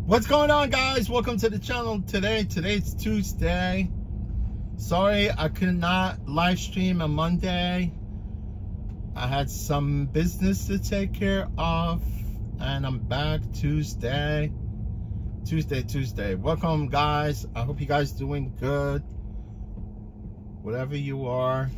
What's going on, guys? Welcome to the channel. Today's Tuesday. Sorry I could not live stream on Monday. I had some business to take care of, and I'm back Tuesday. Welcome, guys. I hope you guys doing good, whatever you are.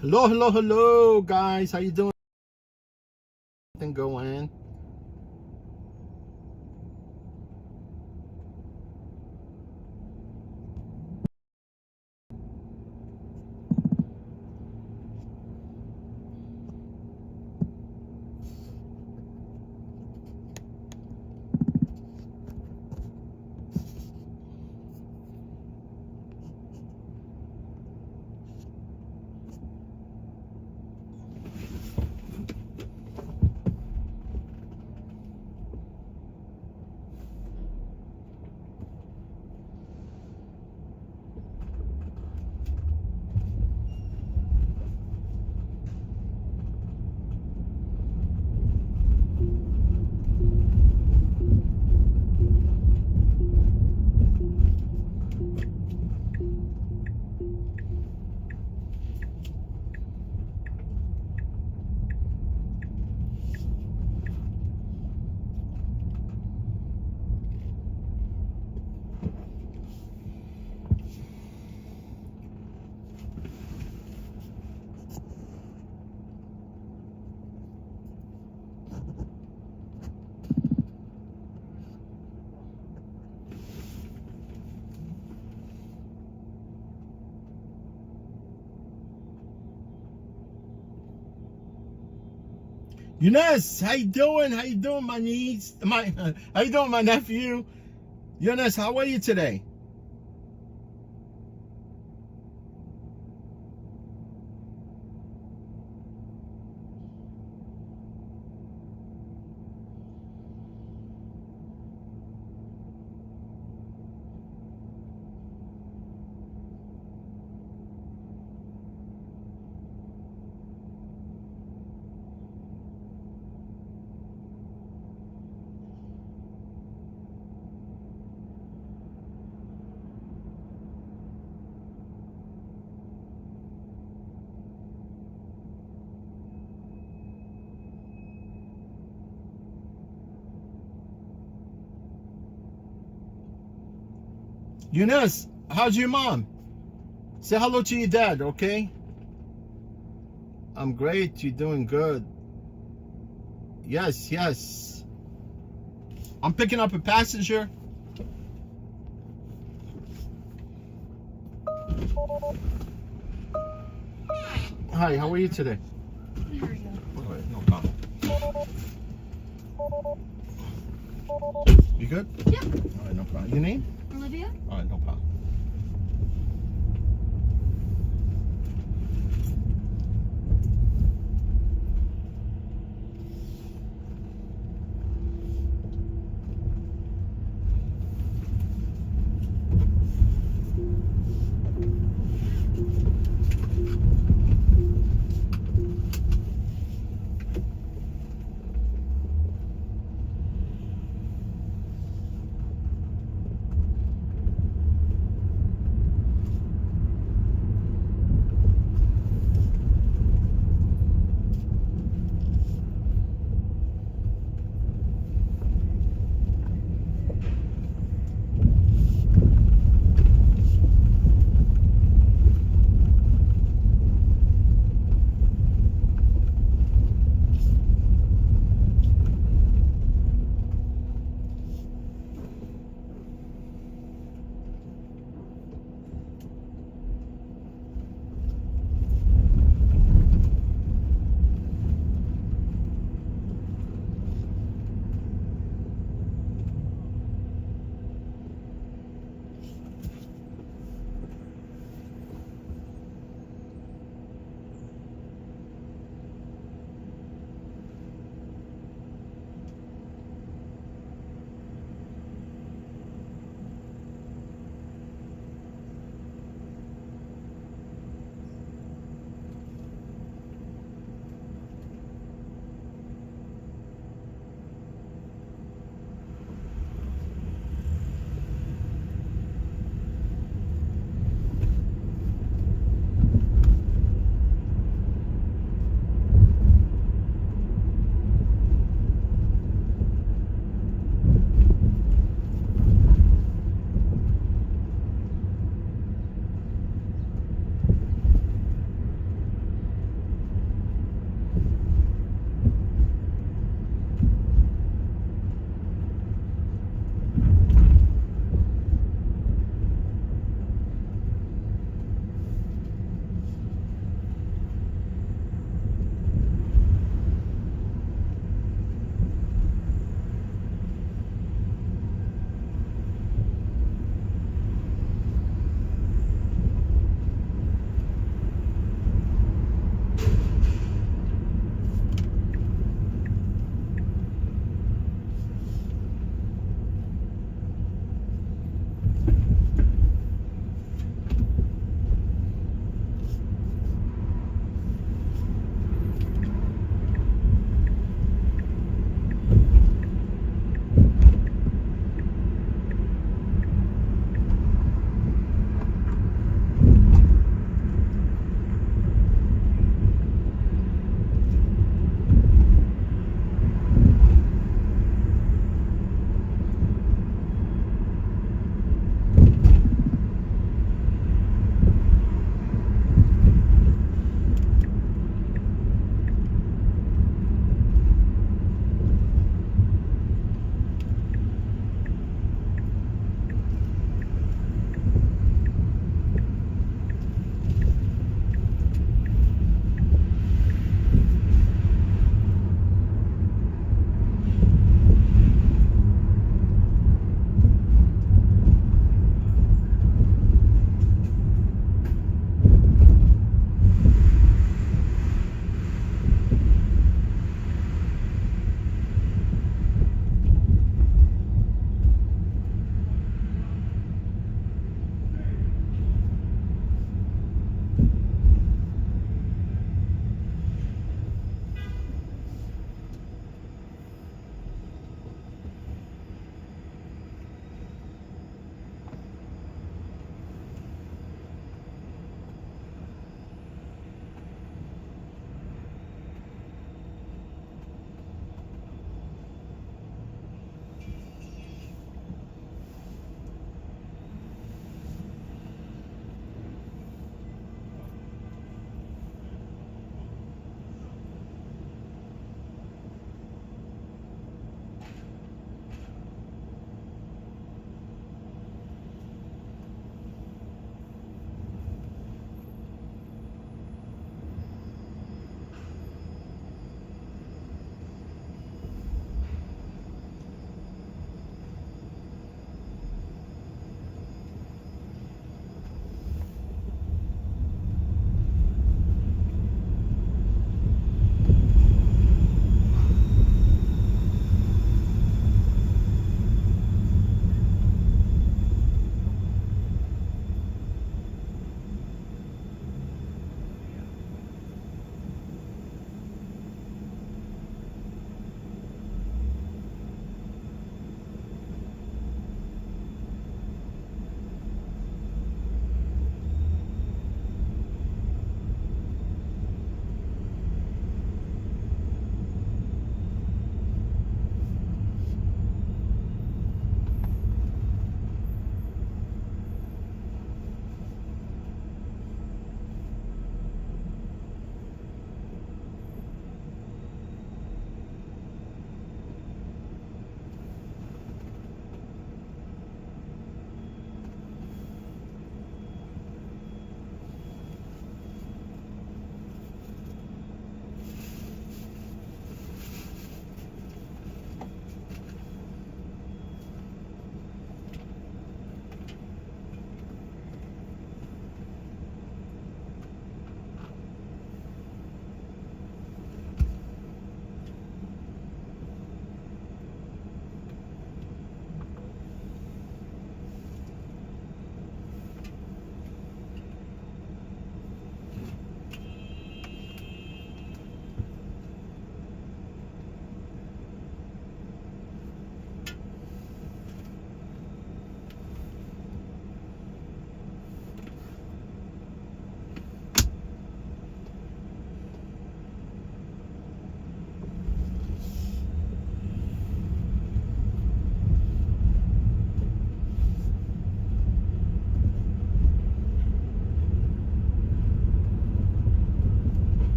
Hello, guys. How you doing? Go in. Eunice, how you doing? How you doing, my niece? How you doing, my nephew? Eunice, how are you today? Eunice, how's your mom? Say hello to your dad, okay? I'm great. You're doing good. Yes. I'm picking up a passenger. Hi, how are you today? How are you? Okay, no problem. You good? Yeah. All right, no problem. Your name? Olivia? All right, no problem.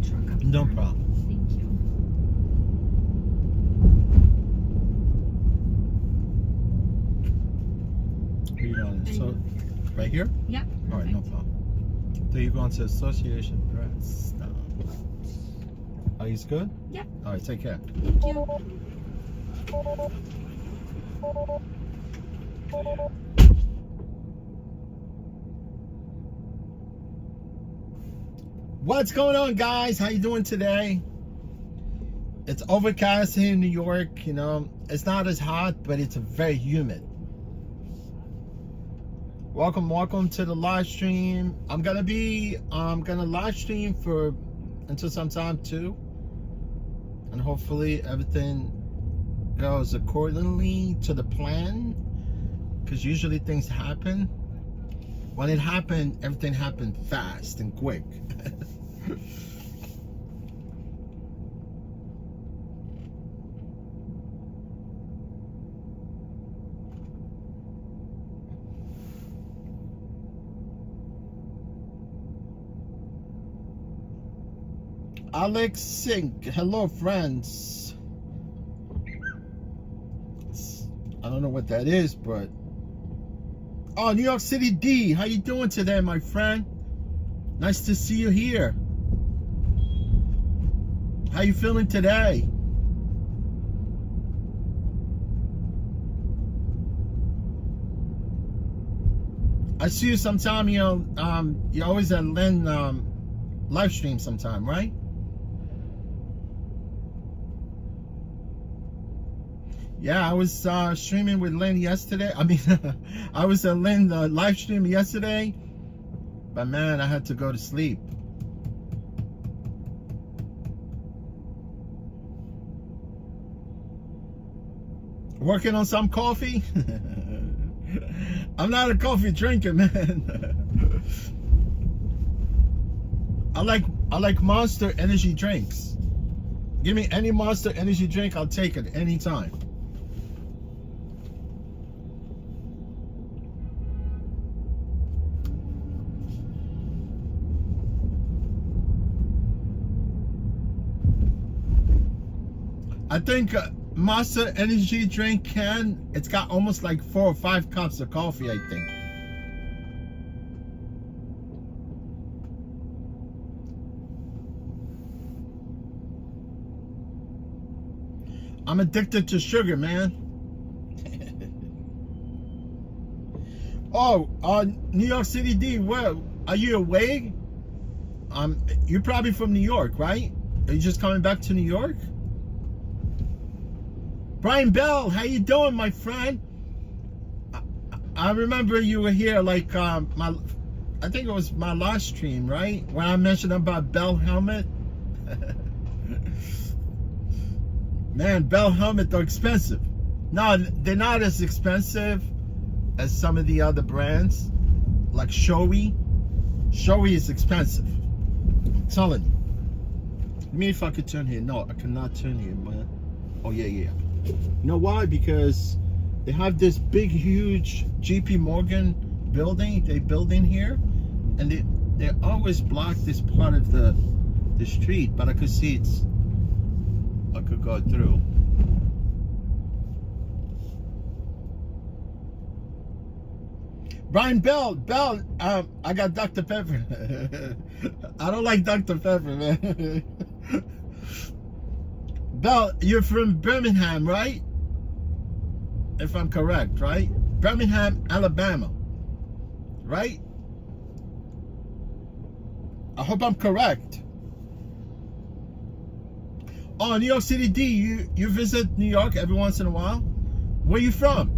truck up No there. problem. Thank you. Where you going? And So, over here. right here? Yep. All right, no perfect. problem. So you're going to Association Press. Are you good? Yep. All right, take care. Thank you. What's going on, guys? How you doing today? It's overcast here in New York. You know, it's not as hot, but it's very humid. Welcome to the live stream. I'm gonna live stream for until some time too, and hopefully everything goes accordingly to the plan. Because usually things happen. When it happened, everything happened fast and quick. Alex Sink, hello friends. I don't know what that is, but oh, New York City D, how you doing today, my friend? Nice to see you here. How you feeling today? I see you sometime. You know, you're always at Lynn live stream sometime, right? Yeah, I was streaming with Lynn yesterday. I mean, I was at Lynn live stream yesterday, but man, I had to go to sleep. Working on some coffee. I'm not a coffee drinker, man. I like Monster energy drinks. Give me any Monster energy drink, I'll take it anytime. I think Monster energy drink can, it's got almost like 4 or 5 cups of coffee, I think. I'm addicted to sugar, man. Oh, New York City D, where are you away? You're probably from New York, right? Are you just coming back to New York? Brian Bell, how you doing, my friend? I remember you were here like I think it was my last stream, right? When I mentioned about Bell helmet. Man, Bell helmet are expensive. No, they're not as expensive as some of the other brands, like Shoei. Shoei is expensive. I'm telling you. Let me if I could turn here. No, I cannot turn here, man. Oh yeah. You know why? Because they have this big, huge JP Morgan building they build in here, and they always block this part of the street. But I could see I could go through. Brian Bell, I got Dr. Pepper. I don't like Dr. Pepper, man. Bell, you're from Birmingham, right? If I'm correct, right? Birmingham, Alabama, right? I hope I'm correct. Oh, New York City D, you visit New York every once in a while? Where you from?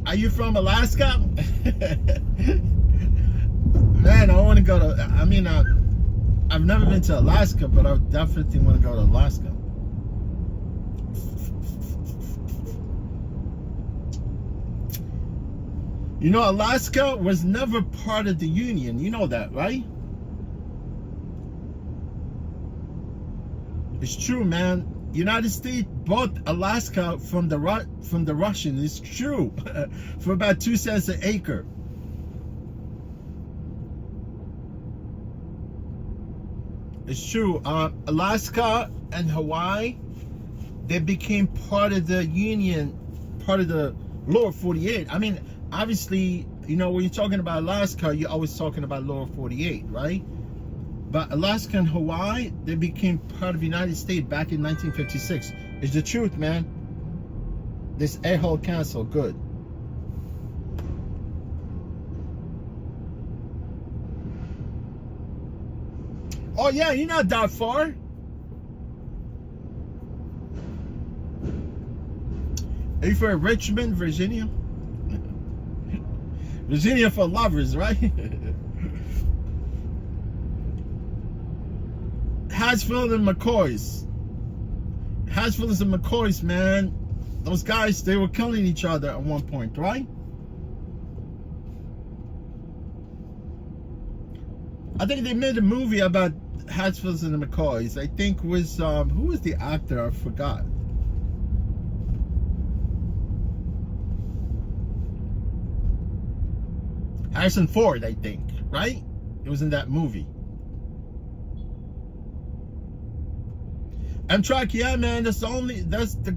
Are you from Alaska? Man, I want to go to, I mean, I've never been to Alaska, but I definitely want to go to Alaska. You know, Alaska was never part of the Union. You know that, right? It's true, man. United States bought Alaska from the Russians. It's true. For about 2 cents an acre. It's true. Alaska and Hawaii, they became part of the Union, part of the lower 48. I mean, obviously, you know, when you're talking about Alaska, you're always talking about lower 48, right? But Alaska and Hawaii, they became part of the United States back in 1956. It's the truth, man. This a-hole cancel, good. Oh yeah, you're not that far. Are you from Richmond, Virginia? Virginia for lovers, right? Hatfield and McCoys. Hatfield and McCoys, man. Those guys, they were killing each other at one point, right? I think they made a movie about Hatfields and the McCoys. I think was who was the actor? I forgot. Harrison Ford, I think, right? It was in that movie. Amtrak, yeah, man. That's the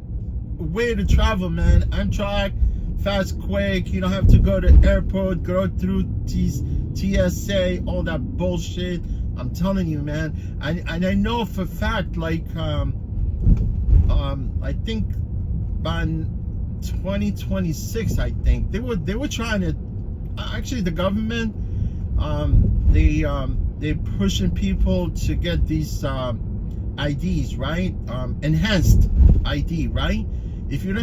way to travel, man. Amtrak, fast, quick. You don't have to go to airport, go through TSA, all that bullshit. I'm telling you, man. And I know for a fact, like, I think by 2026, I think they were trying to. Actually, the government, they're pushing people to get these IDs, right? Enhanced ID, right? If you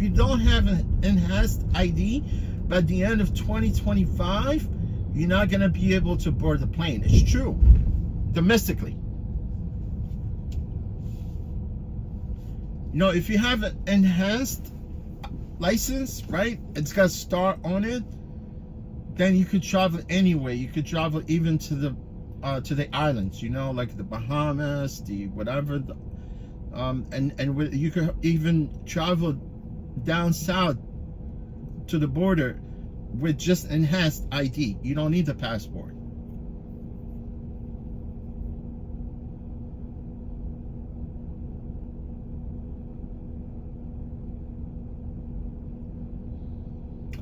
don't have an enhanced ID, by the end of 2025, you're not gonna be able to board the plane. It's true, domestically. You know, if you have an enhanced license, right? It's got star on it. Then you could travel anywhere. You could travel even to the islands. You know, like the Bahamas, the whatever. And you could even travel down south to the border with just enhanced ID. You don't need the passport.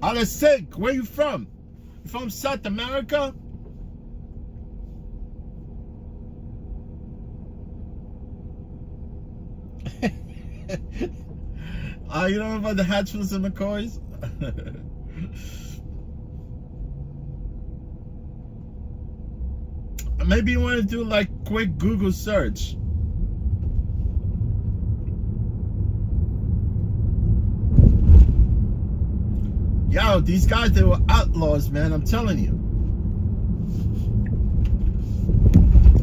Alex, where you from? You from South America? You don't know about the Hatfields and McCoys? Maybe you want to do like quick Google search. Yo, these guys, they were outlaws, man. I'm telling you.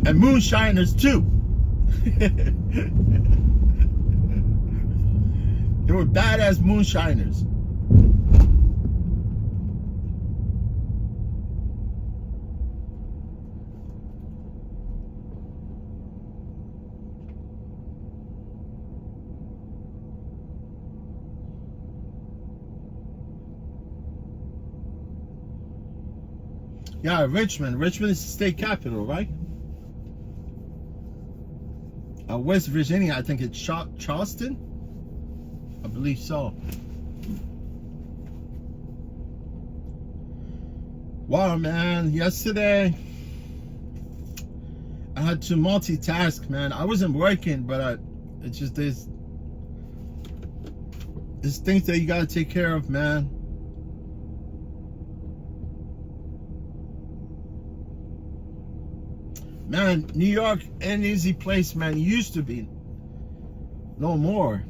And moonshiners too. They were badass moonshiners. Yeah, Richmond. Richmond is the state capital, right? West Virginia, I think it's Charleston. I believe so. Wow, man. Yesterday, I had to multitask, man. I wasn't working, but it's just there's things that you gotta take care of, man. Man, New York ain't an easy place, man. It used to be. No more.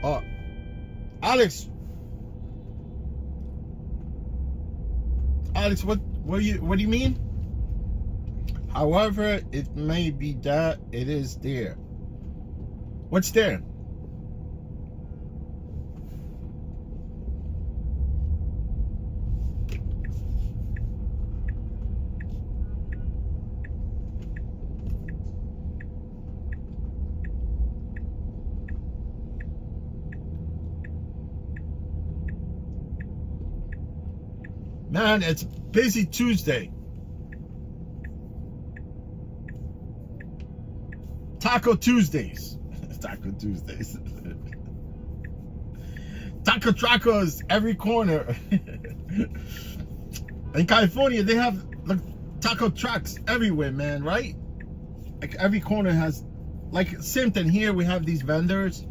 Oh, Alex, what do you mean? However, it may be that it is there. What's there? Man, it's busy Tuesday. Taco Tuesdays. Taco Tuesdays. Taco Tracos every corner. In California, they have like taco trucks everywhere, man, right? Like every corner has, like same thing here, we have these vendors.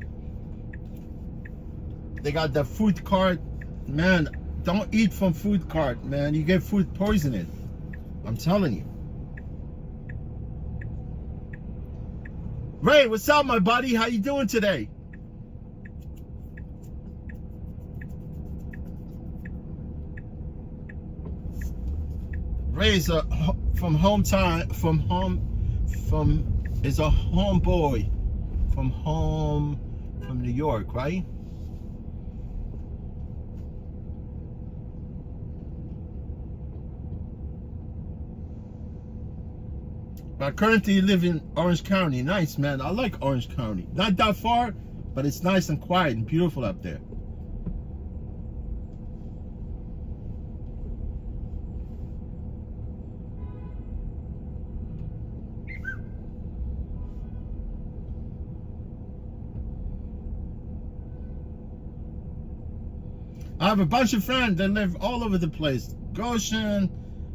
They got the food cart. Man, don't eat from food cart, man. You get food poisoning. I'm telling you. Ray, what's up, my buddy? How you doing today? Ray's from hometown, is a homeboy from New York, right? But I currently live in Orange County. Nice, man. I like Orange County. Not that far, but it's nice and quiet and beautiful up there. I have a bunch of friends that live all over the place. Goshen,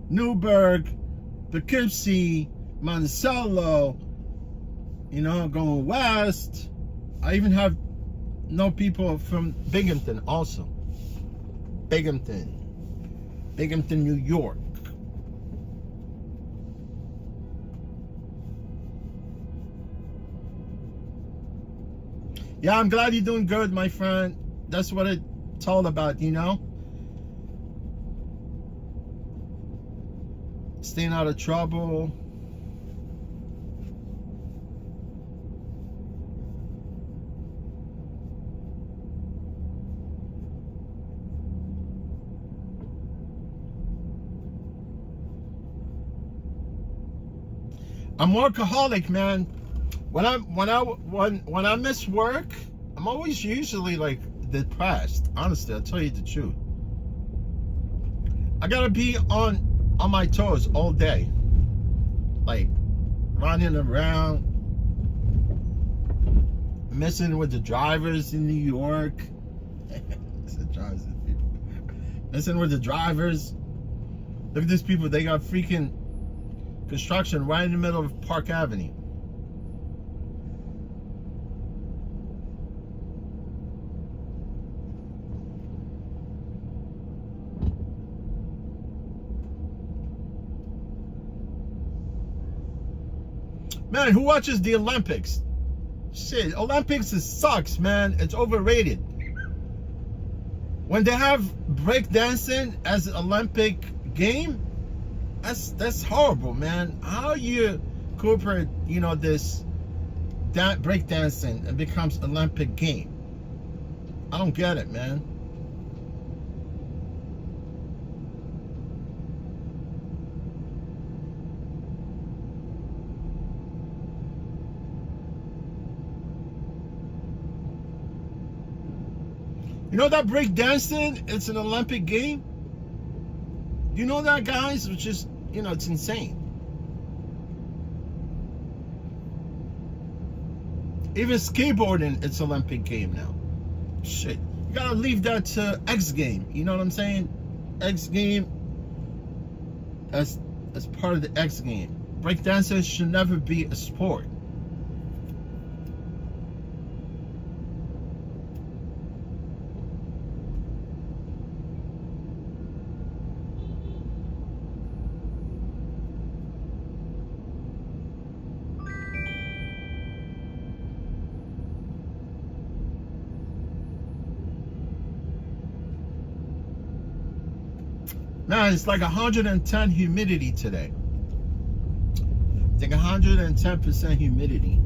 Newburgh, Poughkeepsie, Monticello, you know, going west. I even know people from Binghamton also. Binghamton, New York. Yeah, I'm glad you're doing good, my friend. That's what it's all about, you know? Staying out of trouble. I'm workaholic, man. When I miss work, I'm always usually like depressed. Honestly, I'll tell you the truth. I gotta be on my toes all day, like running around, messing with the drivers in New York. Messing with the drivers. Look at these people. They got freaking construction right in the middle of Park Avenue. Man, who watches the Olympics? Shit, Olympics sucks, man. It's overrated. When they have breakdancing as an Olympic game, that's horrible, man. How you incorporate, you know, this breakdancing and becomes Olympic game? I don't get it, man. You know that breakdancing, it's an Olympic game? You know that, guys? It's just, you know, it's insane. Even skateboarding, it's Olympic game now. Shit. You gotta leave that to X game. You know what I'm saying? X game, that's part of the X game. Breakdancing should never be a sport. Man, it's like 110 humidity today. I think 110% humidity.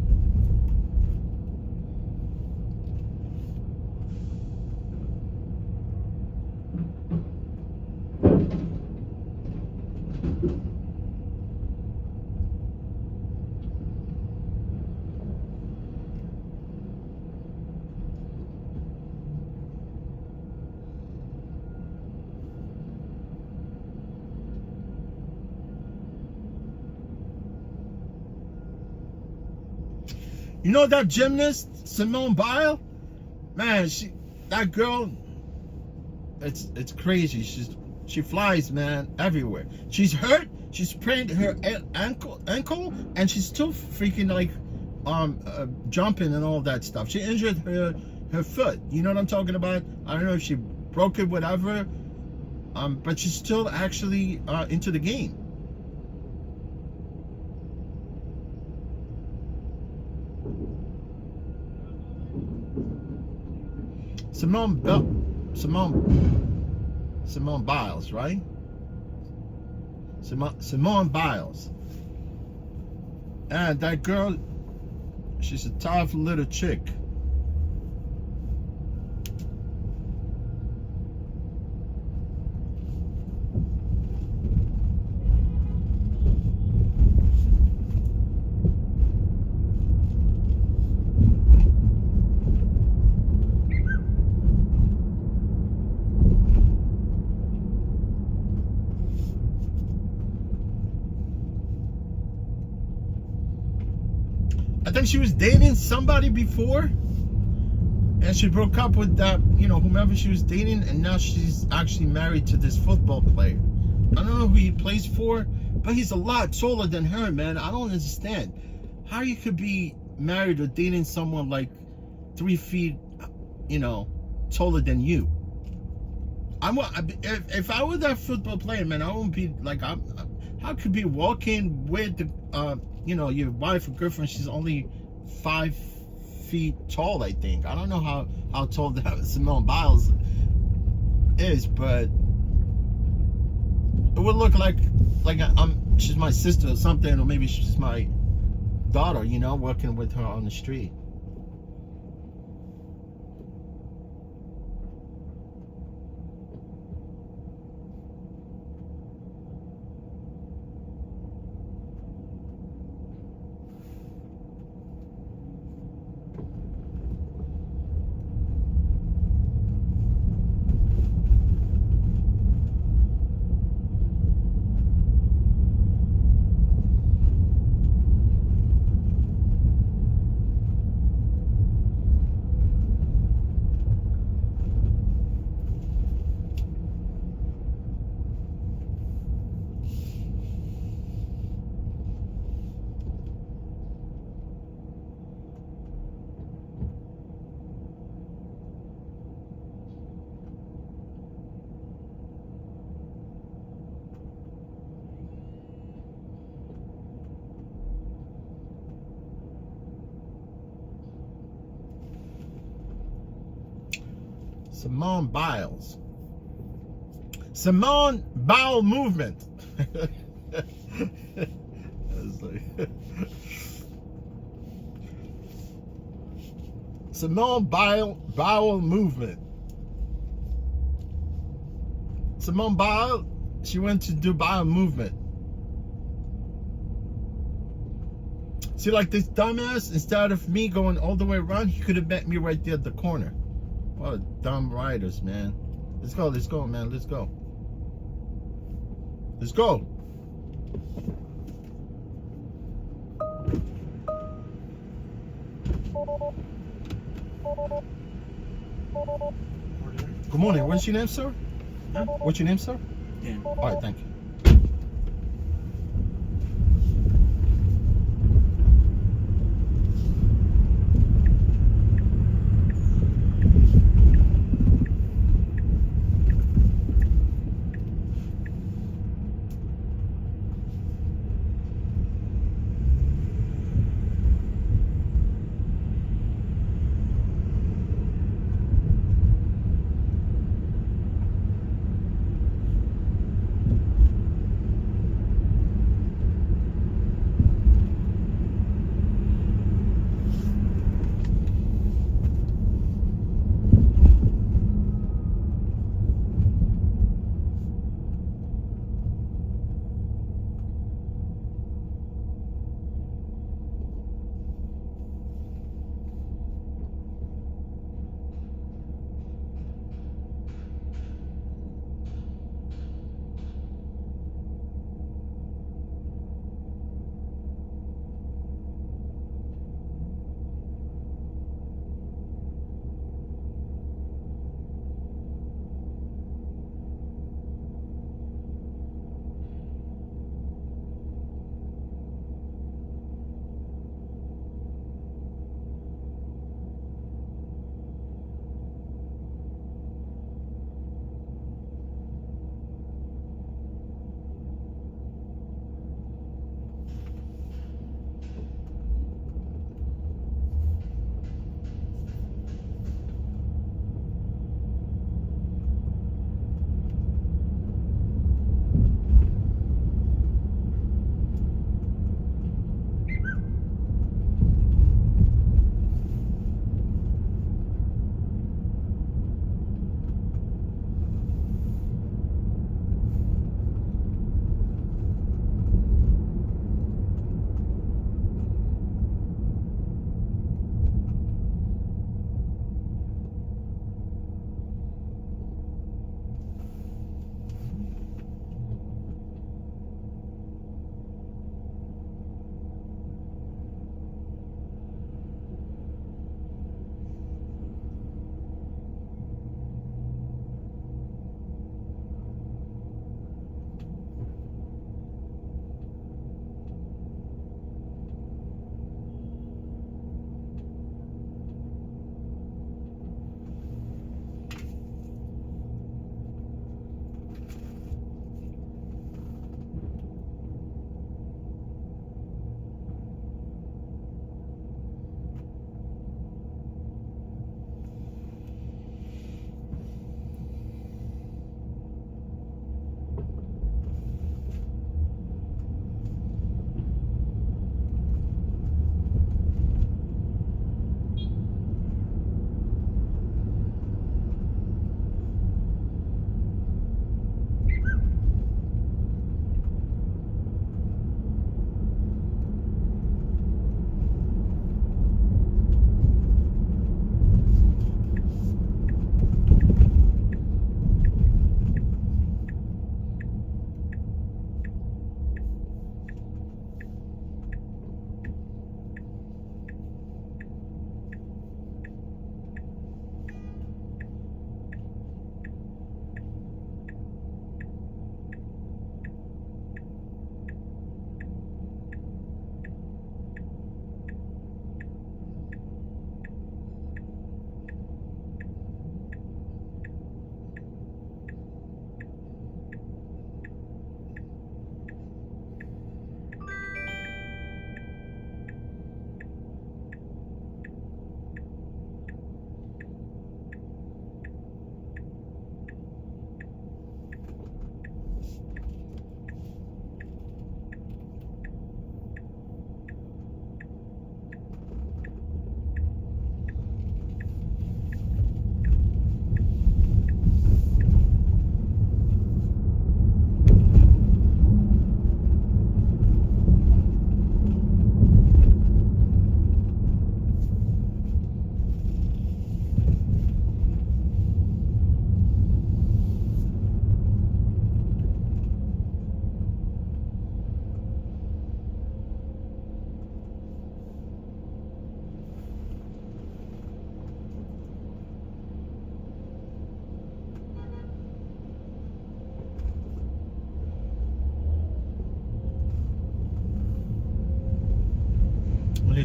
You know that gymnast, Simone Biles? Man, that girl, it's crazy. She flies, man, everywhere. She's hurt. She sprained her ankle, and she's still freaking like jumping and all that stuff. She injured her foot. You know what I'm talking about? I don't know if she broke it, whatever. But she's still actually into the game. Simone Biles, right? Simone Biles. And that girl, she's a tough little chick. I think she was dating somebody before, and she broke up with that, whomever she was dating, and now she's actually married to this football player. I don't know who he plays for, but he's a lot taller than her, man. I don't understand how you could be married or dating someone like 3 feet, taller than you. If I were that football player, man, I wouldn't be like, how could be walking with the your wife or girlfriend? She's only 5 feet tall, I think. I don't know how tall that Simone Biles is, but it would look like she's my sister or something, or maybe she's my daughter, working with her on the street. Simone Biles. Simone Bowel Movement. Simone Bowel Movement. Simone Biles, she went to do bowel movement. See, like this dumbass, instead of me going all the way around, he could have met me right there at the corner. What dumb riders, man. Let's go, man, let's go. Let's go. Good morning. What's your name, sir? Huh? What's your name, sir? Dan. All right, thank you.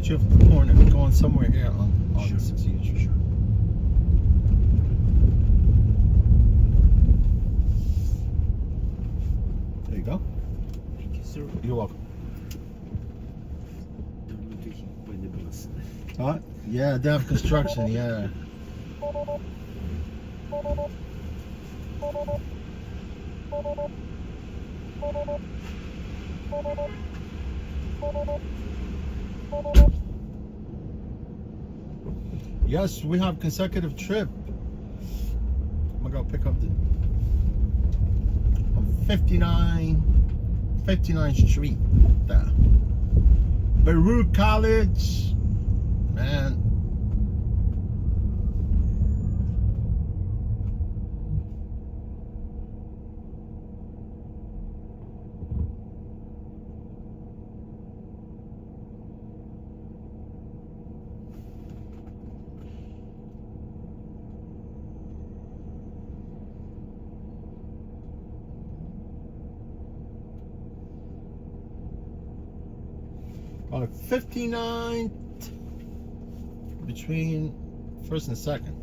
get you off the corner. We're going somewhere here on Sure. 60th Street. Sure. There you go. Thank you, sir. You're welcome. Don't need to hit by the bus. Huh? Yeah, they have construction, yeah. Yes, we have consecutive trip. I'm gonna go pick up the 59th Street there. Baruch College, man. On 59th, between 1st and 2nd.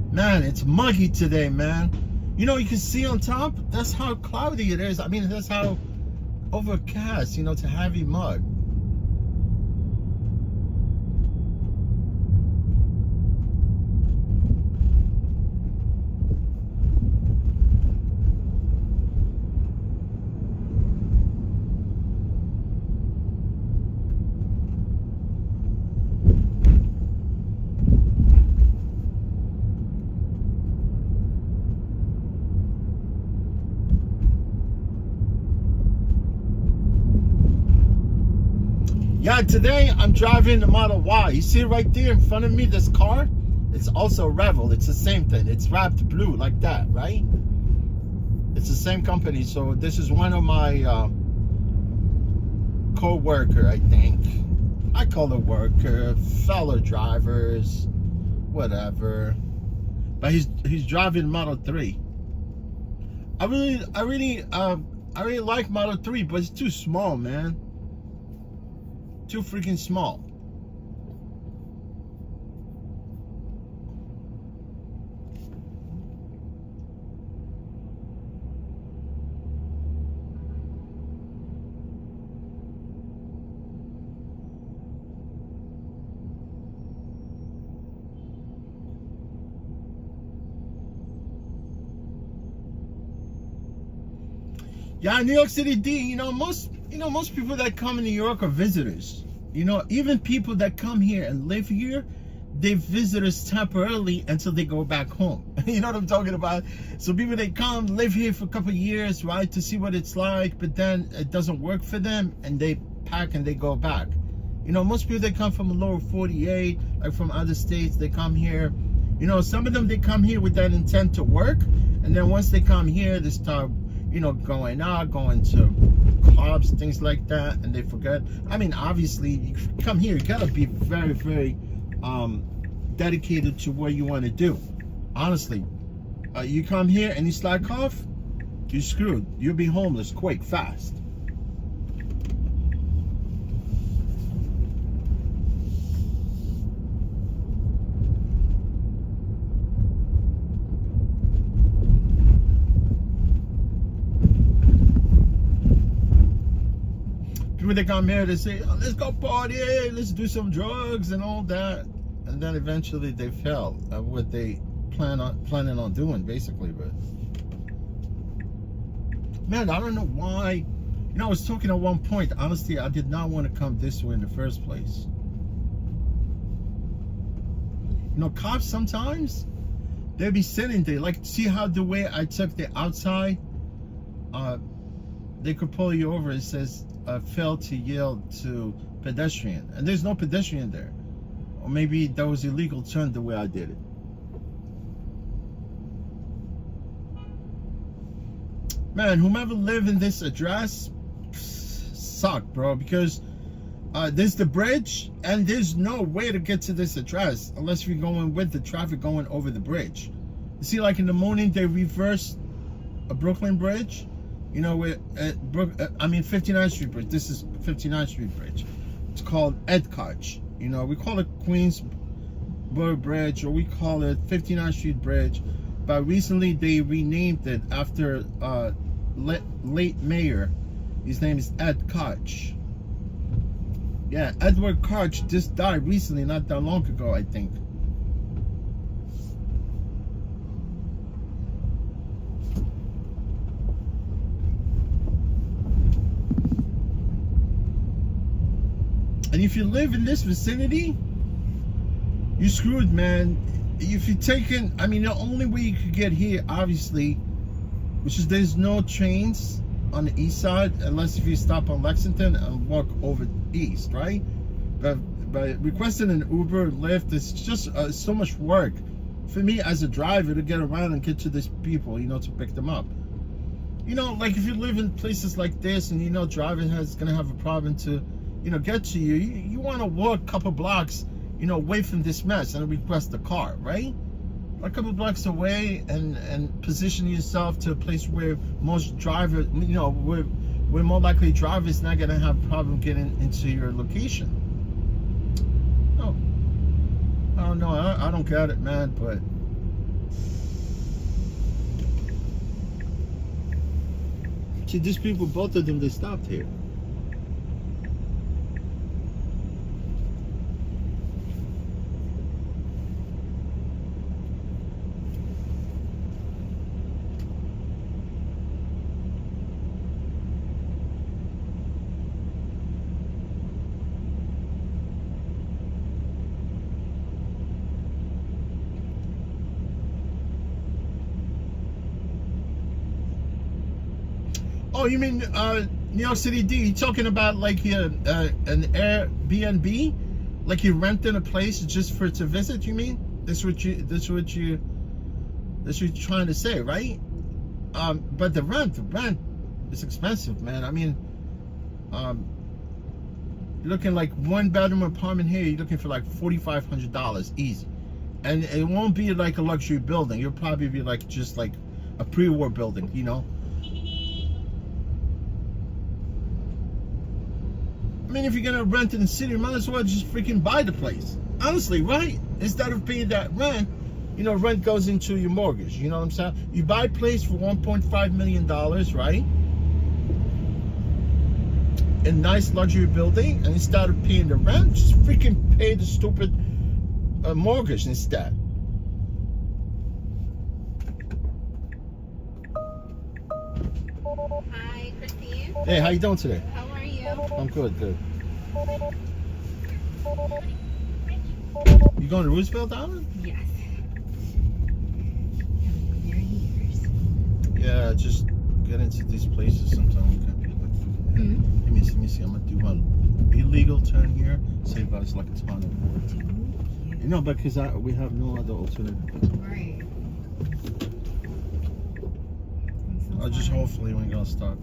Man, it's muggy today, man. You know, you can see on top, that's how cloudy it is. I mean, that's how overcast, you know, to heavy mud. Yeah, today I'm driving the Model Y. You see it right there in front of me, this car? It's also Revel. It's the same thing. It's wrapped blue like that, right? It's the same company. So this is one of my co-worker, I think. I call it worker, fellow drivers, whatever. But he's driving Model 3. I really like Model 3, but it's too small, man. Too freaking small. Yeah, New York City D, most people that come in New York are visitors. Even people that come here and live here, they visit us temporarily until they go back home. You know what I'm talking about? So people, they come, live here for a couple of years, right, to see what it's like, but then it doesn't work for them, and they pack and they go back. Most people, they come from the lower 48, like from other states, they come here. Some of them, they come here with that intent to work, and then once they come here, they start, going out, going to clubs, things like that, and they forget. I mean, obviously, you come here, you gotta be very, very dedicated to what you want to do. Honestly, you come here and you slack off, you're screwed. You'll be homeless quick, fast. When they come here, they say, oh, let's go party, let's do some drugs and all that, and then eventually they fail at what they planning on doing, basically. But man, I don't know why, You know, I was talking at one point, honestly, I did not want to come this way in the first place. You know, cops sometimes, they'll be sitting there, like, see how the way I took the outside, they could pull you over. It says, failed to yield to pedestrian. And there's no pedestrian there. Or maybe that was illegal turn the way I did it. Man, whomever live in this address suck, bro, because there's the bridge and there's no way to get to this address unless you're going with the traffic going over the bridge. You see, like in the morning they reverse a Brooklyn Bridge, you know, with 59th Street Bridge. This is 59th Street Bridge. It's called Ed Koch. You know, we call it Queensboro Bridge, or we call it 59th Street Bridge. But recently they renamed it after late mayor. His name is Ed Koch. Yeah, Edward Koch just died recently, not that long ago, I think. And if you live in this vicinity, you're screwed, man. If you're taking, I mean, the only way you could get here, obviously, which is there's no trains on the east side unless if you stop on Lexington and walk over east, right? But requesting an Uber, Lyft, it's just so much work for me as a driver to get around and get to these people, you know, to pick them up. You know, like if you live in places like this and you know driving is gonna have a problem to, you know, get to you, you want to walk a couple blocks, you know, away from this mess and request a car, right? A couple blocks away and position yourself to a place where most drivers, you know, where more likely drivers not gonna have a problem getting into your location. No, I don't know. I don't get it, man. But see, these people, both of them, they stopped here. Oh, you mean New York City D? You talking about like an Airbnb, like you're renting a place just for to visit? You mean that's what you're trying to say, right? But the rent is expensive, man. I mean, you're looking like 1-bedroom apartment here. You're looking for like $4,500 easy, and it won't be like a luxury building. You'll probably be like just like a pre-war building, you know. I mean, if you're gonna rent in the city, you might as well just freaking buy the place. Honestly, right? Instead of paying that rent, you know, rent goes into your mortgage. You know what I'm saying? You buy a place for $1.5 million, right? A nice luxury building, and instead of paying the rent, just freaking pay the stupid mortgage instead. Hi, Christine. Hey, how you doing today? How are you? I'm good. You going to Roosevelt Island? Yes. Haven't been there in years. Yeah, just get into these places sometimes. Can't be like, let me see. I'm gonna do one illegal turn here. Save us like a ton of. You know, because we have no other alternative. Right. I just hopefully we ain't gonna stuck.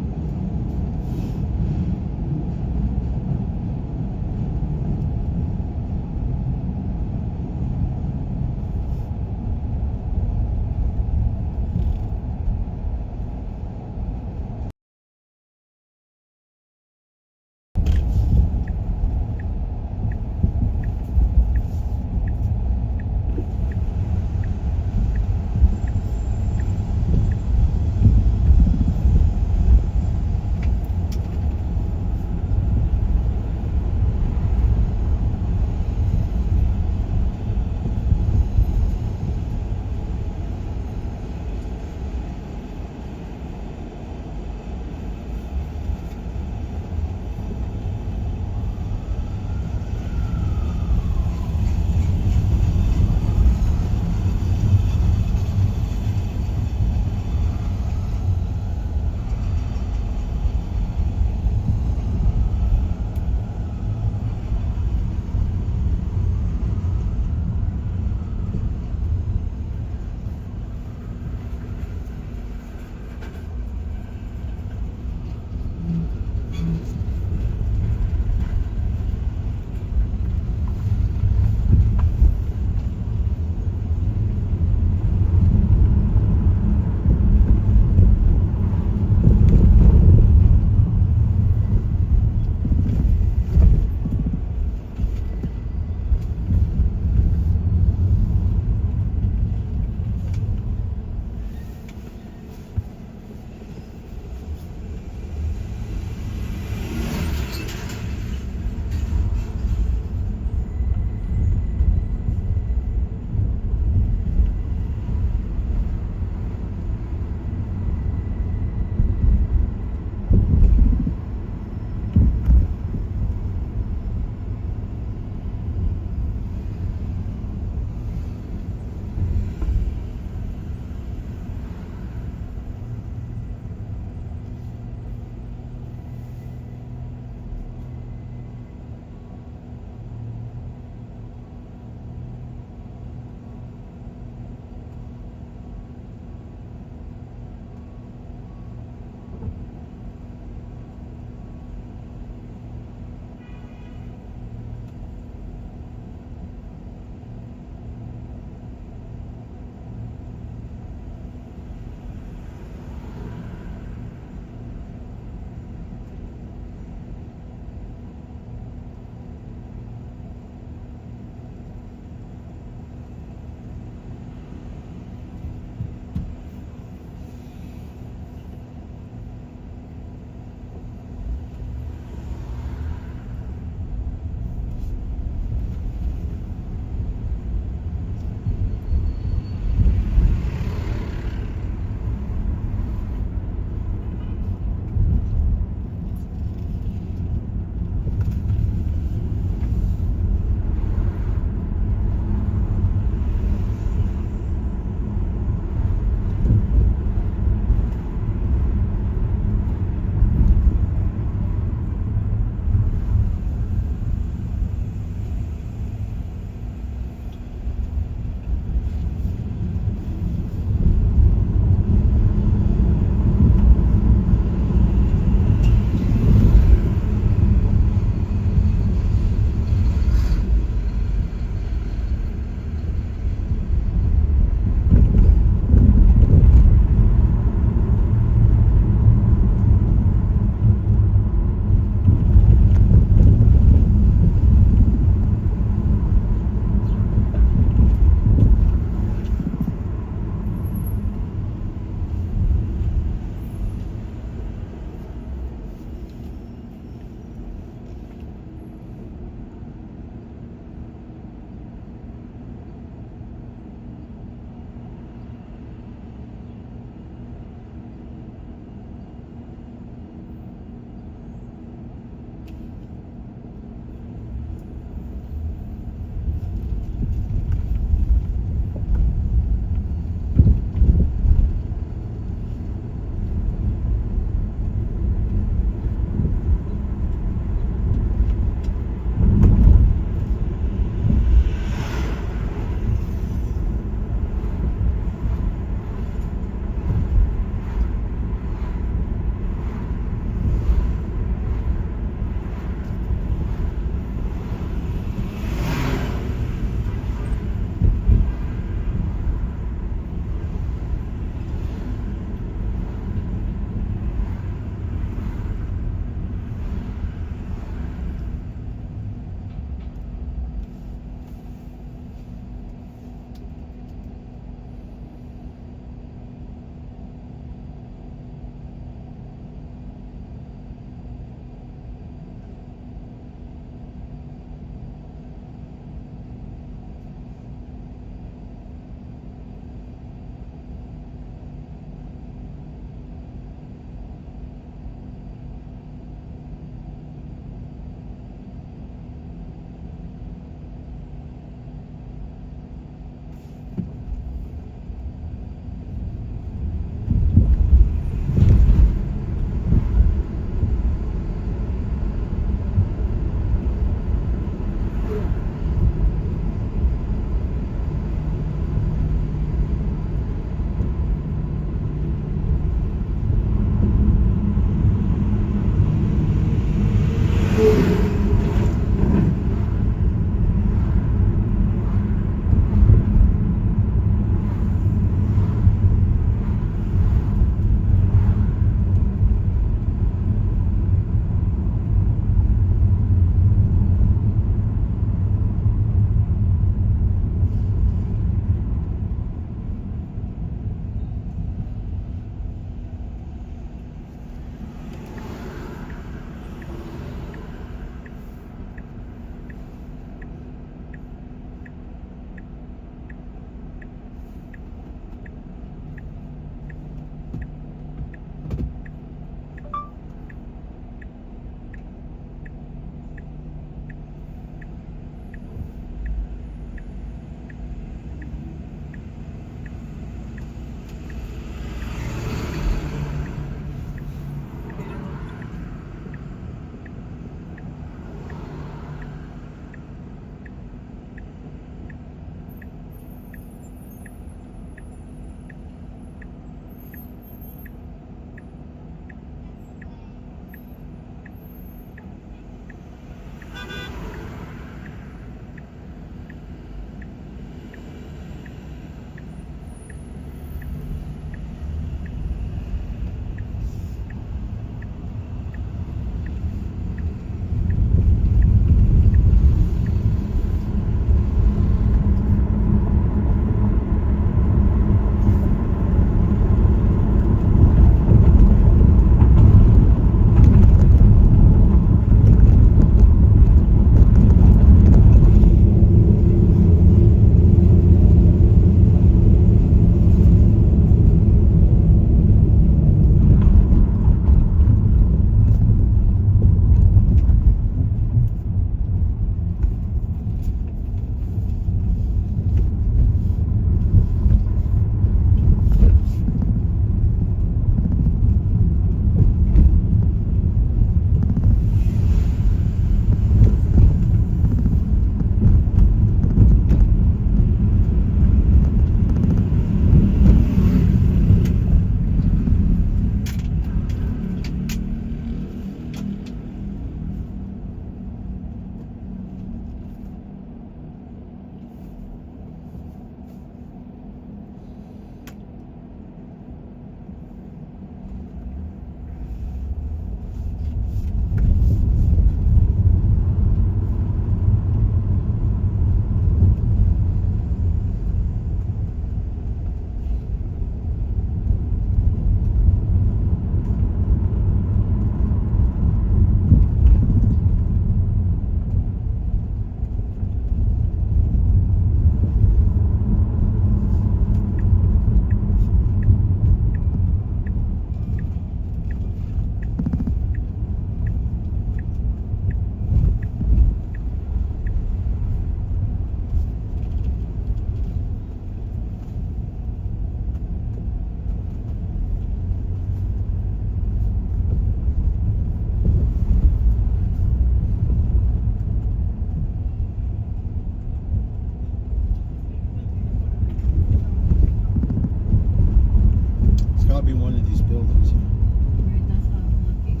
of these buildings here. Right, that's what I'm looking.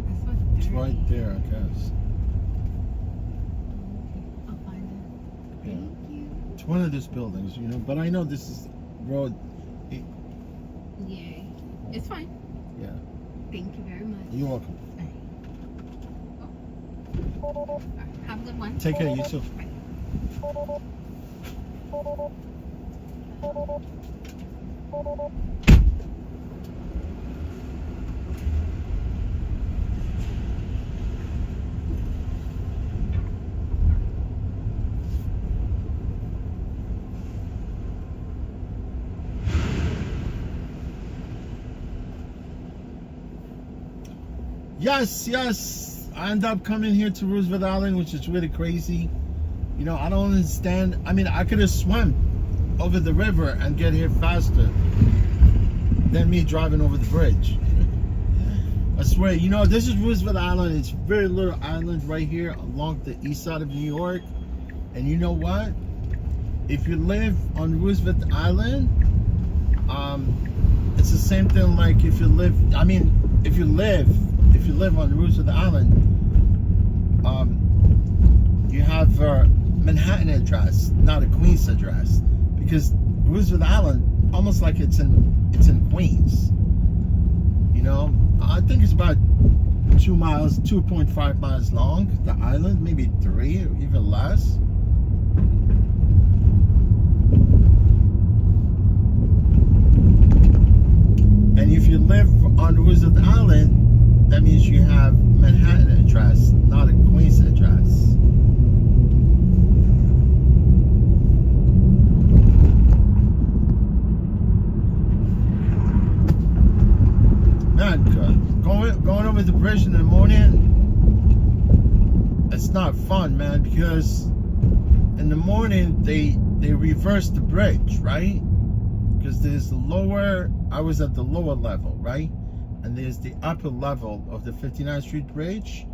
That's what It's 30. right there, I guess. I'll find it. Yeah. Thank you. It's one of these buildings, you know, but I know this is road. Yay. It's fine. Yeah. Thank you very much. You're welcome. Have a good one. Take care, you too. Yes, I end up coming here to Roosevelt Island, which is really crazy. You know, I don't understand. I mean, I could have swum over the river and get here faster than me driving over the bridge. I swear, you know, this is Roosevelt Island. It's a very little island right here along the east side of New York. And you know what? If you live on Roosevelt Island, it's the same thing like if you live, if you live on Roosevelt Island, you have a Manhattan address, not a Queens address, because Roosevelt Island, almost like it's in Queens. You know, I think it's about 2 miles, 2.5 miles long. The island, maybe 3 or even less. And if you live on Roosevelt Island, that means you have Manhattan address, not a Queens address. Man, going over the bridge in the morning, it's not fun, man, because in the morning they reverse the bridge, right? Because there's the lower, I was at the lower level, right? And there's the upper level of the 59th Street Bridge.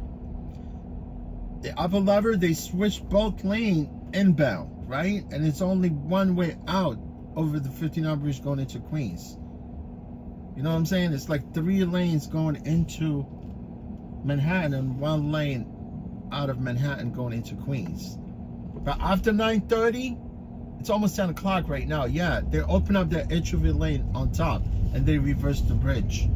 The upper level, they switch both lane inbound, right? And it's only one way out over the 59th Bridge going into Queens. You know what I'm saying? It's like 3 lanes going into Manhattan and 1 lane out of Manhattan going into Queens. But after 9:30, it's almost 10 o'clock right now. Yeah, they open up that HOV lane on top and they reverse the bridge.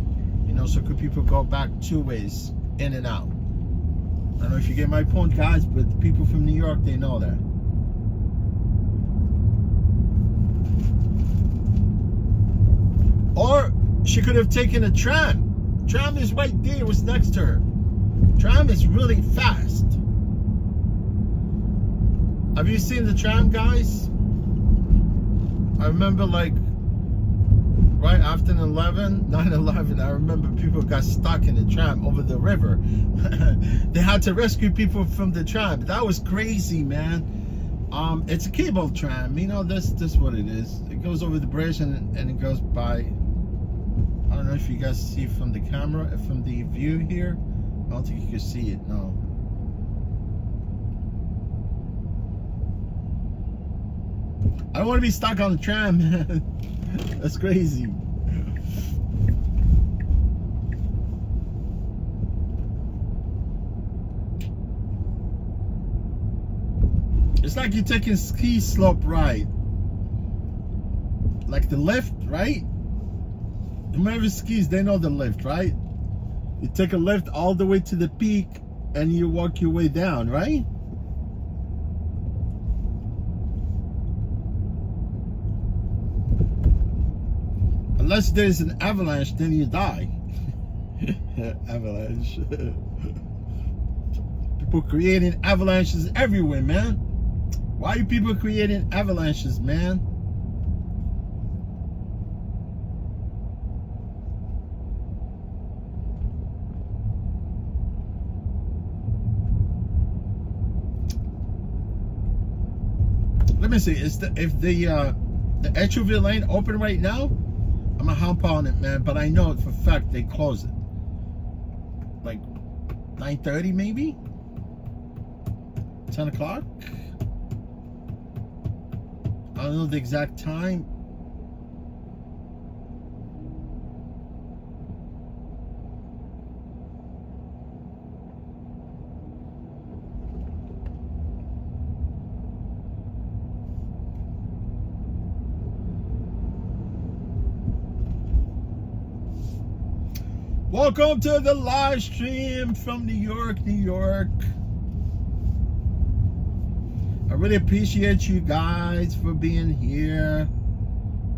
You know, so could people go back 2 ways, in and out. I don't know if you get my point, guys, but the people from New York, they know that. Or she could have taken a tram. Tram is right there, it was next to her. Tram is really fast. Have you seen the tram, guys? I remember, like, right after 9/11, I remember people got stuck in the tram over the river. They had to rescue people from the tram. That was crazy, man. It's a cable tram, you know, that's what it is. It goes over the bridge and it goes by. I don't know if you guys see from the camera, from the view here. I don't think you can see it, no. I don't want to be stuck on the tram, man. That's crazy. It's like you're taking a ski slope ride. Like the lift, right? Whoever skis, they know the lift, right? You take a lift all the way to the peak and you walk your way down, right? Unless there's an avalanche, then you die. Avalanche. People creating avalanches everywhere, man. Why are people creating avalanches, man? Let me see. If the HOV lane open right now, I'm a hump on it, man. But I know for a fact they close it. Like 9:30 maybe? 10 o'clock? I don't know the exact time. Welcome to the live stream from New York, New York. I really appreciate you guys for being here,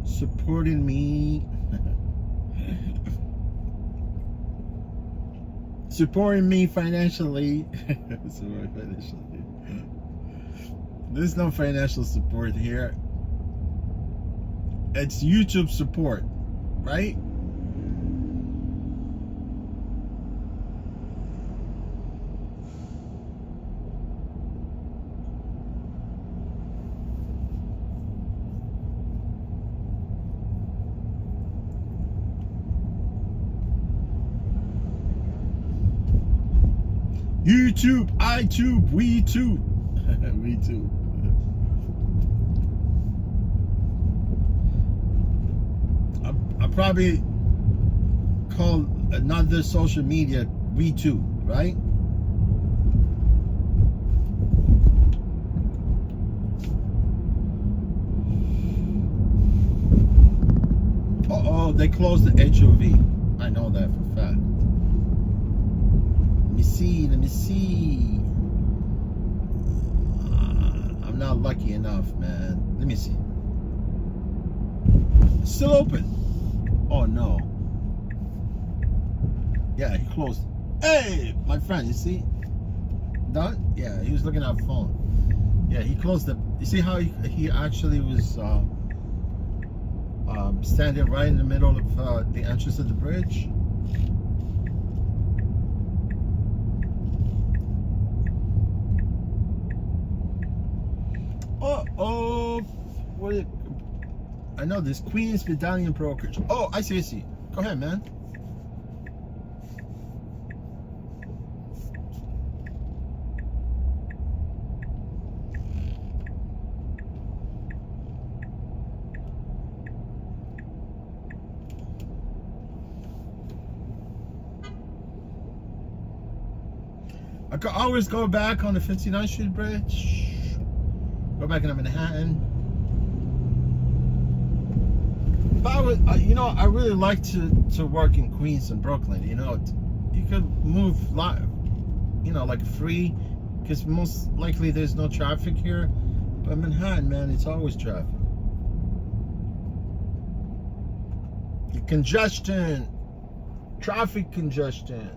supporting me, supporting me financially. There's no financial support here. It's YouTube support, right? YouTube, iTube, WeTube. WeTube. I probably call another social media WeTube, right? Uh-oh, they closed the HOV. I know that for a fact. Let me see. I'm not lucky enough, man. Let me see. It's still open. Oh no. Yeah, he closed. Hey, my friend, you see? Done? Yeah, he was looking at a phone. Yeah, he closed it. You see how he actually was standing right in the middle of the entrance of the bridge? Oh, what is it? I know this Queen's Medallion Brokerage. Oh, I see. Go ahead, man. I could always go back on the 59th Street Bridge. Go back into Manhattan. But I would, I really like to work in Queens and Brooklyn. You know, you could move like free, because most likely there's no traffic here. But Manhattan, man, it's always traffic. Congestion, traffic congestion.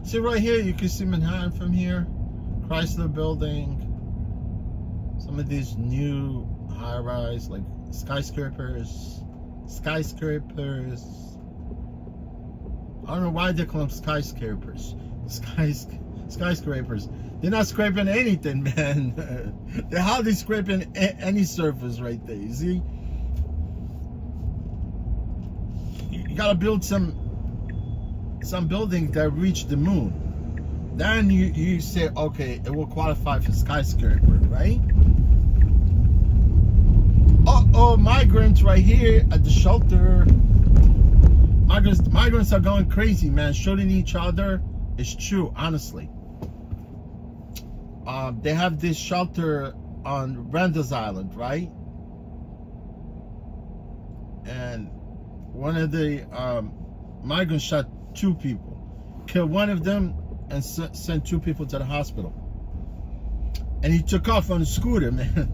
See right here, you can see Manhattan from here. Chrysler Building. Some of these new high-rise, like skyscrapers. I don't know why they call them skyscrapers. Skyscrapers. They're not scraping anything, man. They're hardly scraping any surface right there. You see? You gotta build some buildings that reach the moon. Then you say, okay, it will qualify for skyscraper, right? Uh-oh, migrants right here at the shelter. Migrants are going crazy, man, shooting each other. It's true, honestly. They have this shelter on Randall's Island, right? And one of the migrants shot 2 people, killed one of them, and sent 2 people to the hospital. And he took off on a scooter, man.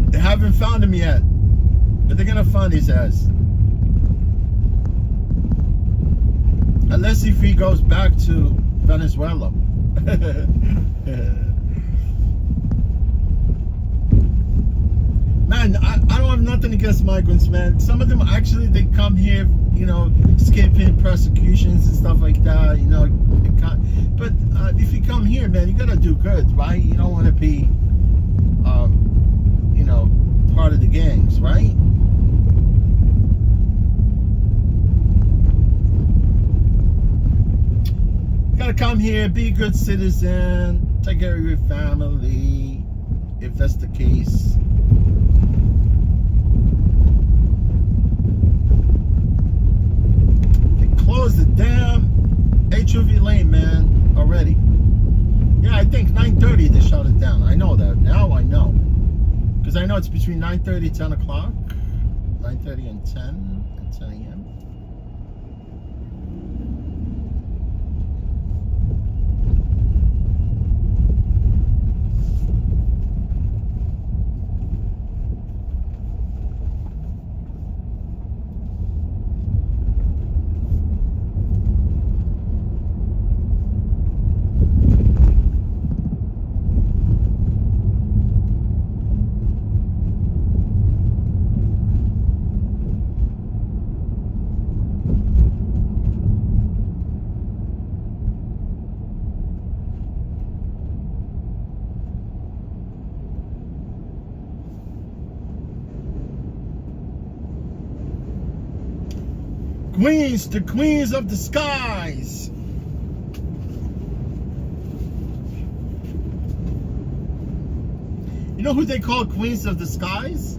They haven't found him yet, but they're gonna find his ass. Unless if he goes back to Venezuela. Man, I don't have nothing against migrants, man. Some of them actually, they come here, you know, escaping persecutions and stuff like that, you know. But if you come here, man, you gotta do good, right? You don't want to be, you know, part of the gangs, right? You gotta come here, be a good citizen, take care of your family, if that's the case. Close the damn HOV lane, man, already. Yeah, I think 9:30 they shut it down. I know that. Now I know. Because I know it's between 9:30 and 10 o'clock. 9:30 and 10 a.m. Queens, the queens of the skies. You know who they call queens of the skies?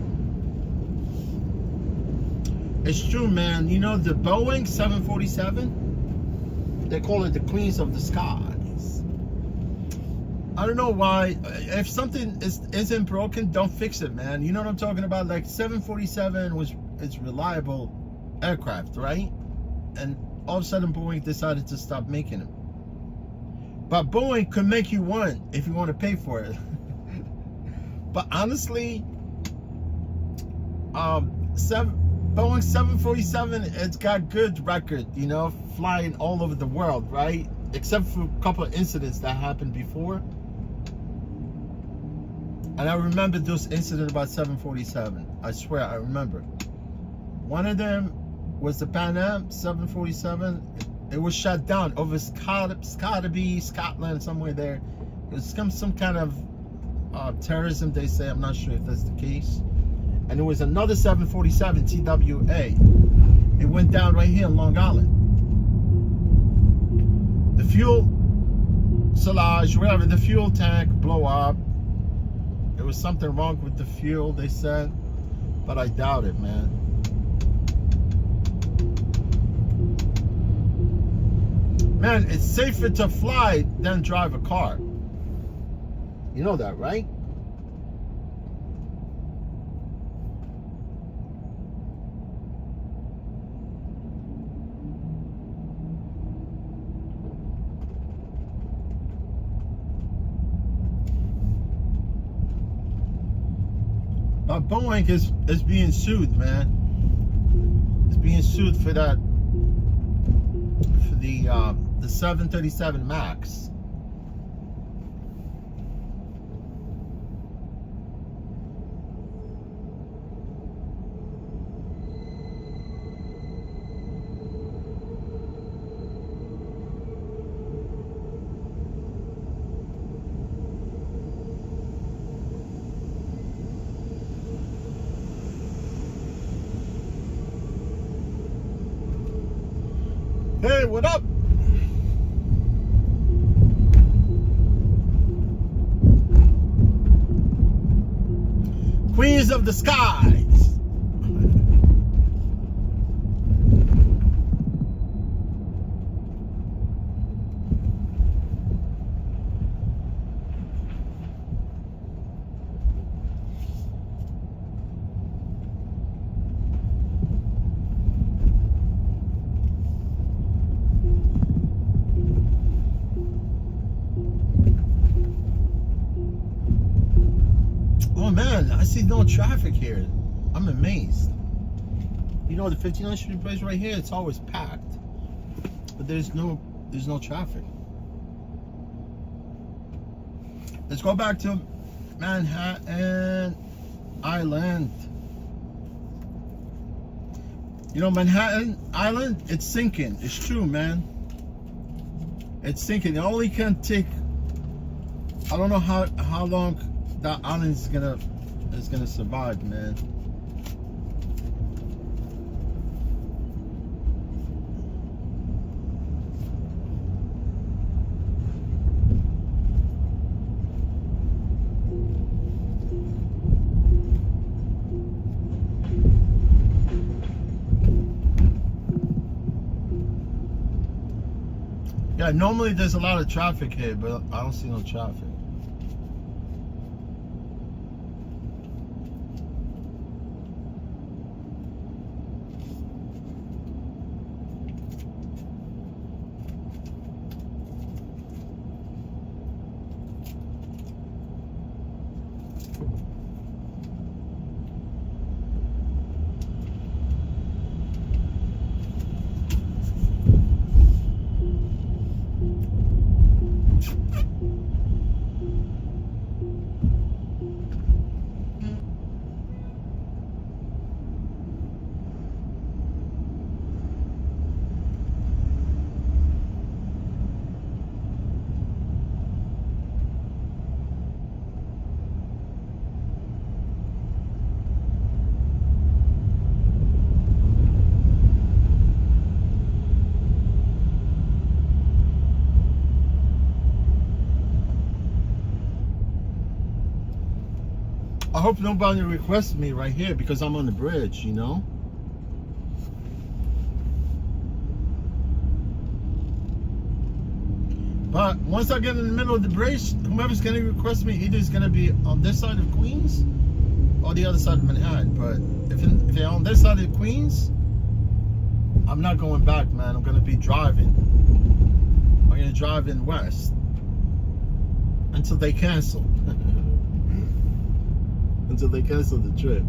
It's true, man. You know the Boeing 747? They call it the queens of the skies. I don't know why. If something isn't broken, don't fix it, man. You know what I'm talking about? Like 747 it's reliable aircraft, right? And all of a sudden Boeing decided to stop making them. But Boeing could make you one if you want to pay for it. But honestly, Boeing 747, it's got good record, you know, flying all over the world, right? Except for a couple of incidents that happened before. And I remember those incidents about 747. I swear I remember. One of them was the Pan Am 747. It was shut down over Scotland, somewhere there. It was some kind of terrorism, they say. I'm not sure if that's the case. And it was another 747 TWA. It went down right here in Long Island. The fuel silage, whatever, the fuel tank blew up. There was something wrong with the fuel, they said, but I doubt it, man. Man, it's safer to fly than drive a car. You know that, right? But Boeing is being sued, man. It's being sued for that, for the 737 MAX. Hey, what up? Queens of the skies. Oh man, I see no traffic here. I'm amazed. You know, the 59th Street place right here, it's always packed. But there's no traffic. Let's go back to Manhattan Island. You know, Manhattan Island, it's sinking. It's true, man. It's sinking. It only can take, I don't know how long that island is gonna survive, man. Yeah, normally there's a lot of traffic here, but I don't see no traffic. I hope nobody requests me right here because I'm on the bridge, you know? But once I get in the middle of the bridge, whoever's gonna request me either is gonna be on this side of Queens or the other side of Manhattan. But if they're on this side of Queens, I'm not going back, man. I'm gonna be driving. I'm gonna drive in west until they cancel. Until they cancel the trip.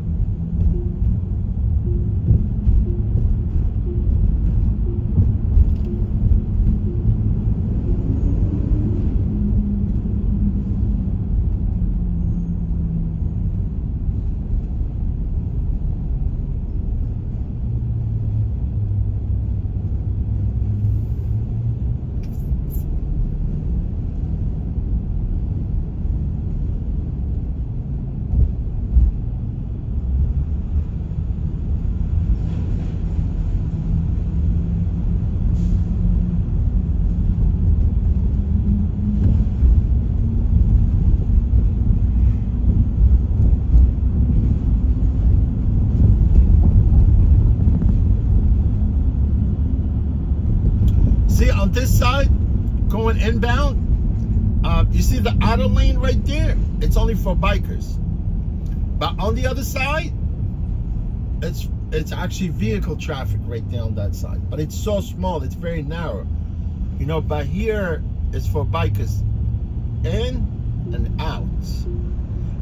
On this side, going inbound, you see the auto lane right there? It's only for bikers. But on the other side, it's actually vehicle traffic right there on that side. But it's so small, it's very narrow. You know, but here it's for bikers in and out.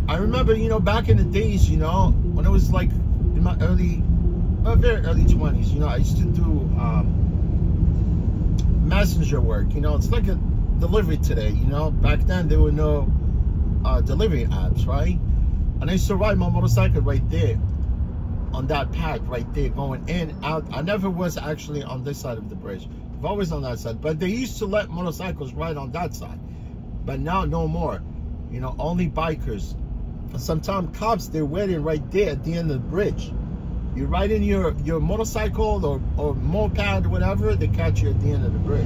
I remember, you know, back in the days, you know, when it was like in my very early 20s, you know, I used to do messenger work. You know, it's like a delivery today. You know, back then there were no delivery apps, right? And I used to ride my motorcycle right there on that path right there, going in, out. I never was actually on this side of the bridge. I've always on that side, but they used to let motorcycles ride on that side, but now no more. You know, only bikers. And sometimes cops, they're waiting right there at the end of the bridge. You ride in your motorcycle or moped, whatever, they catch you at the end of the bridge.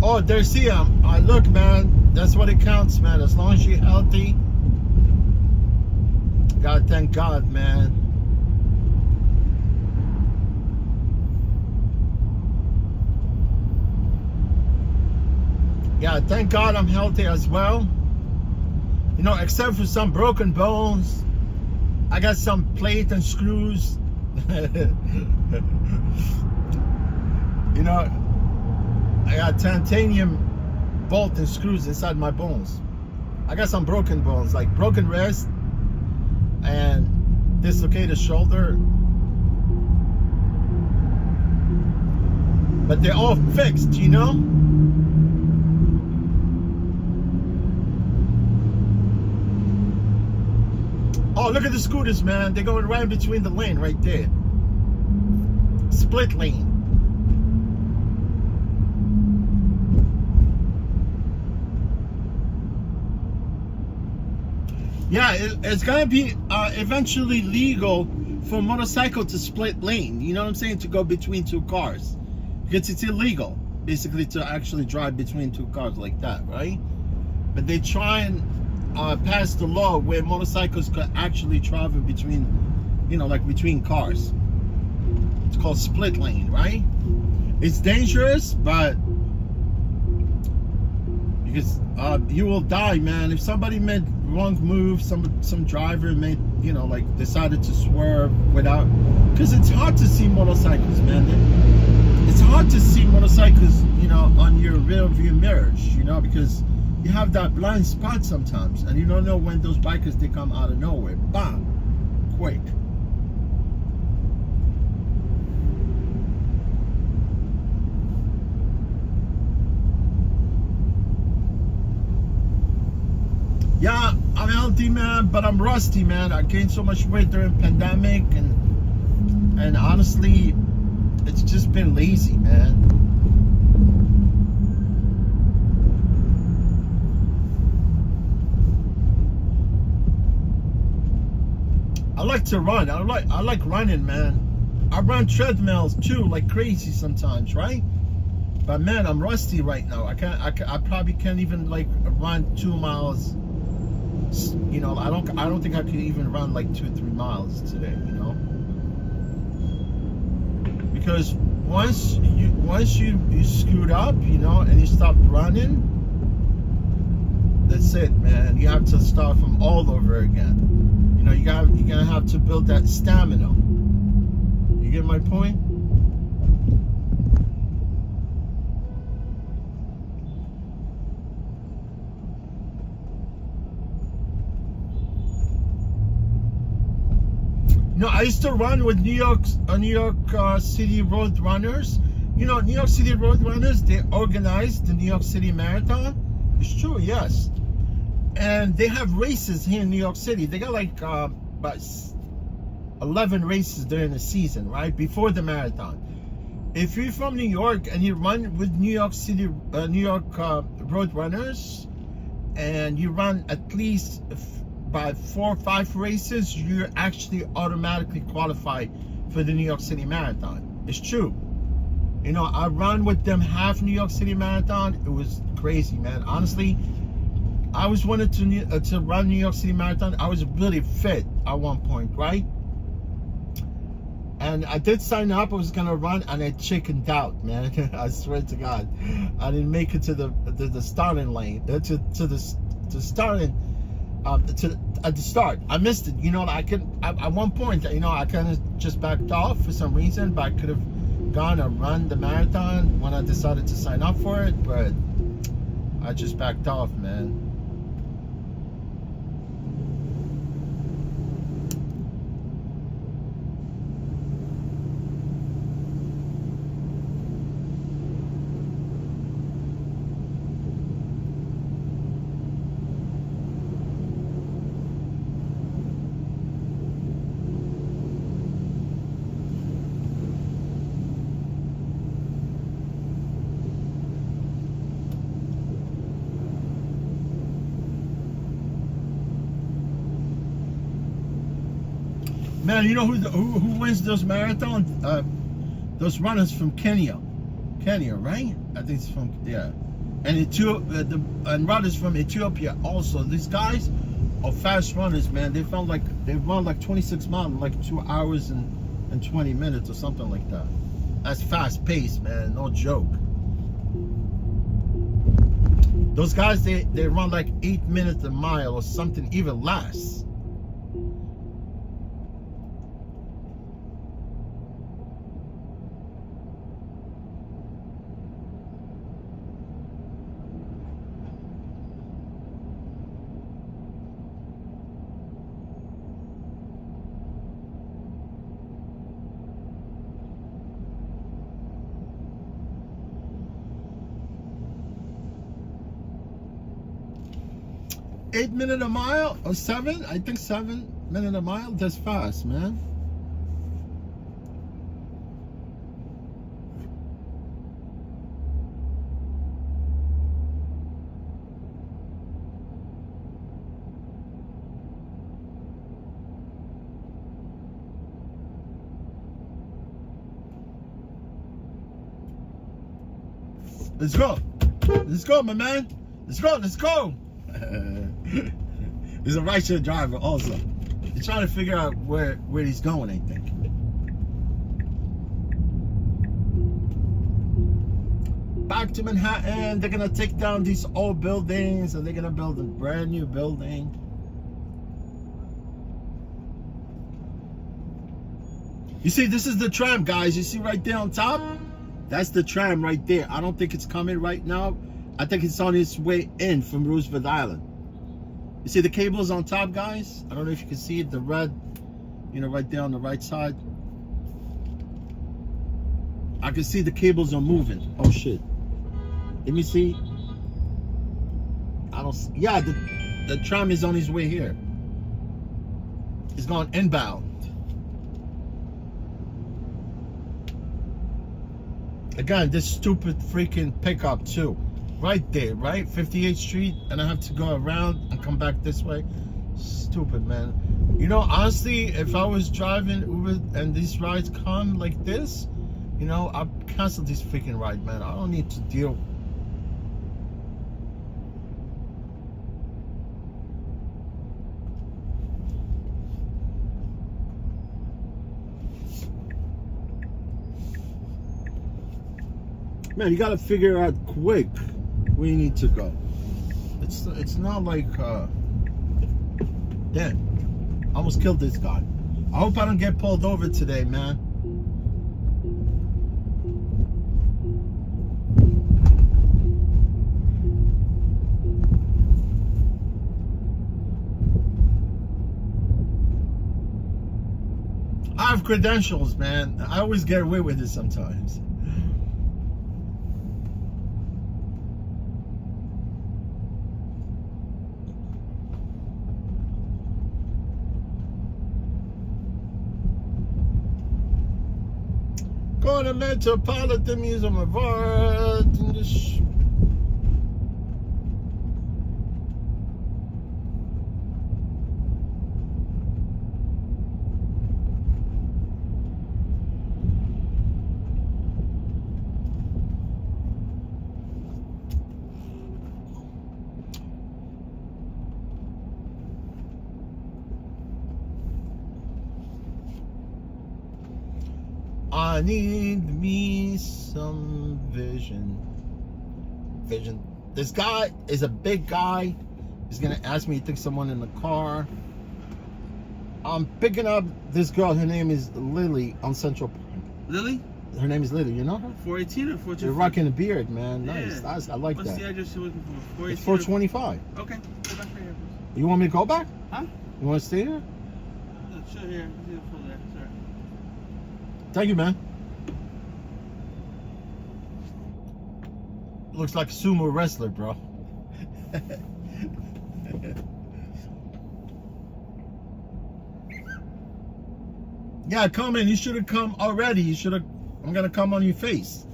Oh, there's him. Look, man, that's what it counts, man. As long as you're healthy, God, thank God, man. Yeah, thank God I'm healthy as well. You know, except for some broken bones. I got some plate and screws. You know, I got titanium bolt and screws inside my bones. I got some broken bones, like broken wrist and dislocated shoulder. But they're all fixed, you know? Oh, look at the scooters, man. They're going right in between the lane right there. Split lane. Yeah, it's gonna be eventually legal for a motorcycle to split lane. You know what I'm saying? To go between two cars. Because it's illegal, basically, to actually drive between two cars like that, right? But they try and pass the law where motorcycles could actually travel between, you know, like between cars. It's called split lane, right? It's dangerous, but because you will die, man. If somebody made wrong move, some driver made, you know, like decided to swerve without, because it's hard to see motorcycles, man. It's hard to see motorcycles, you know, on your rear view mirrors, you know, because you have that blind spot sometimes, and you don't know when those bikers, they come out of nowhere, bam, quick. Yeah, I'm healthy, man, but I'm rusty, man. I gained so much weight during pandemic, and honestly, it's just been lazy, man. I like to run. I like running, man. I run treadmills too, like crazy sometimes, right? But man, I'm rusty right now. I probably can't even like run 2 miles. You know, I don't think I could even run like 2 or 3 miles today, you know. Because once you scoot up, you know, and you stop running, that's it, man. You have to start from all over again. You know, you're gonna have to build that stamina. You get my point? You know, I used to run with New York City road runners. You know, New York City road runners, they organized the New York City Marathon. It's true, yes. And they have races here in New York City. They got like about 11 races during the season, right? Before the marathon. If you're from New York and you run with New York City, New York road runners, and you run at least by 4 or 5 races, you're actually automatically qualified for the New York City Marathon. It's true. You know, I ran with them half New York City Marathon. It was crazy, man. Honestly, I was wanted to run New York City Marathon. I was really fit at one point, right? And I did sign up. I was gonna run, and I chickened out, man. I swear to God, I didn't make it to the starting lane, at the start. I missed it. You know, at one point, you know, I kind of just backed off for some reason, but I could have gone and run the marathon when I decided to sign up for it, but I just backed off, man. Man, you know who wins those marathons? Those runners from Kenya, right? I think it's from, yeah. And and runners from Ethiopia also. These guys are fast runners, man. They run like 26 miles in like 2 hours and 20 minutes or something like that. That's fast paced, man. No joke. Those guys, they run like 8 minutes a mile or something, even less. Eight minutes a mile or 7? I think 7 minutes a mile. That's fast, man. Let's go. Let's go, my man. Let's go. Let's go. He's a rideshare driver also. He's trying to figure out where he's going, I think. Back to Manhattan. They're gonna take down these old buildings and they're gonna build a brand new building. You see, this is the tram, guys. You see right there on top? That's the tram right there. I don't think it's coming right now. I think it's on its way in from Roosevelt Island. You see the cables on top, guys? I don't know if you can see it, the red, you know, right there on the right side. I can see the cables are moving. Oh shit. Let me see. I don't see. Yeah, the tram is on his way here. It's going inbound. Again, this stupid freaking pickup too. Right there, right? 58th Street, and I have to go around and come back this way. Stupid, man. You know, honestly, if I was driving Uber and these rides come like this, you know, I'd cancel this freaking ride, man. I don't need to deal. Man, you gotta figure out quick where you need to go. It's not like damn, I almost killed this guy. I hope I don't get pulled over today, man. I have credentials, man. I always get away with it sometimes. Going to Metropolitan Museum of Art and just I need me some vision. This guy is a big guy. He's gonna ask me to take someone in the car. I'm picking up this girl. Her name is Lily on Central Park. Lily? Her name is Lily. You know her? 418 or 425? You're rocking a beard, man. Yeah. Nice. I like What's that. the address you're looking for? It's 425. Okay. Go back right here. You want me to go back? Huh? You want to stay here? No, sure, here. See the full there. Sorry. Thank you, man. Looks like a sumo wrestler, bro. Yeah, come in. You should have come already. You should have. I'm gonna come on your face.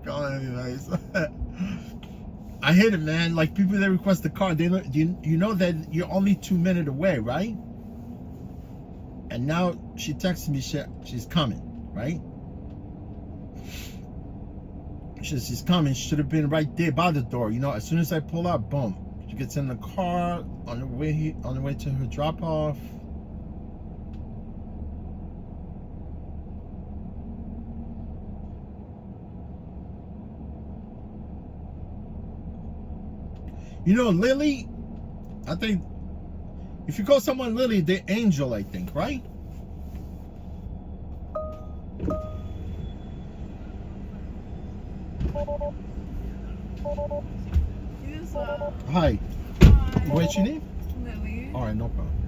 Come on, nice. I hate it, man. Like people that request the car, they know, you know that you're only 2 minutes away, right? And now she texted me she's coming, right? She's coming. She should have been right there by the door. You know, as soon as I pull up, boom. She gets in the car on the way to her drop off. You know, Lily, I think if you call someone Lily, they're angel, I think, right? Yes, Hi. What's your name? Lily. All right, no problem.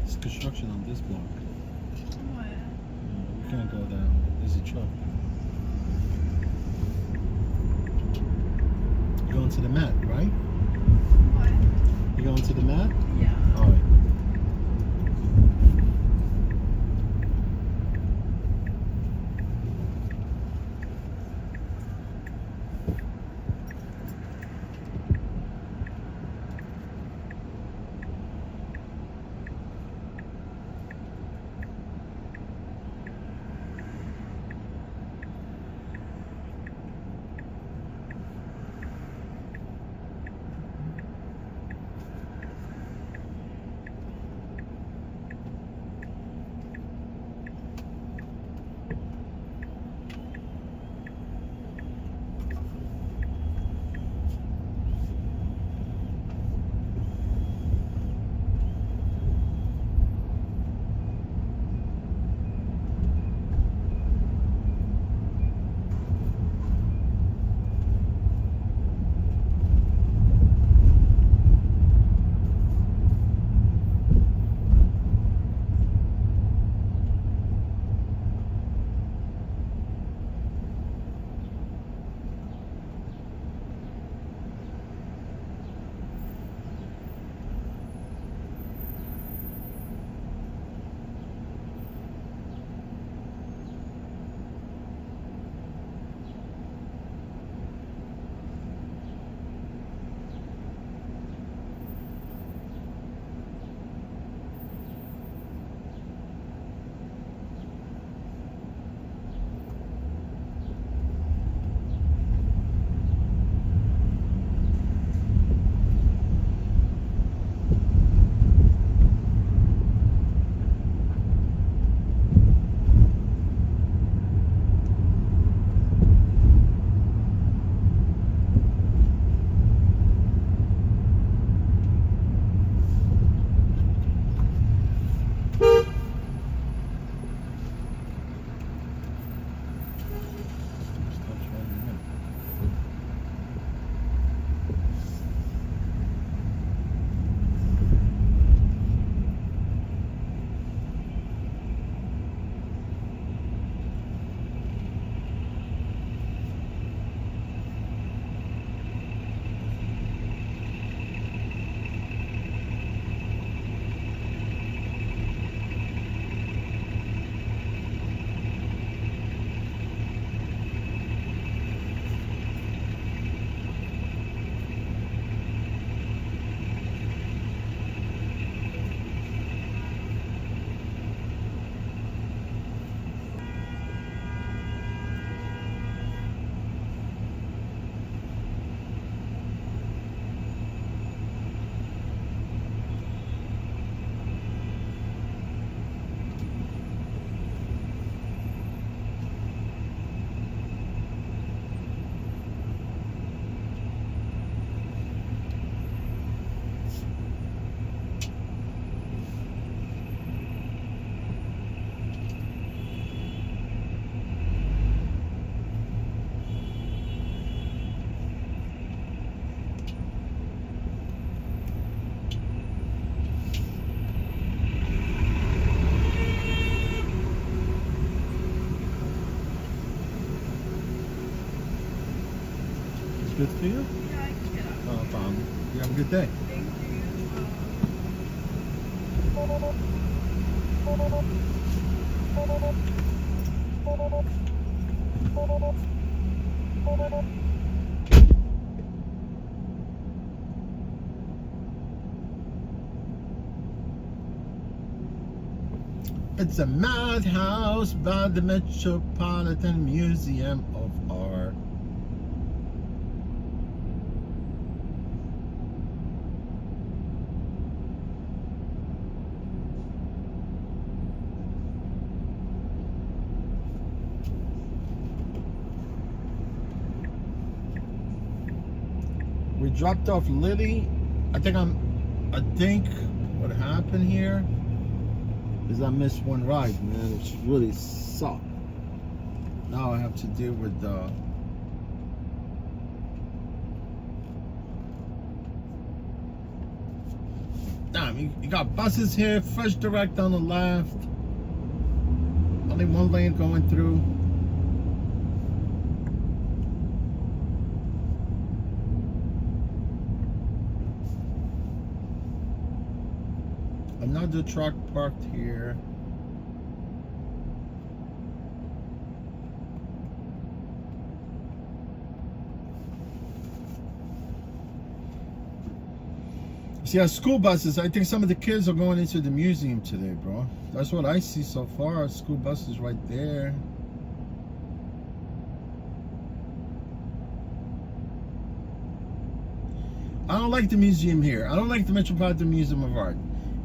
It's construction on this block. What? We can't go down. There's a truck. You're going to the mat, right? What? You going to the mat? Yeah. All right. for you? Yeah, I can get up. No problem. You have a good day. Thank you. It's a madhouse by the Metropolitan Museum of Art. We dropped off Lily. I think what happened here is I missed one ride, man. It's really sucked. Now I have to deal with the damn, you got buses here, Fresh Direct on the left. Only one lane going through. Another truck parked here. See, school buses, I think some of the kids are going into the museum today, bro. That's what I see so far. School buses right there. I don't like the museum here. I don't like the Metropolitan Museum of Art.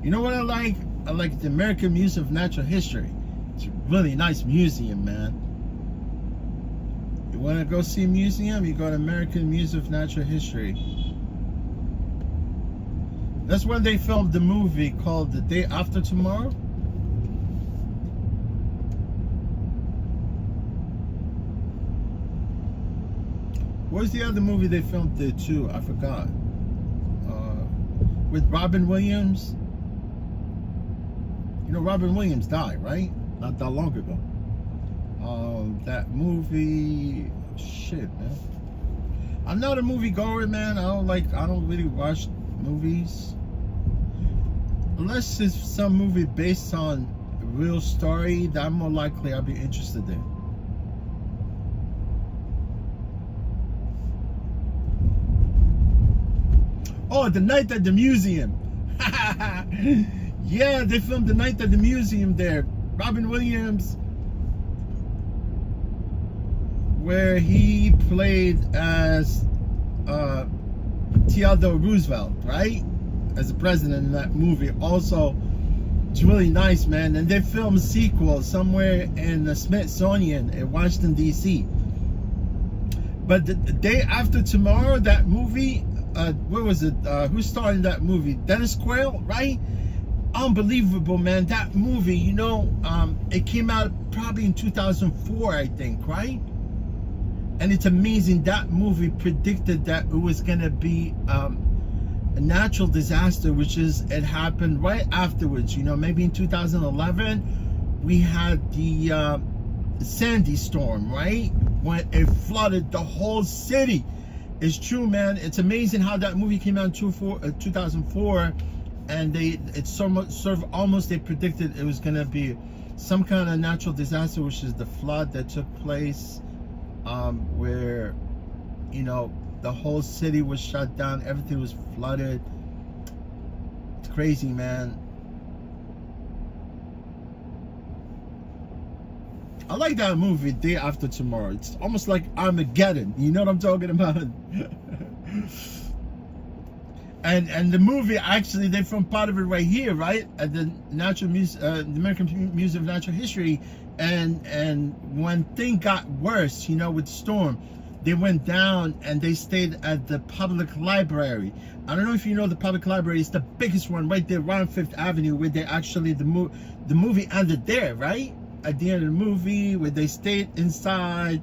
You know what I like? I like the American Museum of Natural History. It's a really nice museum, man. You want to go see a museum? You go to American Museum of Natural History. That's when they filmed the movie called The Day After Tomorrow. What's the other movie they filmed there too? I forgot. With Robin Williams. You know, Robin Williams died, right? Not that long ago. That movie, shit, man. I'm not a movie goer, man. I don't really watch movies. Unless it's some movie based on a real story, that I'm more likely I'll be interested in. Oh, The Night at the Museum. Yeah, they filmed The Night at the Museum there. Robin Williams, where he played as Theodore Roosevelt, right? As the president in that movie. Also, it's really nice, man. And they filmed a sequel somewhere in the Smithsonian in Washington, D.C. But the Day After Tomorrow, that movie, what was it? Who starred in that movie? Dennis Quayle, right? Unbelievable, man. That movie, you know, it came out probably in 2004, I think, right? And it's amazing. That movie predicted that it was gonna be a natural disaster, which is, it happened right afterwards. You know, maybe in 2011 we had the Sandy storm, right? When it flooded the whole city. It's true, man. It's amazing how that movie came out in 2004, and it's sort of almost, they predicted it was gonna be some kind of natural disaster, which is the flood that took place, where, you know, the whole city was shut down, everything was flooded. It's crazy, man. I like that movie, Day After Tomorrow. It's almost like Armageddon. You know what I'm talking about? and the movie, actually, they filmed part of it right here, right? At the the American Museum of Natural History. And when things got worse, you know, with the storm, they went down and they stayed at the public library. I don't know if you know the public library. It's the biggest one right there around 5th Avenue, where they actually, the movie ended there, right? At the end of the movie, where they stayed inside.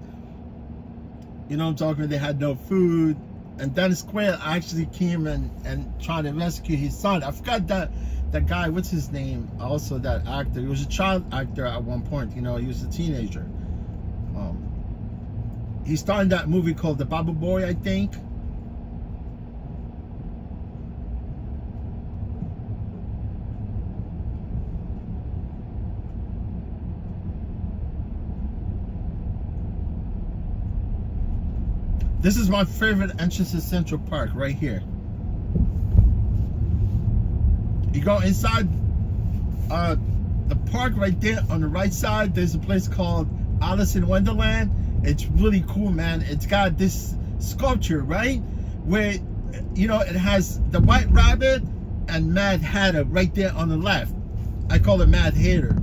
You know what I'm talking about? They had no food. And Dennis Quayle actually came and tried to rescue his son. I forgot that guy, what's his name? Also that actor. He was a child actor at one point. You know, he was a teenager. He starred in that movie called The Bubble Boy, I think. This is my favorite entrance to Central Park, right here. You go inside the park right there on the right side. There's a place called Alice in Wonderland. It's really cool, man. It's got this sculpture, right? Where, you know, it has the White Rabbit and Mad Hatter right there on the left. I call it Mad Hatter.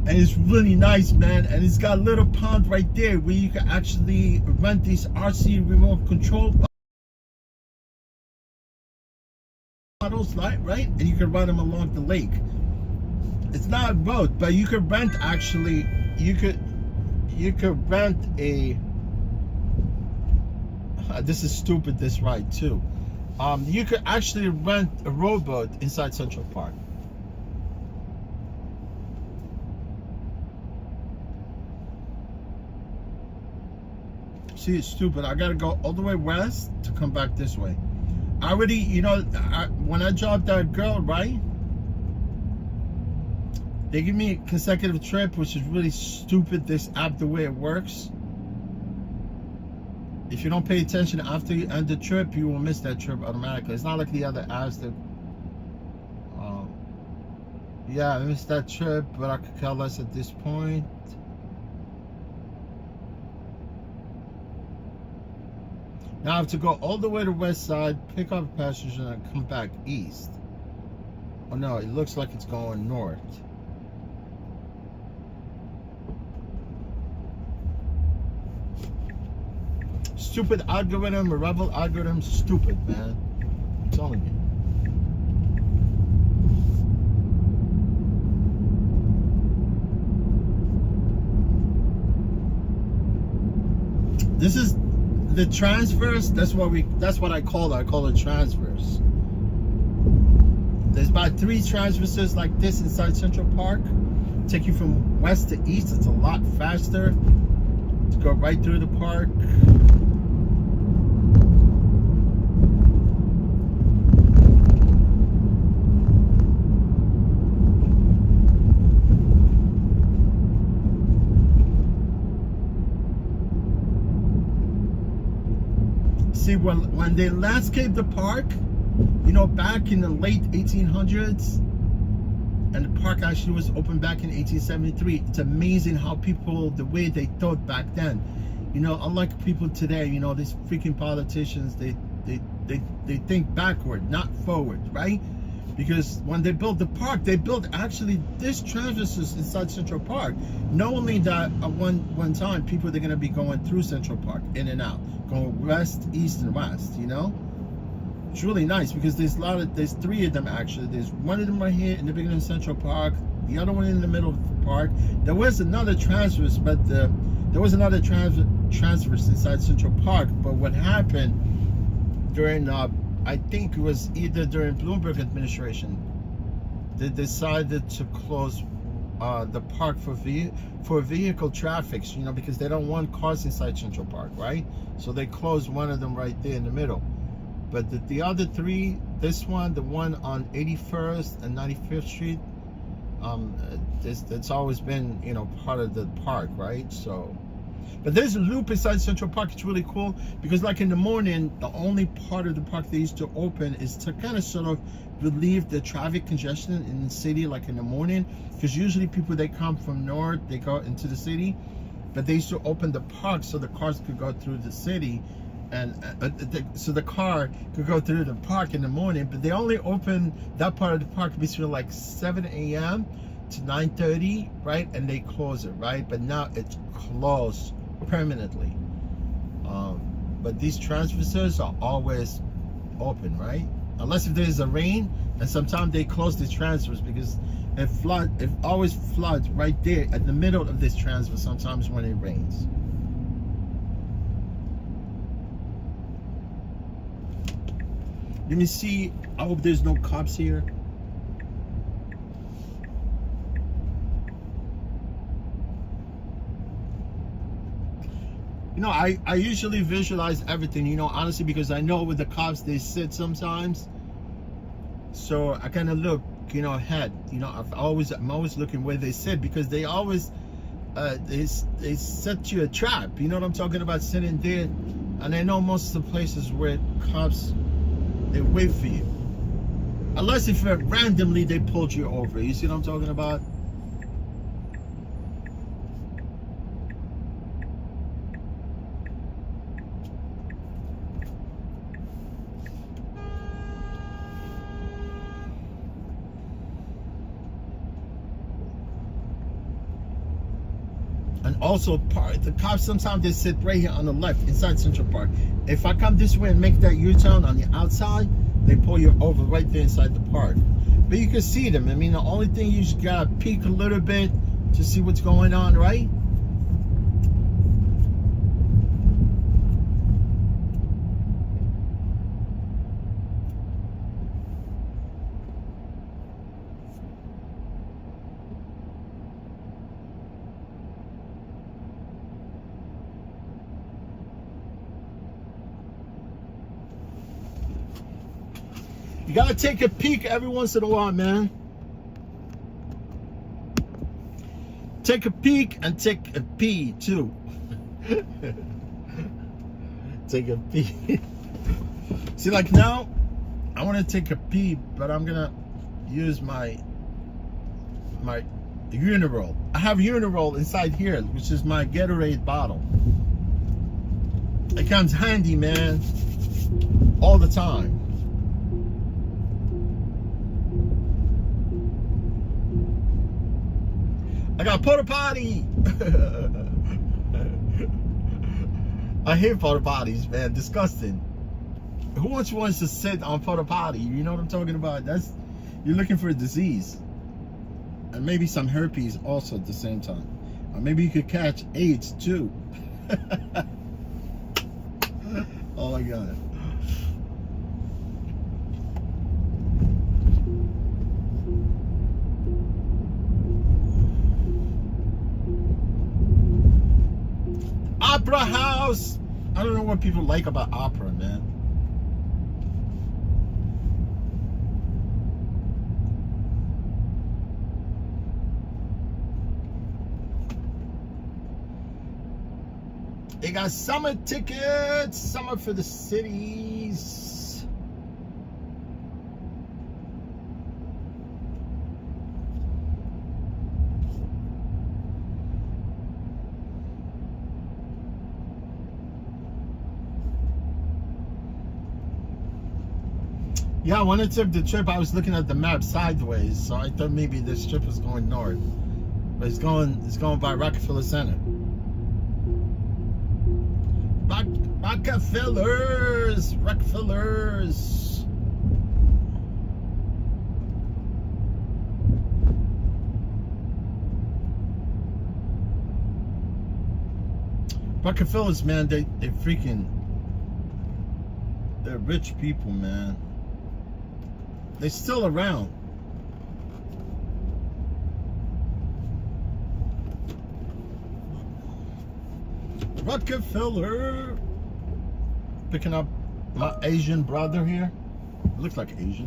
And it's really nice, man. And it's got a little pond right there where you can actually rent these RC remote control models, right? And you can ride them along the lake. It's not a boat, but you could rent, actually, you could rent a, this is stupid, this ride too. You could actually rent a rowboat inside Central Park. See, it's stupid. I gotta go all the way west to come back this way. I already, you know, when I dropped that girl, right? They give me a consecutive trip, which is really stupid, this app, the way it works. If you don't pay attention after you end the trip, you will miss that trip automatically. It's not like the other apps that, yeah, I missed that trip, but I could care less at this point. Now I have to go all the way to west side, pick up passengers, and come back east. Oh no, it looks like it's going north. Stupid algorithm, a rebel algorithm, stupid, man. I'm telling you. This is the transverse. That's what I call it. I call it transverse. There's about 3 transverses like this inside Central Park. Take you from west to east. It's a lot faster to go right through the park. See, when they landscaped the park, you know, back in the late 1800s, and the park actually was opened back in 1873. It's amazing how people, the way they thought back then. You know, unlike people today, you know, these freaking politicians, they think backward, not forward, right? Because when they built the park, they built actually this transverses inside Central Park, knowing that at one time people are going to be going through Central Park, in and out, going west, east, and west. You know, it's really nice because there's 3 of them actually. There's one of them right here in the beginning of Central Park, the other one in the middle of the park. There was another transverse, but there was another transverse inside Central Park. But what happened during I think it was either during Bloomberg administration, they decided to close the park for vehicle traffic, you know, because they don't want cars inside Central Park, right? So they closed one of them right there in the middle. But the other 3, this one, the one on 81st and 95th Street, it's always been, you know, part of the park, right? So, but there's a loop inside Central Park. It's really cool because, like, in the morning, the only part of the park they used to open is to kind of sort of relieve the traffic congestion in the city, like in the morning, because usually people, they come from north, they go into the city, but they used to open the park so the cars could go through the city, and so the car could go through the park in the morning. But they only open that part of the park between like 7 a.m. to 9:30, right? And they close it, right? But now it's closed permanently. But these transverses are always open, right? Unless if there's a rain, and sometimes they close the transfers because it always floods right there at the middle of this transfer sometimes when it rains. Let me see. I hope there's no cops here. You know, I usually visualize everything, you know, honestly, because I know with the cops they sit sometimes. So I kind of look, you know, ahead. You know, I'm always looking where they sit because they always they set you a trap. You know what I'm talking about? Sitting there, and I know most of the places where cops, they wait for you, unless if randomly they pulled you over. You see what I'm talking about? And also, the cops sometimes they sit right here on the left inside Central Park. If I come this way and make that U-turn on the outside, they pull you over right there inside the park. But you can see them. I mean, the only thing you just gotta peek a little bit to see what's going on, right? You gotta take a peek every once in a while, man. Take a peek and take a pee too. Take a pee. See, like now, I want to take a pee, but I'm gonna use my Uniroll. I have Uniroll inside here, which is my Gatorade bottle. It comes handy, man, all the time. I got porta potty. I hate porta potties, man. Disgusting. Who wants to sit on porta potty? You know what I'm talking about? That's, you're looking for a disease, and maybe some herpes also at the same time, or maybe you could catch AIDS too. Oh my God. Opera House. I don't know what people like about opera, man. They got summer tickets, summer for the cities. Yeah, when I took the trip, I was looking at the map sideways, so I thought maybe this trip was going north, but it's going by Rockefeller Center. Rockefellers. Rockefellers, man, they're rich people, man. They're still around. Rockefeller. Picking up my Asian brother here. Looks like Asian.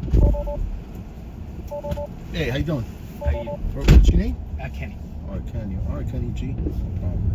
Hey, how you doing? How you? What's your name? Kenny. All right, Kenny. All right, Kenny G. No problem.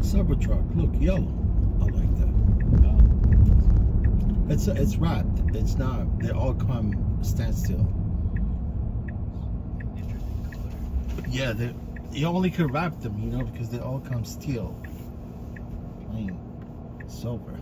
Cybertruck. Look, yellow. I like that. It's wrapped. It's not. They all come standstill. Yeah, you only could wrap them, you know, because they all come steel. Plain silver.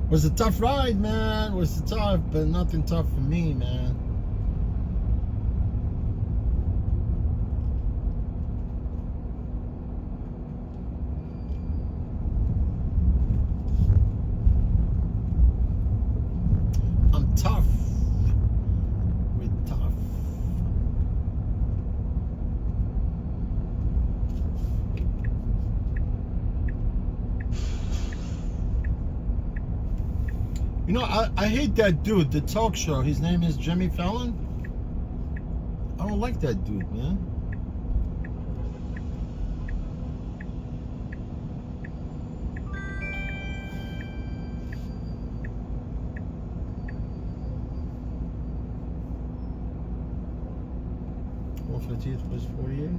Was a tough ride, man. Was tough, but nothing tough for me, man. I'm tough. We're tough. You know, I hate that dude, the talk show. His name is Jimmy Fallon. I don't like that dude, man. /50 was 48.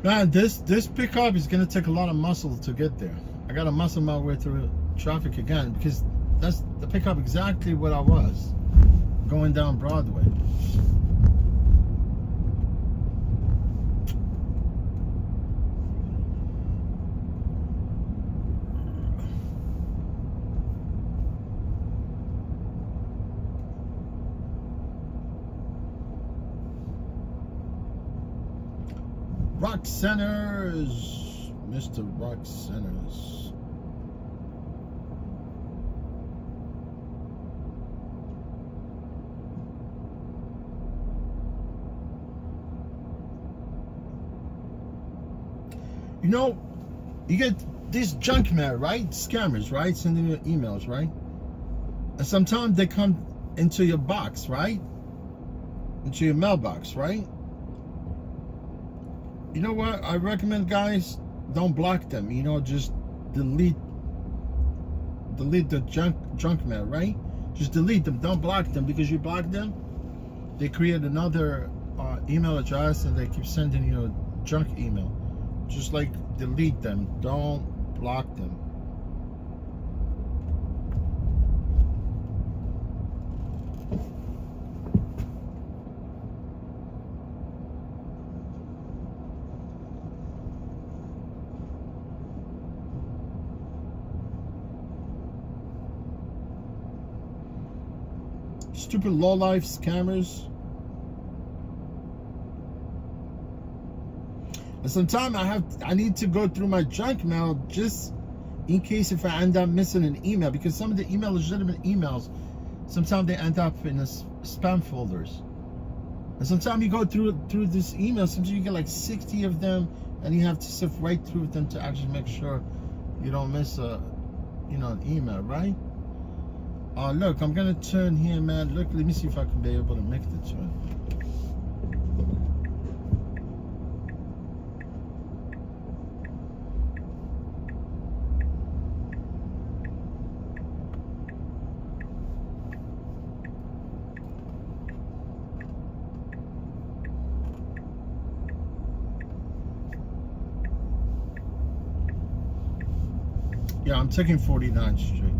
Man, this pickup is gonna take a lot of muscle to get there. I gotta muscle my way through traffic again because that's the pickup exactly what I was going down Broadway. Rock Centers, Mr. Rock Centers. You know, you get these junk mail, right? Scammers, right? Sending you emails, right? And sometimes they come into your box, right? Into your mailbox, right? You know what? I recommend, guys, don't block them. You know, just delete the junk mail, right? Just delete them. Don't block them, because you block them, they create another email address and they keep sending you junk email. Just like delete them. Don't block them. Stupid low-life scammers. And sometimes I need to go through my junk mail just in case if I end up missing an email, because some of the legitimate emails, sometimes they end up in the spam folders. And sometimes you go through this email, sometimes you get like 60 of them, and you have to sift right through them to actually make sure you don't miss an email, right? Look, I'm gonna turn here, man. Look, let me see if I can be able to make the turn. Yeah, I'm taking 49th Street.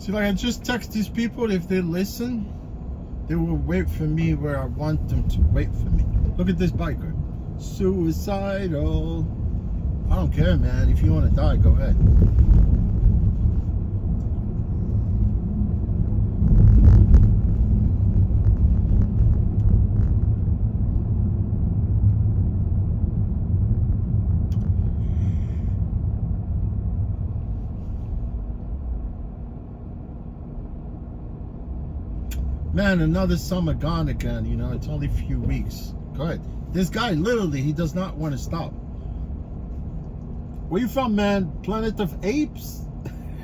See, like I just text these people, if they listen, they will wait for me where I want them to wait for me. Look at this biker. Suicidal. I don't care, man. If you want to die, go ahead. Man, another summer gone again, you know, it's only a few weeks. Go ahead. This guy, literally, he does not want to stop. Where you from, man? Planet of Apes?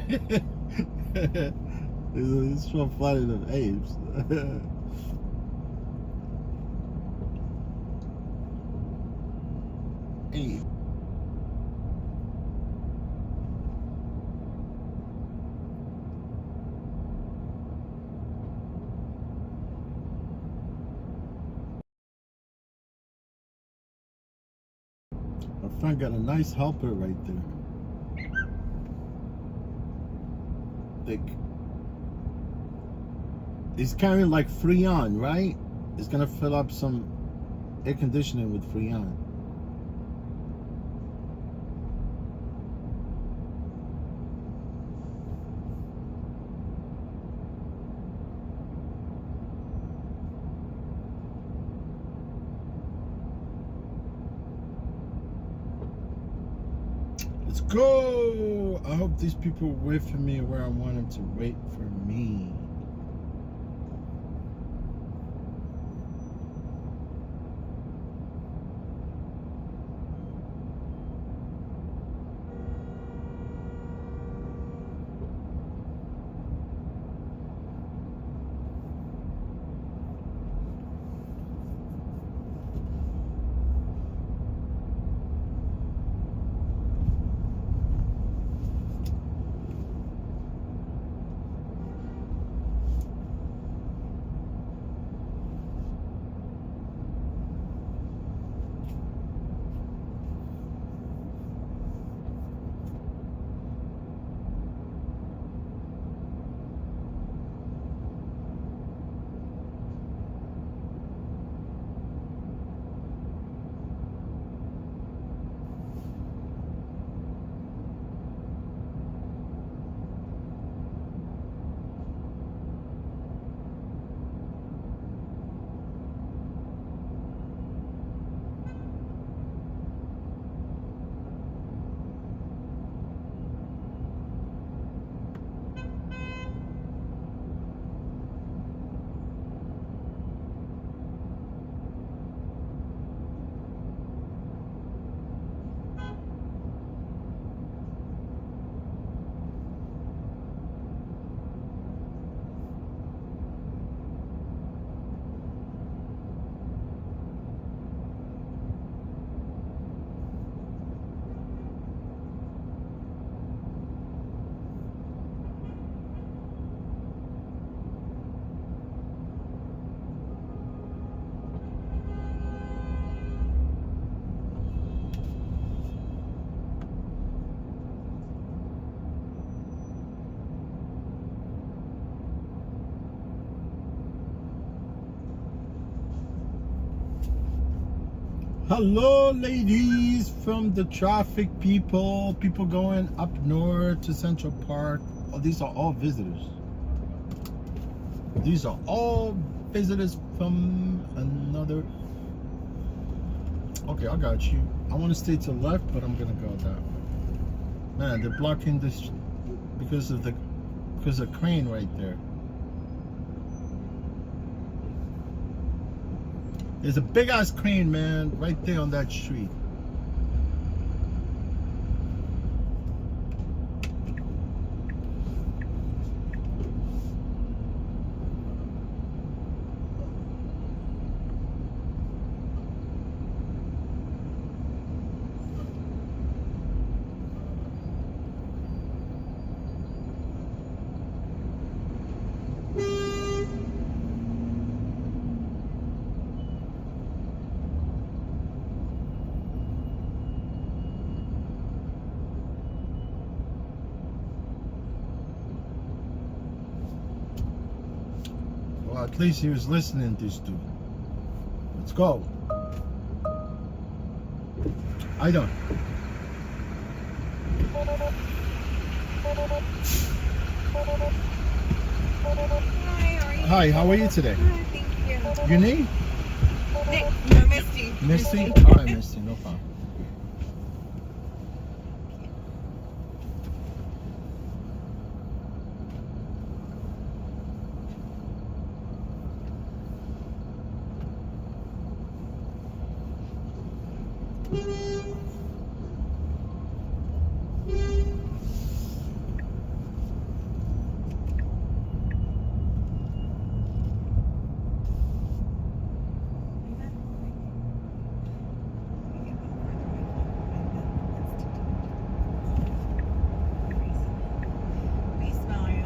It's from Planet of Apes. Ape. My friend got a nice helper right there. Like, he's carrying like Freon, right? He's gonna fill up some air conditioning with Freon. Let's go! I hope these people wait for me where I want them to wait for me. Hello, ladies from the traffic people going up north to Central Park. Oh, these are all visitors. These are all visitors from another. Okay, I got you. I want to stay to the left, but I'm gonna go that way. Man, they're blocking this because of crane right there. There's a big ass crane, man, right there on that street. Well, at least he was listening to this dude. Let's go. I don't. Hi, how are you? Hi, how are you today? Hi, thank you. Your name? No, Misty. Misty? Alright, Misty, no problem. We smell you.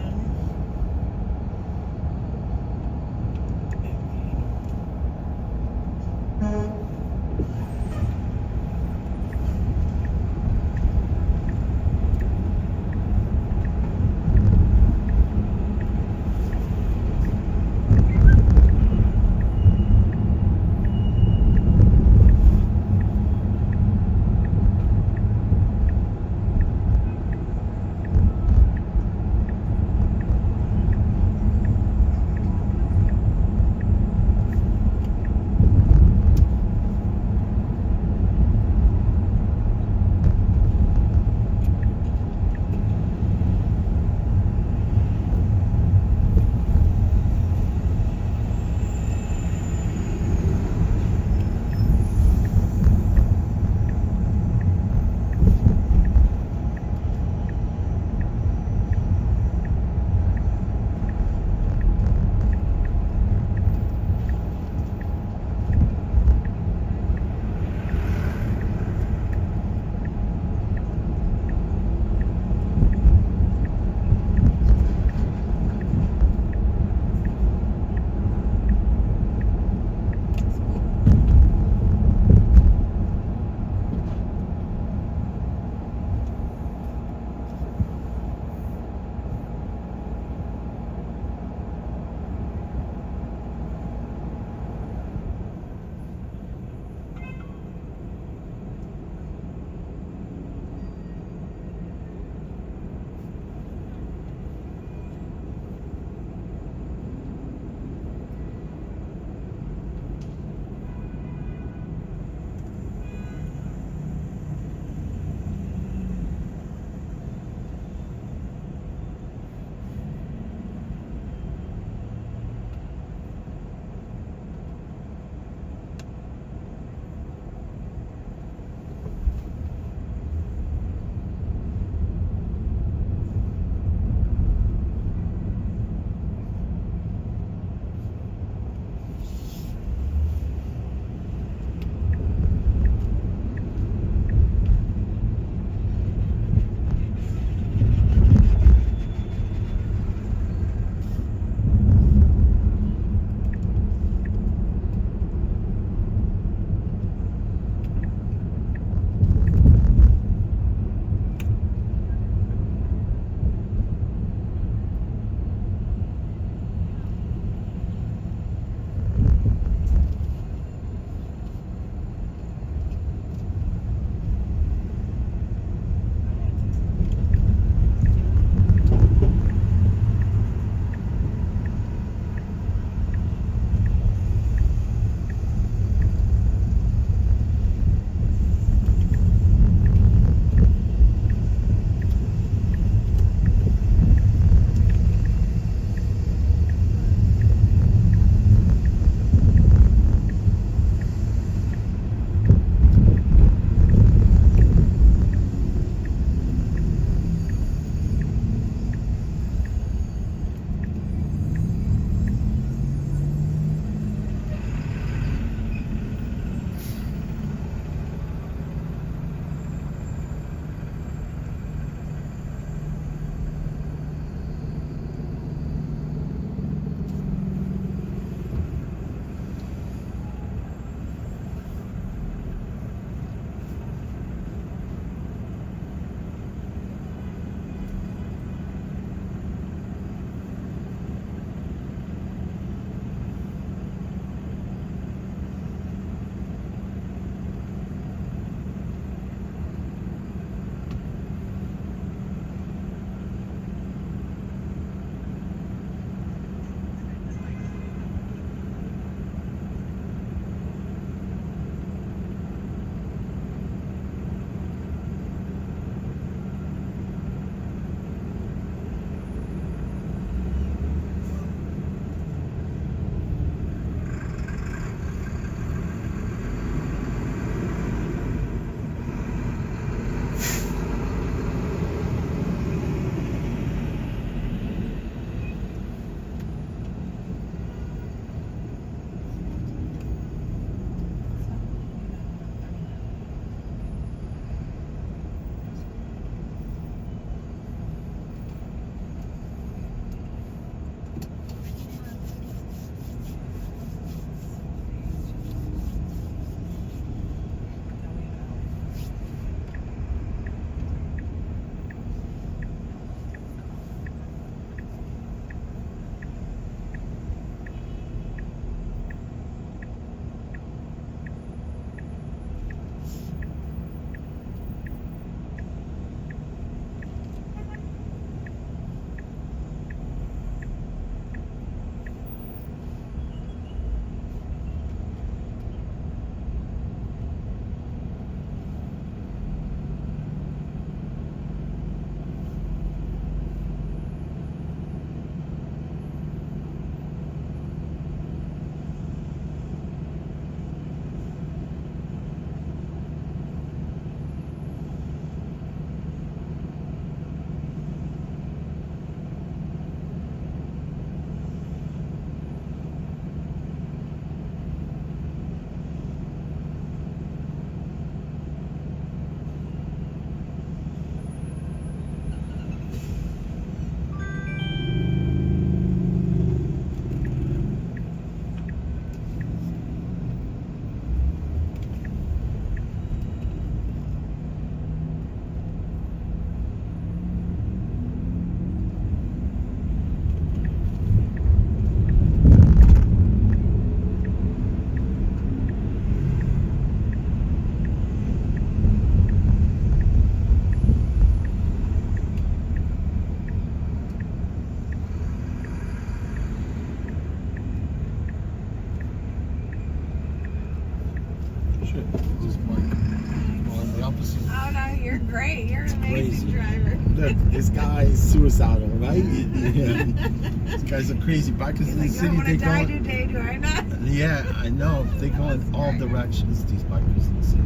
officer. Oh no, you're great. You're an amazing Crazy. driver. Look, this guy is suicidal, right? Yeah. These guys are crazy. Bikers He's in the like, city, I want they to die go. today, do I not? Yeah, I know. They go in all directions. These bikers in the city.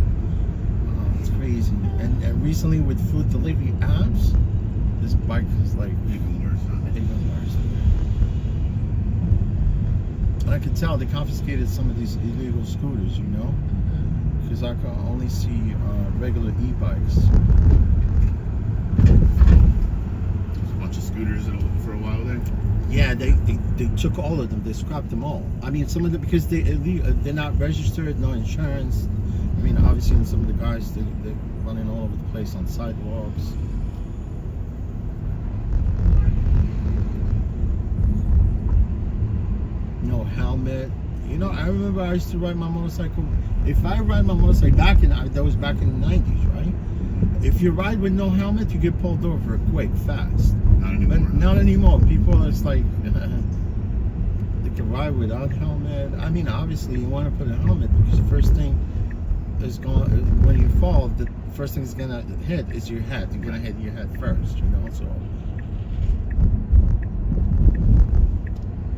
It's crazy. And recently with food delivery apps, this bike is like Even worse, huh? even worse. And I could tell they confiscated some of these illegal scooters, you know, because I can only see regular e-bikes. There's a bunch of scooters for a while there. Yeah, they took all of them. They scrapped them all. I mean, some of them because they're not registered, no insurance. I mean, obviously, and some of the guys they're running all over the place on sidewalks. No helmet. You know, I remember I used to ride my motorcycle. If I ride my motorcycle that was back in the 90s, right? If you ride with no helmet, you get pulled over quick, fast. Not anymore. But not anymore. People, it's like they can ride without helmet. I mean, obviously, you want to put a helmet because the first thing is going when you fall. The first thing is gonna hit is your head. You're gonna hit your head first, you know. So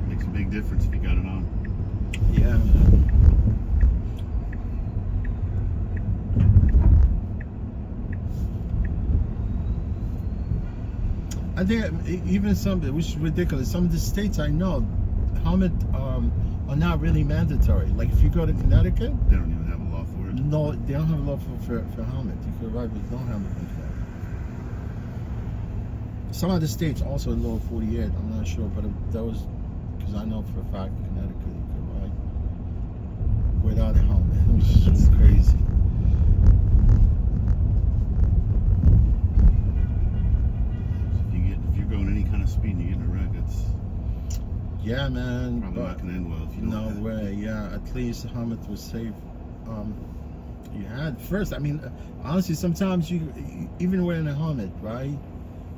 Makes a big difference if you got it on. yeah. I think even some, which is ridiculous, some of the states I know, helmet are not really mandatory. Like if you go to Connecticut, They don't even have a law for it. no, they don't have a law for helmet. You can ride with no helmet in Connecticut. Some other states also in lower 48, I'm not sure, but that was, because I know for a fact Connecticut you could ride without a helmet. It's crazy. If you're going any kind of speed and you get in a wreck, it's Yeah, man. probably but not gonna end well if you no don't. way. Yeah, at least the helmet was safe. You had first. I mean, honestly, sometimes you even wearing a helmet, right?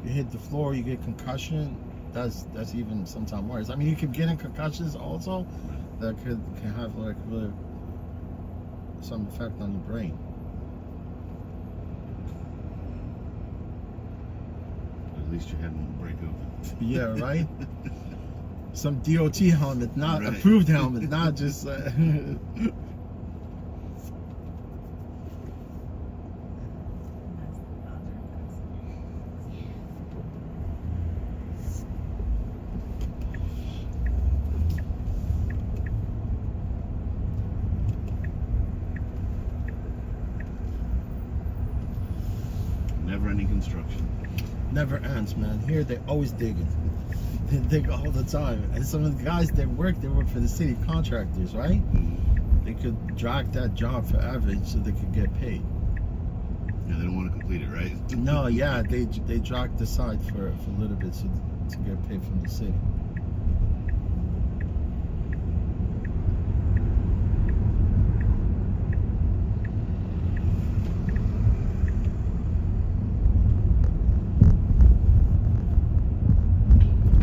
You hit the floor, you get concussion. That's even sometimes worse. I mean, you could get in concussions also. That can have like really some effect on your brain. At least your head won't break open. Yeah, right. Some DOT helmet, not Right. approved helmet, not just. Never-ending construction. Never ends, man. Here they always digging. They dig all the time. And some of the guys they work for the city contractors, right? They could drag that job forever so they could get paid. Yeah, they don't want to complete it, right? No, yeah, they drag the side for a little bit so to get paid from the city.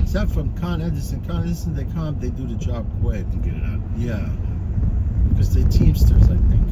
Except from Con Edison, they come, they do the job quick. And get it out. Yeah, because they're Teamsters, I think.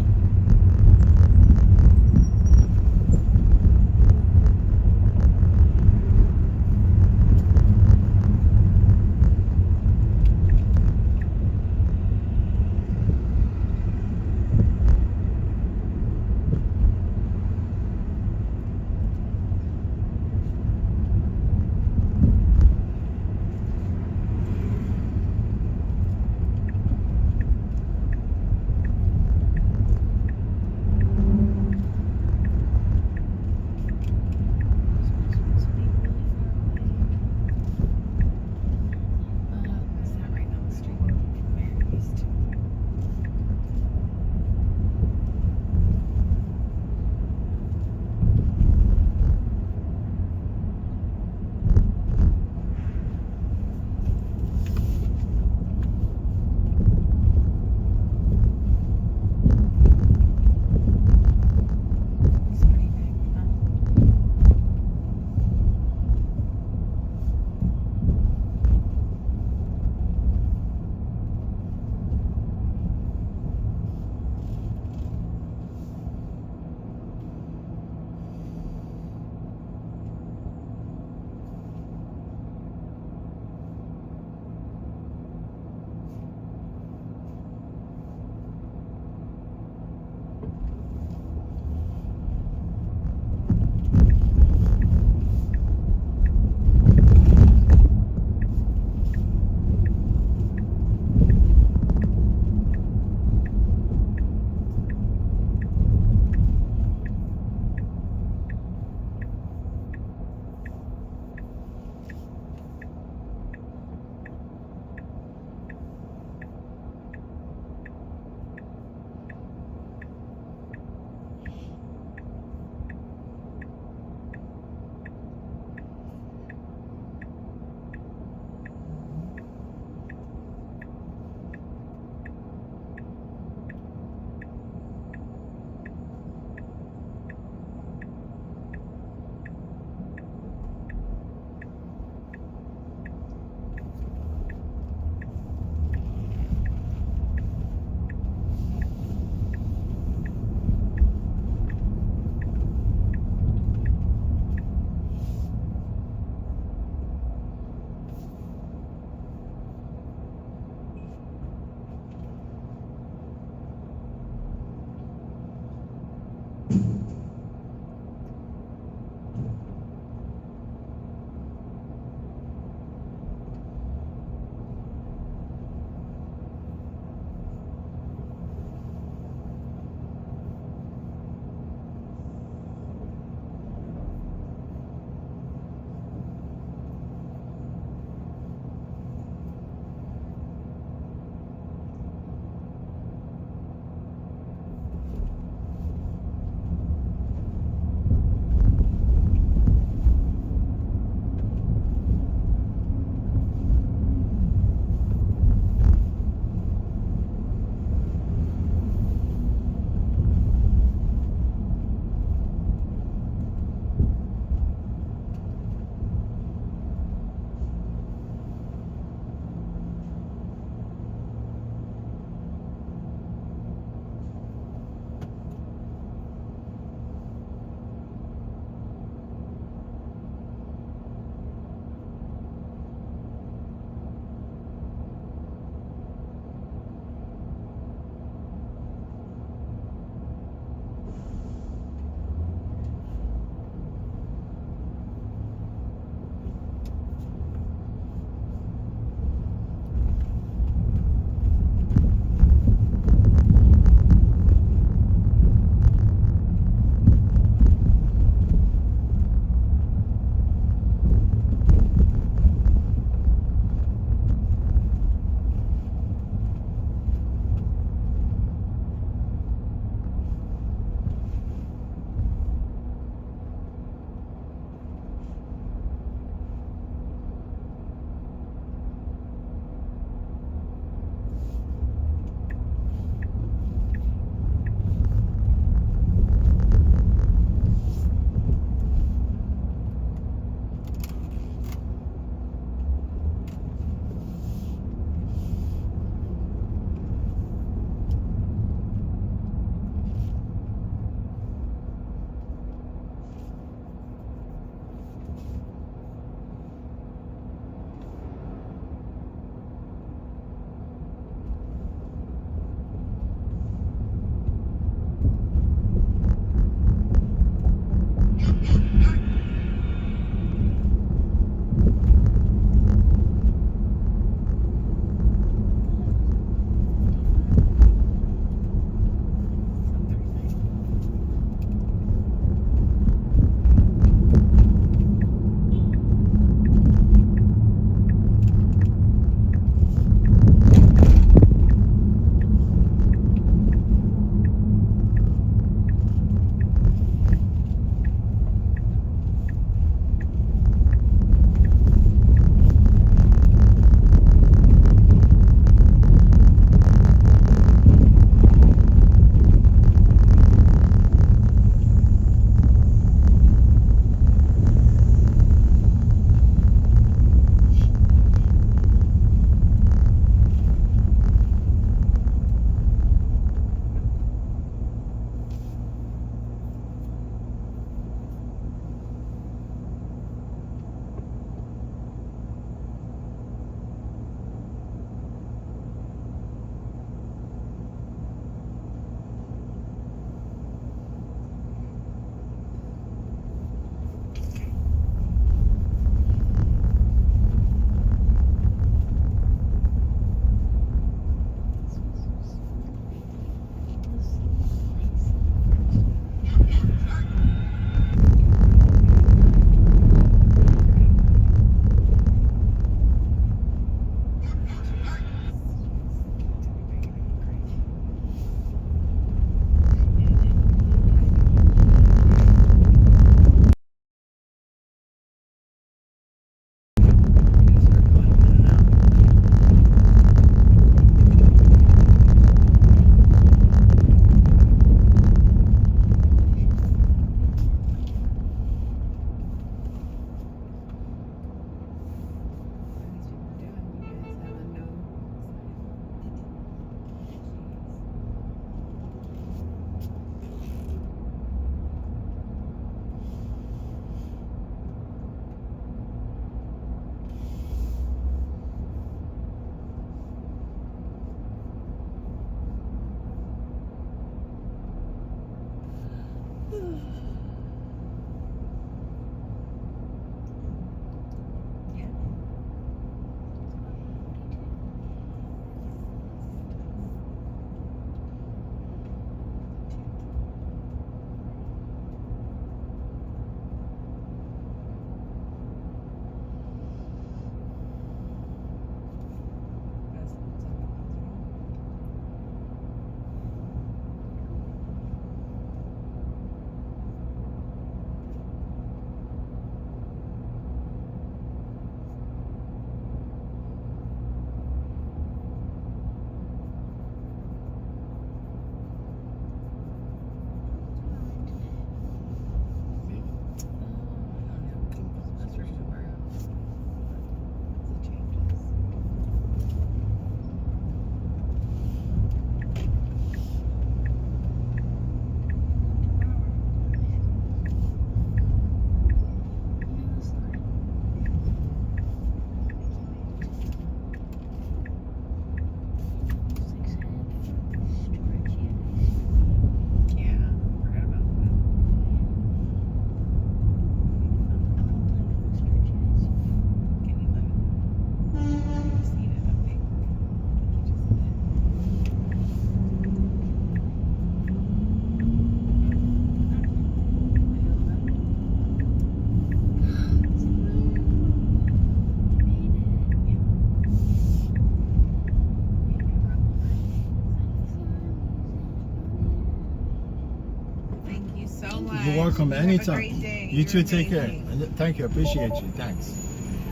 welcome. Have a Anytime. great day. You too. You're Take care. amazing. Thank you. I appreciate you. Thanks.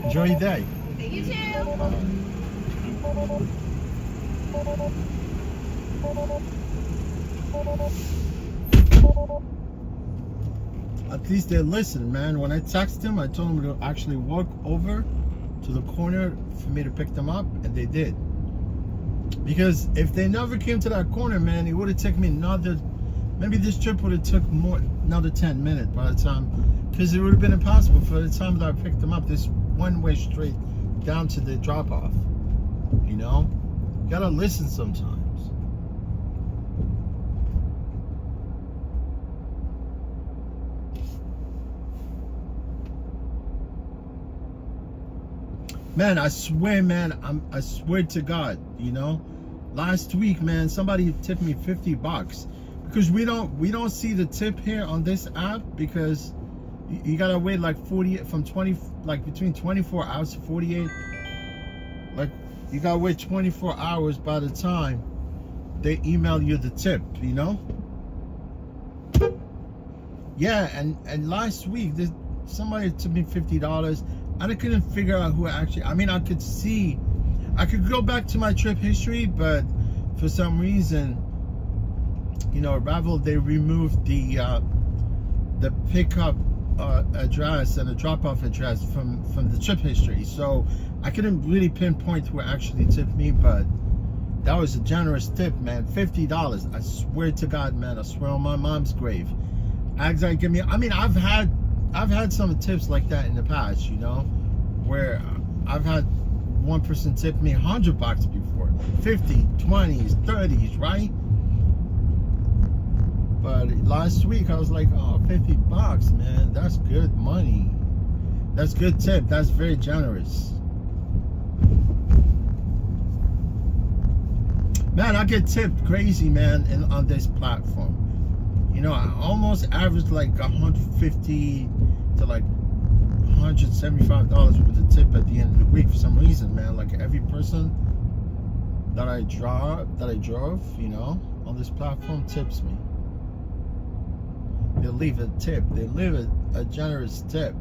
Enjoy your day. Thank you too. At least they listen, man. When I text them, I told them to actually walk over to the corner for me to pick them up, and they did. Because if they never came to that corner, man, it would have taken me another, maybe this trip would have took another 10 minutes by the time, because it would have been impossible for the time that I picked them up, this one-way straight down to the drop-off. You know? Gotta listen sometimes. Man, I swear, man, I swear to God, you know, last week, man, somebody tipped me $50 because we don't see the tip here on this app because you gotta wait like between 24 hours to 48. Like you gotta wait 24 hours by the time they email you the tip, you know? Yeah, and last week somebody tipped me $50. And I couldn't figure out who actually, I mean, I could go back to my trip history, but for some reason, you know, Ravel, they removed the pickup address and the drop-off address from the trip history. So I couldn't really pinpoint who actually tipped me, but that was a generous tip, man. $50. I swear to God, man, I swear on my mom's grave. Actually, give me, I mean, I've had some tips like that in the past, you know, where I've had one person tip me $100 before, 50, 20s, 30s, right? But last week I was like, oh, $50, man, that's good money. That's good tip. That's very generous. Man, I get tipped crazy, man, on this platform. You know, I almost averaged like $150 to like $175 with a tip at the end of the week for some reason, man. Like every person that I drove, you know, on this platform tips me. They leave a tip. They leave a generous tip.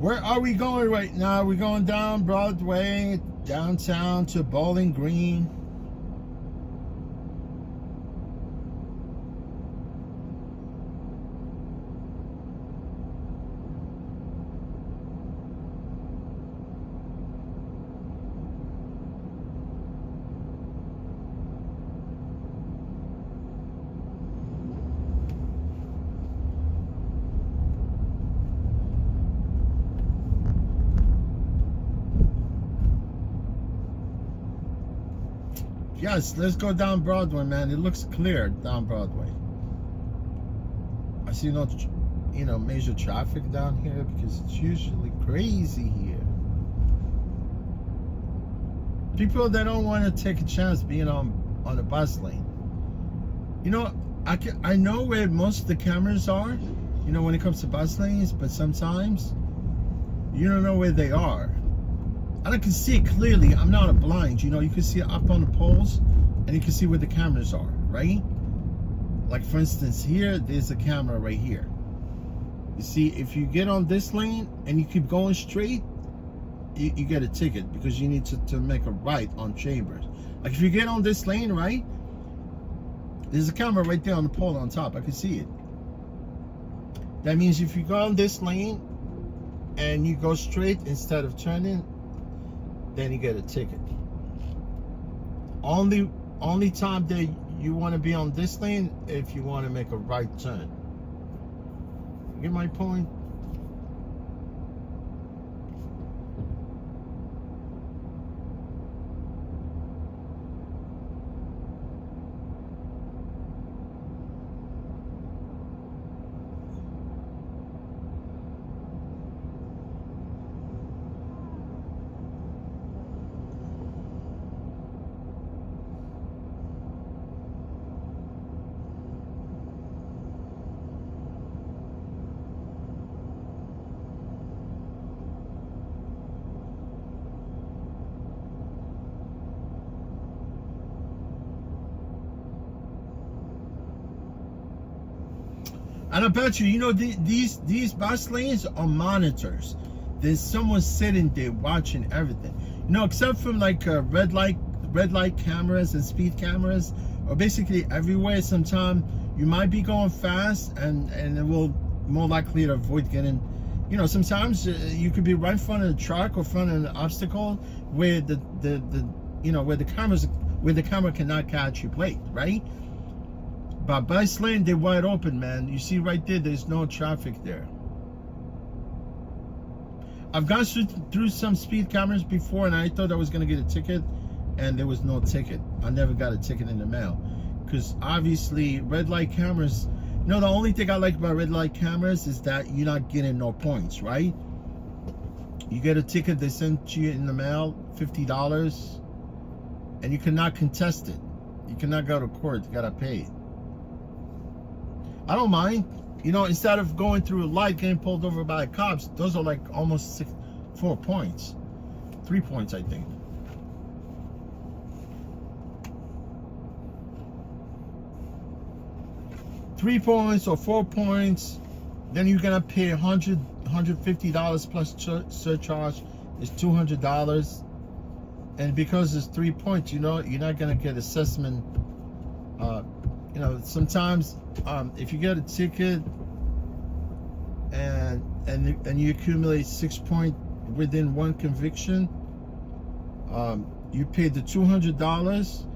Where are we going right now? We're going down Broadway, downtown to Bowling Green. Yes, let's go down Broadway, man. It looks clear down Broadway. I see no, you know, major traffic down here because it's usually crazy here. People that don't want to take a chance being on the bus lane. You know, I know where most of the cameras are, you know, when it comes to bus lanes, but sometimes you don't know where they are. And I can see it clearly. I'm not a blind, you know, you can see it up on the poles and you can see where the cameras are, right? Like for instance, here, there's a camera right here. You see, if you get on this lane and you keep going straight, you get a ticket because you need to make a right on Chambers. Like if you get on this lane, right? There's a camera right there on the pole on top. I can see it. That means if you go on this lane and you go straight instead of turning, then you get a ticket. Only time that you want to be on this lane if you want to make a right turn. You get my point? And I bet you, these bus lanes are monitors. There's someone sitting there watching everything. Except from like red light cameras and speed cameras, or basically everywhere. Sometimes you might be going fast, and it will more likely to avoid getting. Sometimes you could be right in front of a truck or front of an obstacle where where the camera cannot catch your plate, right? But bus lane, they're wide open, man. You see right there, there's no traffic there. I've gone through some speed cameras before, and I thought I was gonna get a ticket, and there was no ticket. I never got a ticket in the mail, because obviously red light cameras. The only thing I like about red light cameras is that you're not getting no points, right? You get a ticket, they send to you in the mail, $50, and you cannot contest it. You cannot go to court. You gotta pay it. I don't mind. Instead of going through a light, getting pulled over by cops, those are like almost 4 points. 3 points, I think. $3 or 4 points. Then you're gonna pay $150 plus surcharge. It's $200. And because it's 3 points, you're not gonna get assessment. Sometimes if you get a ticket and you accumulate 6 points within one conviction, you pay the $200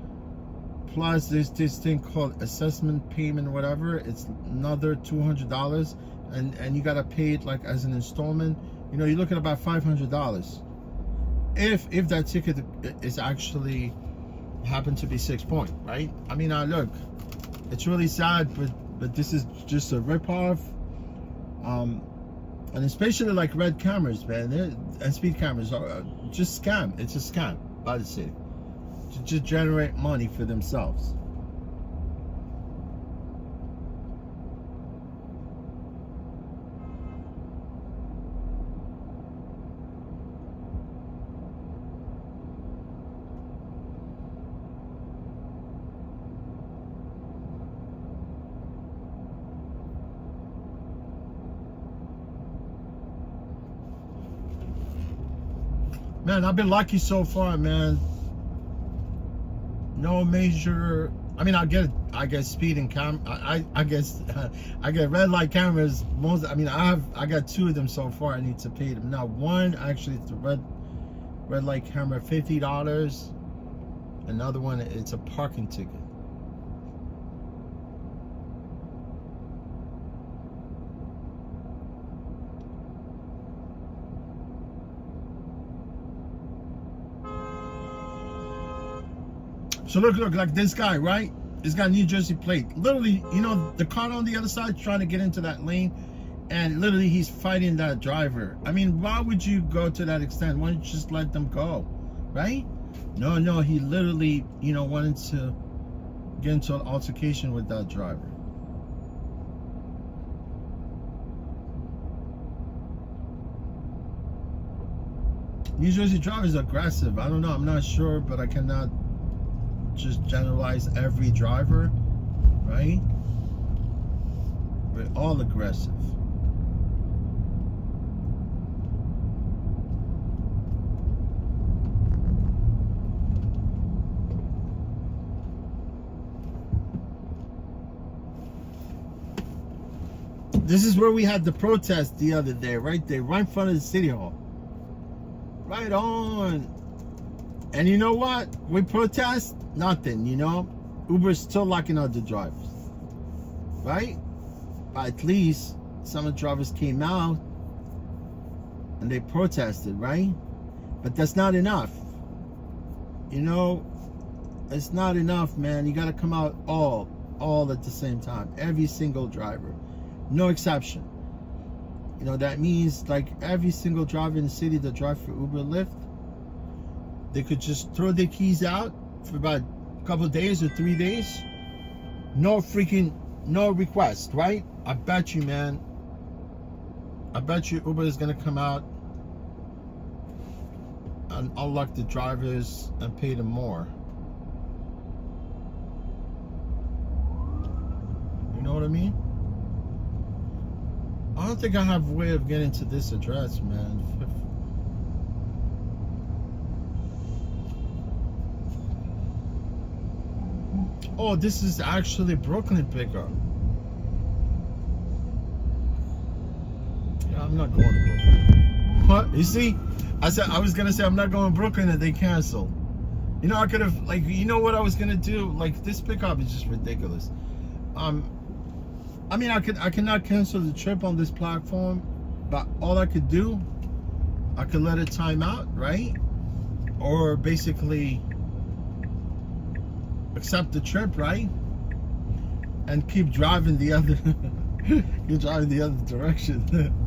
plus there's this thing called assessment payment, whatever. It's another $200, and you gotta pay it like as an installment. You're looking at about $500 if that ticket is actually happen to be 6 points, right? I mean, look, it's really sad, but this is just a ripoff. And especially like red cameras, man, and speed cameras are just scam. It's a scam by the city to just generate money for themselves. Man, I've been lucky so far, man. No major. I mean, I get speeding I guess I get red light cameras. I got 2 of them so far. I need to pay them now. One actually, it's the red light camera, $50. Another one, it's a parking ticket. So look, like this guy, right? This guy, New Jersey plate. Literally, the car on the other side trying to get into that lane, and literally he's fighting that driver. I mean, why would you go to that extent? Why don't you just let them go, right? No, he literally, wanted to get into an altercation with that driver. New Jersey drivers are aggressive. I don't know, I'm not sure, but I cannot just generalize every driver, right? We're all aggressive. This is where we had the protest the other day, right there, right in front of the city hall. Right on. And you know what? We protest, nothing, Uber's still locking out the drivers, right? But at least some of the drivers came out and they protested, right? But that's not enough. It's not enough, man. You got to come out all at the same time. Every single driver, no exception. That means like every single driver in the city that drive for Uber, Lyft, they could just throw their keys out for about a couple of days or 3 days. No request, right? I bet you, man. I bet you Uber is going to come out and unlock the drivers and pay them more. You know what I mean? don't think I have a way of getting to this address, man. Oh, this is actually Brooklyn pickup. Yeah, I'm not going to Brooklyn. What? You see? I said I was gonna say I'm not going to Brooklyn and they canceled. You know, I could have, like, you know what I was gonna do? Like, this pickup is just ridiculous. I mean, I cannot cancel the trip on this platform, but all I could do, I could let it time out, right? Or basically accept the trip, right? And keep driving the other you're driving the other direction.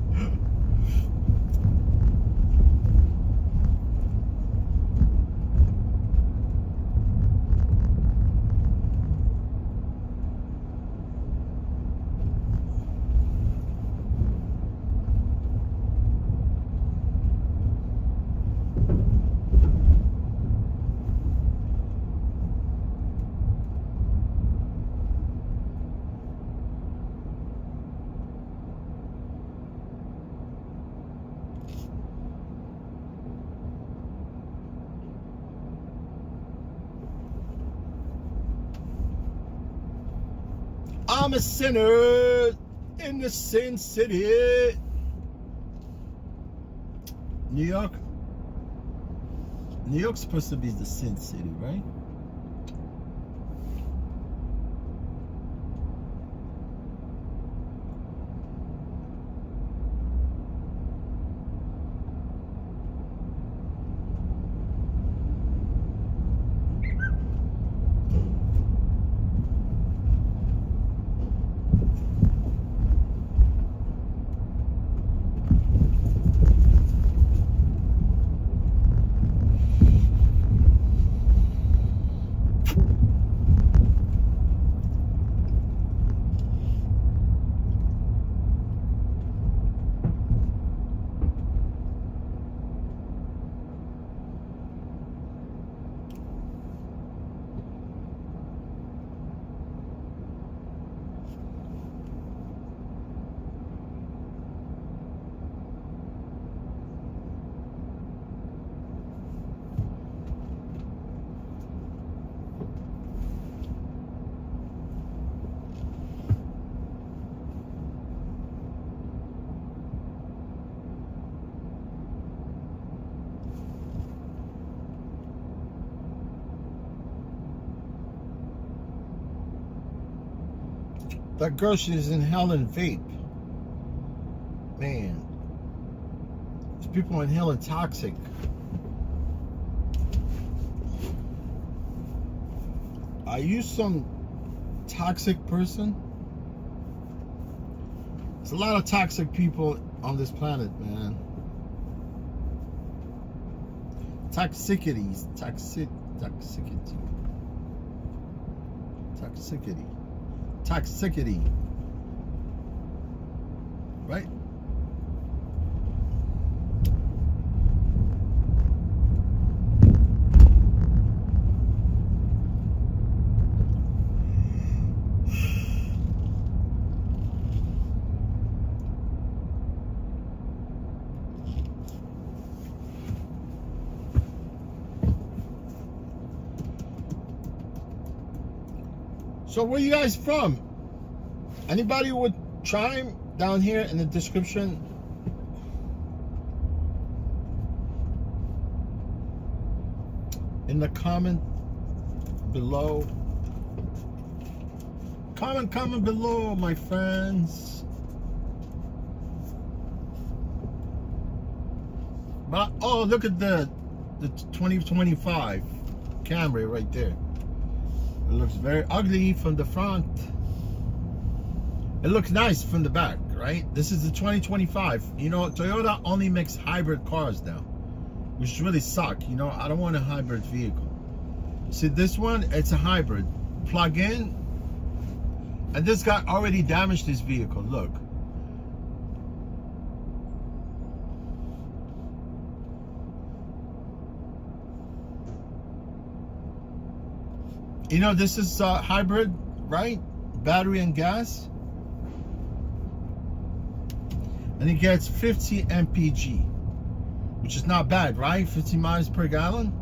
I'm a sinner in the sin city. New York. New York's supposed to be the sin city, right? That girl, she's inhaling vape. Man. These people inhaling toxic. Are you some toxic person? There's a lot of toxic people on this planet, man. Toxicity. Right? So where you guys from? Anybody would chime down here in the description? In the comment below. Comment below, my friends. But oh, look at the 2025 Camry right there. It looks very ugly from the front. It looks nice from the back, right? This is the 2025. You know, Toyota only makes hybrid cars now, which really suck. You know, I don't want a hybrid vehicle. See, this one, it's a hybrid. Plug in. And this guy already damaged his vehicle. Look. You know, this is hybrid, right? Battery and gas. and it gets 50 mpg, which is not bad, right? 50 miles per gallon.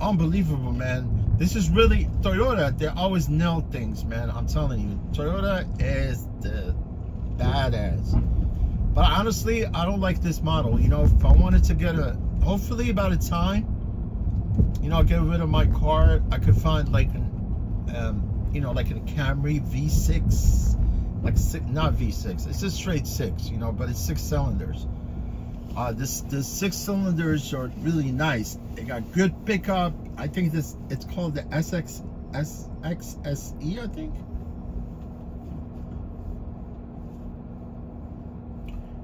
Unbelievable, man. This is really Toyota. They always nail things, man. I'm telling you, Toyota is the badass. But honestly, I don't like this model. You know, if I wanted to get a, hopefully by the time, you know, get rid of my car, I could find like an, you know, like a Camry V6, like not V6. It's just straight 6, you know, but it's 6 cylinders. The 6 cylinders are really nice. They got good pickup. I think it's called the SXSE, I think.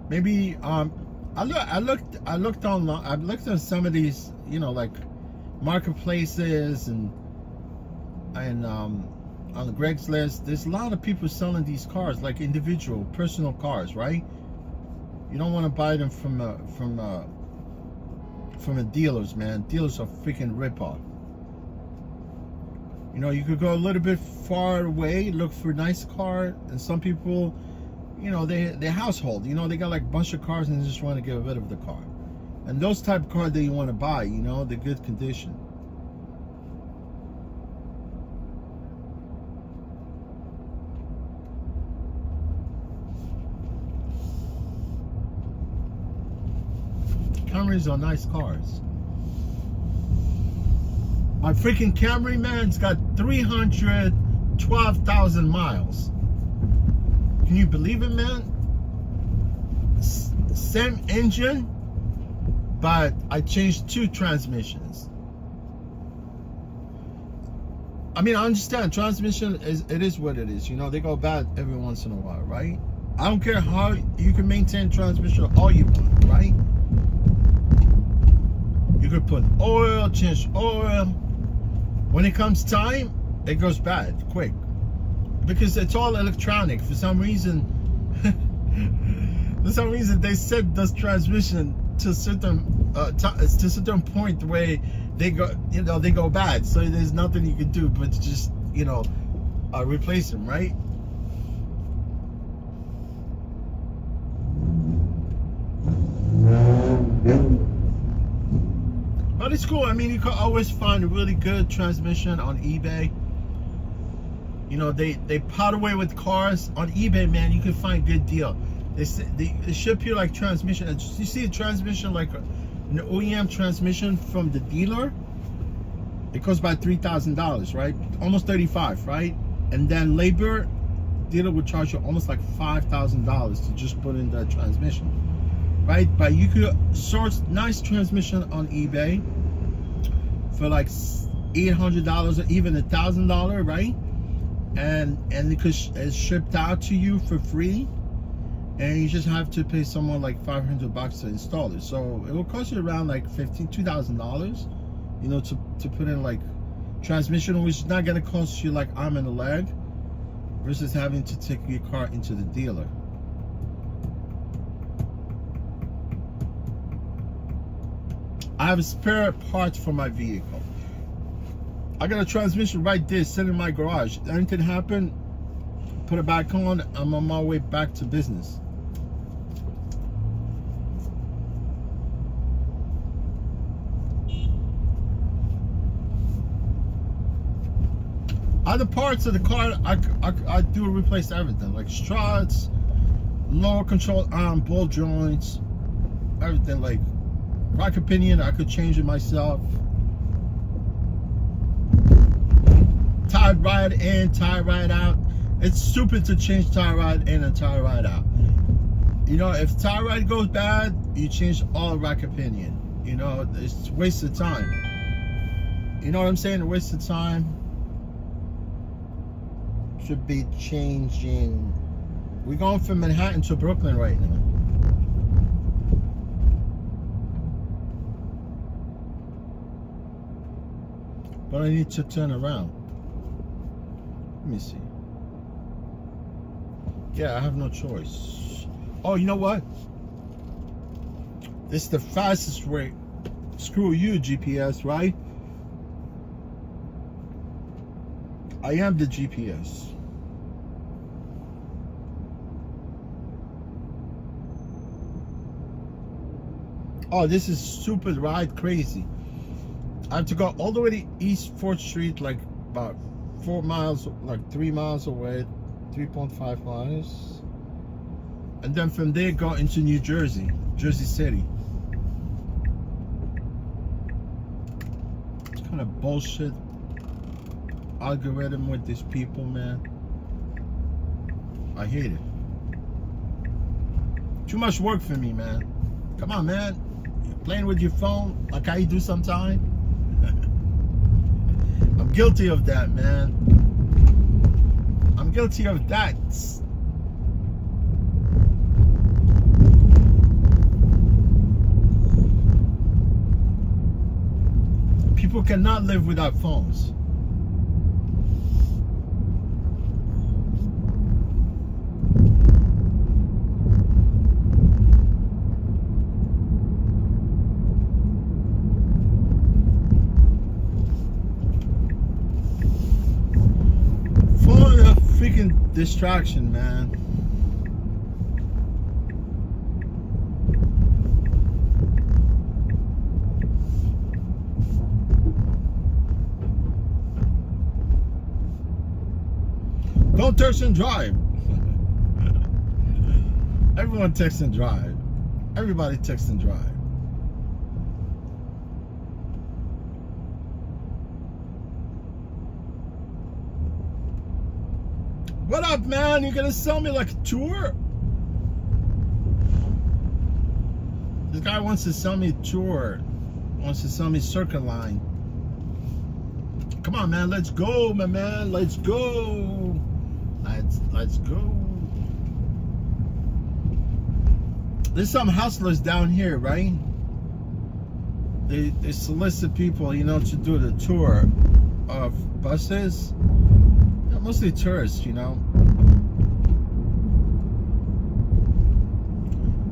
Maybe I looked online. I looked at some of these, you know, like marketplaces and on the Greg's list. There's a lot of people selling these cars, like individual, personal cars, right? You don't want to buy them from the dealers, man. Dealers are freaking ripoff. You know, you could go a little bit far away, look for a nice car, and some people, you know, they household. You know, they got like a bunch of cars and they just want to get rid of the car. And those type of cars that you want to buy, you know, they're good condition. Camrys are nice cars. My freaking Camry, man, it's got 312,000 miles. Can you believe it, man? Same engine, but I changed 2 transmissions. I mean, I understand transmission is what it is. You know, they go bad every once in a while, right? I don't care how you can maintain transmission all you want, right? You could put oil, change oil. When it comes time, it goes bad quick because it's all electronic. For some reason, they set this transmission to a certain point where they go, you know, they go bad. So there's nothing you can do but just, you know, replace them, right? But it's cool. I mean, you can always find a really good transmission on eBay. You know, they part away with cars on eBay, man. You can find good deal. They ship you like transmission. You see a transmission like an OEM transmission from the dealer. It costs about $3,000, right? Almost $35,000, right? And then labor, dealer would charge you almost like $5,000 to just put in that transmission, right? But you could source nice transmission on eBay for like $800 or even $1,000, right? And it's shipped out to you for free, and you just have to pay someone like $500 to install it. So it will cost you around like $2,000, you know, to put in like transmission, which is not gonna cost you like arm and a leg, versus having to take your car into the dealer. I have a spare parts for my vehicle. I got a transmission right there sitting in my garage. If anything happened, put it back on. I'm on my way back to business. Other parts of the car, I do replace everything, like struts, lower control arm, ball joints, everything. Like rocker pinion, I could change it myself. Tie ride in, tie ride out. It's stupid to change tie ride in and tie ride out. You know, if tie ride goes bad, you change all rocker pinion. You know, it's a waste of time. You know what I'm saying? A waste of time. Should be changing. We're going from Manhattan to Brooklyn right now. But I need to turn around. Let me see. Yeah, I have no choice. Oh, you know what? This is the fastest way. Screw you, GPS, right? I am the GPS. Oh, this is super ride crazy. I have to go all the way to East 4th Street, like about 4 miles, like 3 miles away, 3.5 miles. And then from there go into New Jersey, Jersey City. It's kind of bullshit algorithm with these people, man. I hate it. Too much work for me, man. Come on, man. You're playing with your phone like I do sometimes. I'm guilty of that, man. I'm guilty of that. People cannot live without phones. Phone is a freaking distraction, man. Don't text and drive. Everyone texts and drive. Everybody texts and drive. What up, man? You gonna sell me like a tour? This guy wants to sell me a tour. Wants to sell me Circle Line. Come on, man. Let's go, my man. Let's go. Let's go. There's some hustlers down here, right? They solicit people, you know, to do the tour of buses. They're mostly tourists, you know.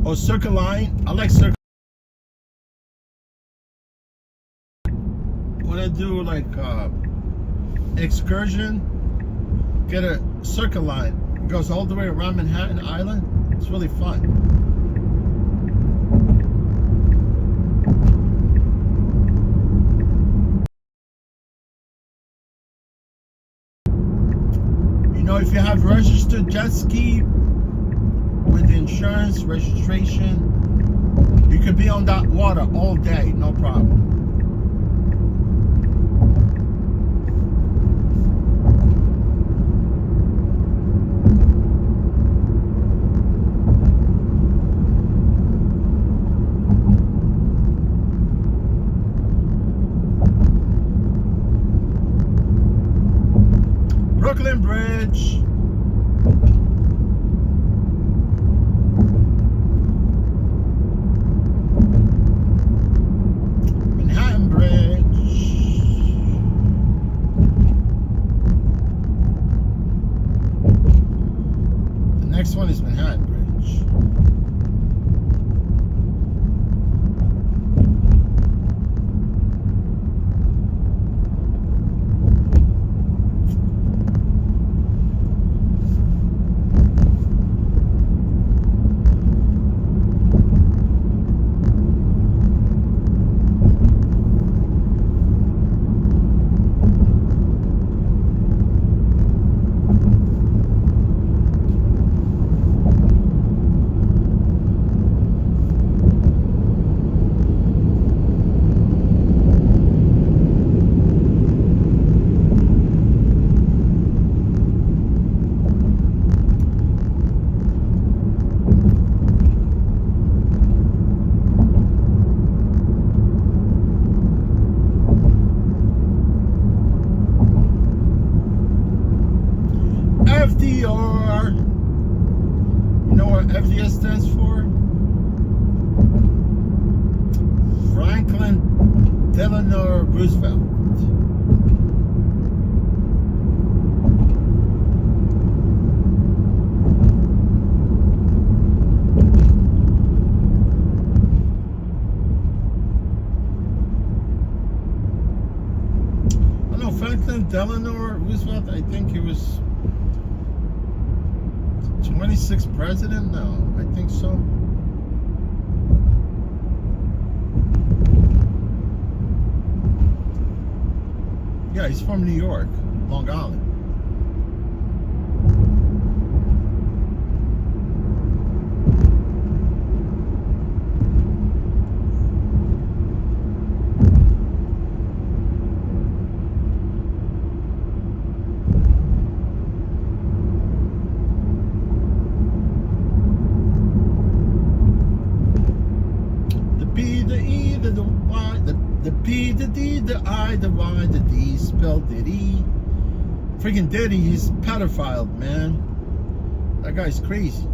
Oh, Circle Line. I like Circle. When I do like excursion, get a Circle Line. It goes all the way around Manhattan Island. It's really fun. You know, if you have registered jet ski with insurance, registration, you could be on that water all day, no problem. Brooklyn Bridge. Manhattan Bridge. The next one is Manhattan Bridge. FDR. You know what FDR stands for? Franklin Delano Roosevelt. I don't know, Franklin Delano Roosevelt, I think he was 26th president? No, I think so. Yeah, he's from New York, Long Island. The P, the D, the I, the Y, the D, spelled Diddy. Freaking Diddy is pedophile, man. That guy's crazy.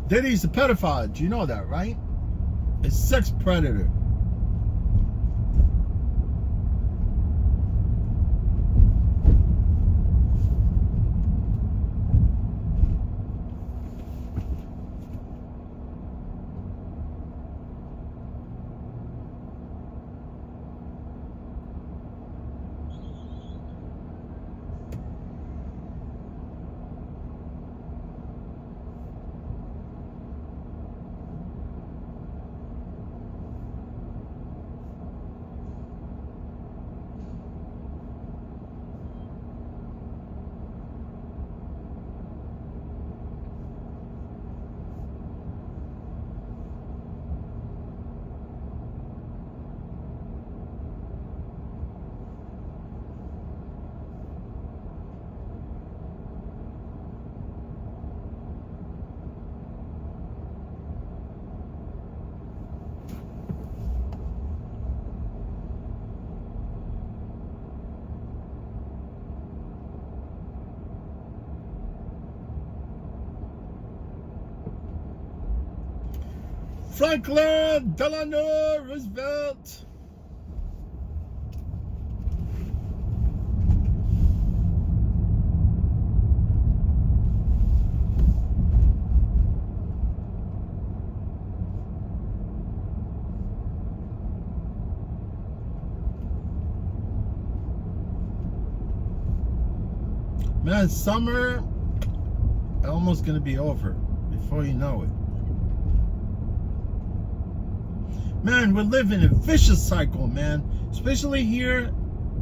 Diddy's a pedophile. Do you know that, right? A sex predator. Franklin Delano Roosevelt. Man, summer almost gonna be over before you know it. Man, we're living a vicious cycle, man. Especially here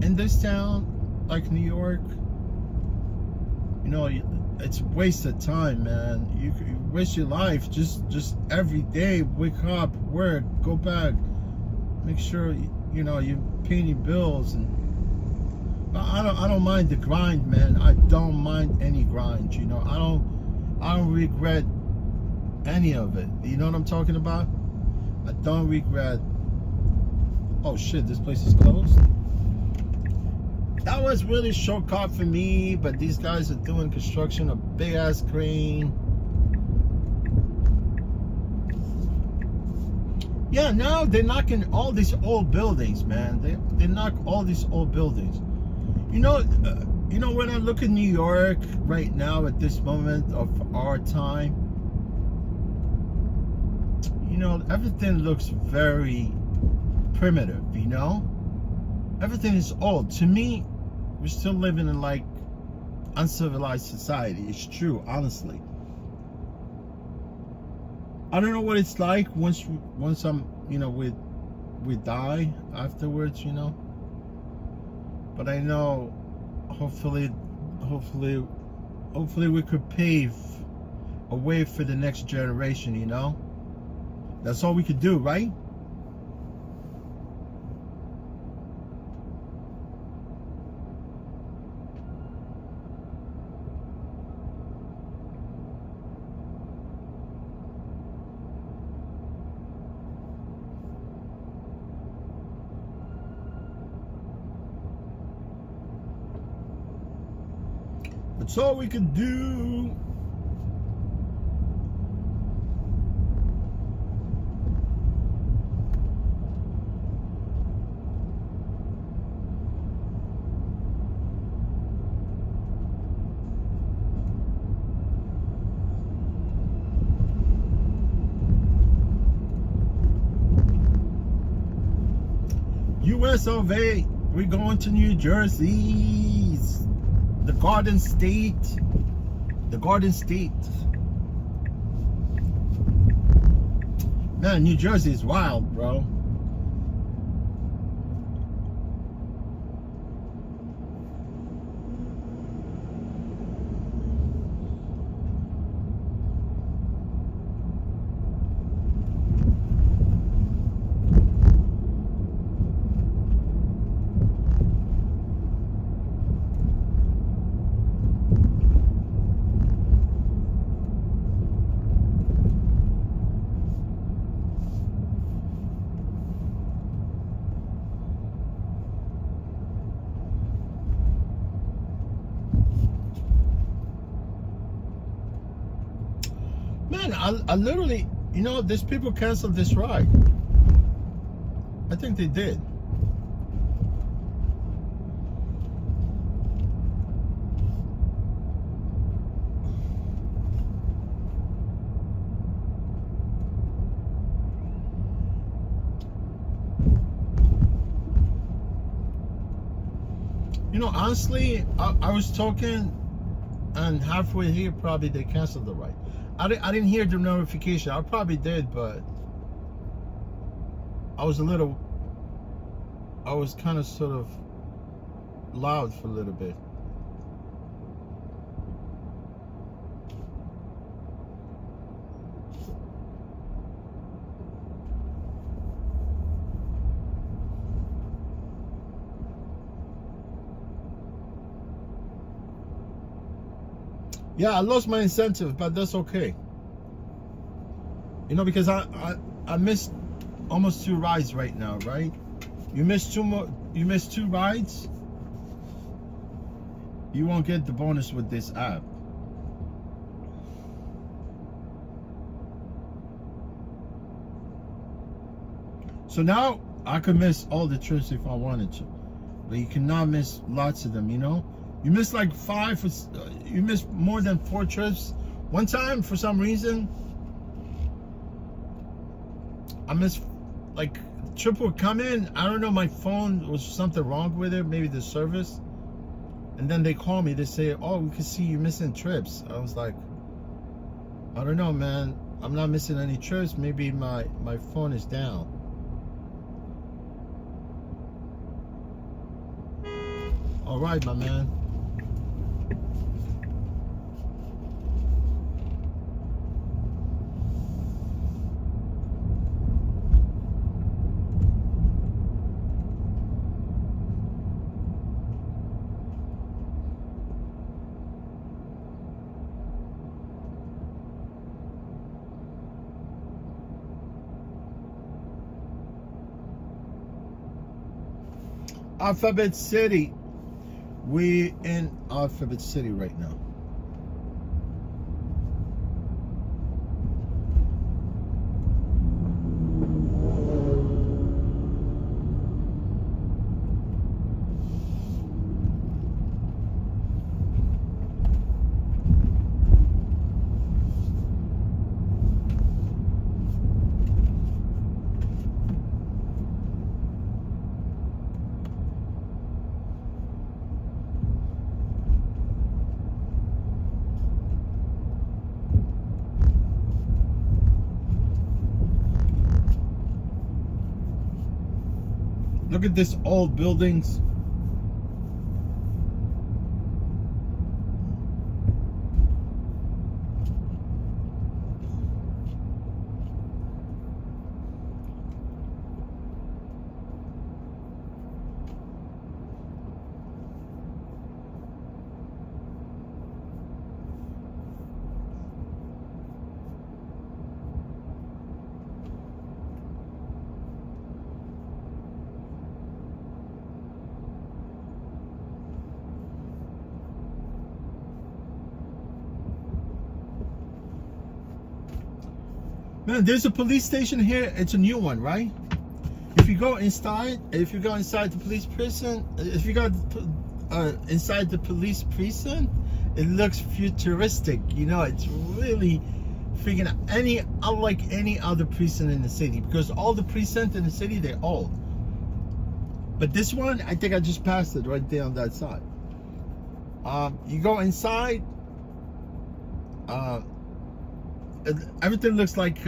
in this town, like New York. You know, it's a waste of time, man. You waste your life just every day. Wake up, work, go back. Make sure you know you pay your bills, and I don't mind the grind, man. I don't mind any grind. You know, I don't regret any of it. You know what I'm talking about? I don't regret. Oh shit, this place is closed. That was really short cut for me, but these guys are doing construction, a big ass crane. Yeah, now they're knocking all these old buildings, man. They knock all these old buildings. You know when I look at New York right now at this moment of our time, you know, everything looks very primitive, you know? Everything is old. To me, we're still living in like uncivilized society. It's true, honestly. I don't know what it's like once I'm, you know, we die afterwards, you know? But I know hopefully we could pave a way for the next generation, you know? That's all we could do, right? That's all we could do. US of A, we're going to New Jersey. the Garden State. The Garden State. Man, New Jersey is wild, bro. Man, I literally, you know, these people canceled this ride. I think they did. You know, honestly, I was talking, and halfway here, probably they canceled the ride. I didn't hear the notification. I probably did, but I was kind of sort of loud for a little bit. Yeah, I lost my incentive, but that's okay. You know, because I missed almost 2 rides right now, right? You missed 2 more. You missed 2 rides. You won't get the bonus with this app. So now I could miss all the trips if I wanted to, but you cannot miss lots of them. You know. You missed like 5, you missed more than 4 trips. One time, for some reason, I missed, like, trip would come in. I don't know, my phone was something wrong with it, maybe the service. And then they call me, they say, oh, we can see you missing trips. I was like, I don't know, man. I'm not missing any trips. Maybe my phone is down. All right, my man. Alphabet City. We're in Alphabet City right now. Look at this old buildings. Man, there's a police station here. It's a new one, right? If you go inside the police prison, if you go inside the police precinct, it looks futuristic. You know, it's really freaking unlike any other precinct in the city, because all the precincts in the city, they're old. But this one, I think I just passed it right there on that side. You go inside. Everything looks like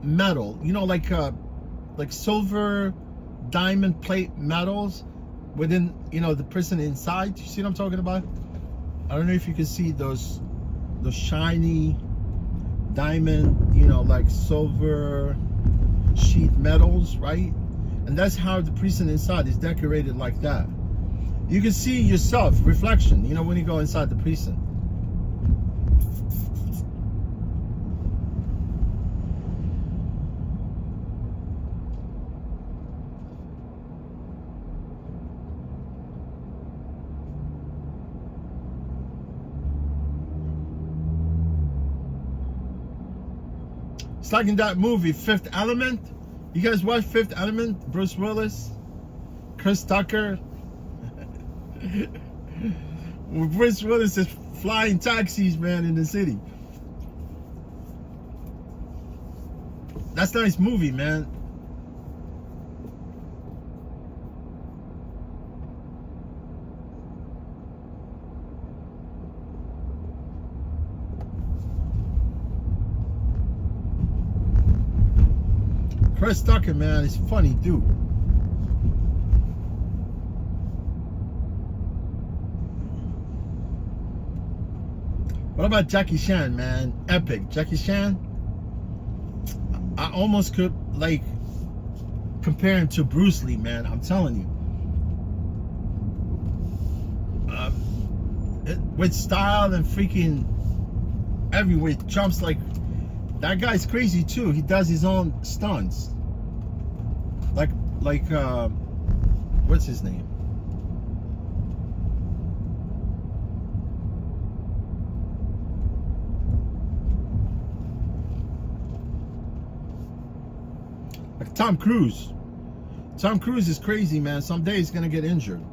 metal. You know, like silver, diamond plate metals within, you know, the prison inside. You see what I'm talking about? I don't know if you can see those shiny diamond, you know, like silver sheet metals, right? And that's how the prison inside is decorated like that. You can see yourself, reflection, you know, when you go inside the prison. It's like in that movie, Fifth Element. You guys watch Fifth Element? Bruce Willis, Chris Tucker. Bruce Willis is flying taxis, man, in the city. That's a nice movie, man. Chris Tucker, man, is funny dude. What about Jackie Chan, man? Epic. Jackie Chan, I almost could like compare him to Bruce Lee, man. I'm telling you. With style and freaking everywhere, jumps like that guy's crazy too. He does his own stunts. Like what's his name? Like Tom Cruise. Tom Cruise is crazy, man. Someday he's gonna get injured.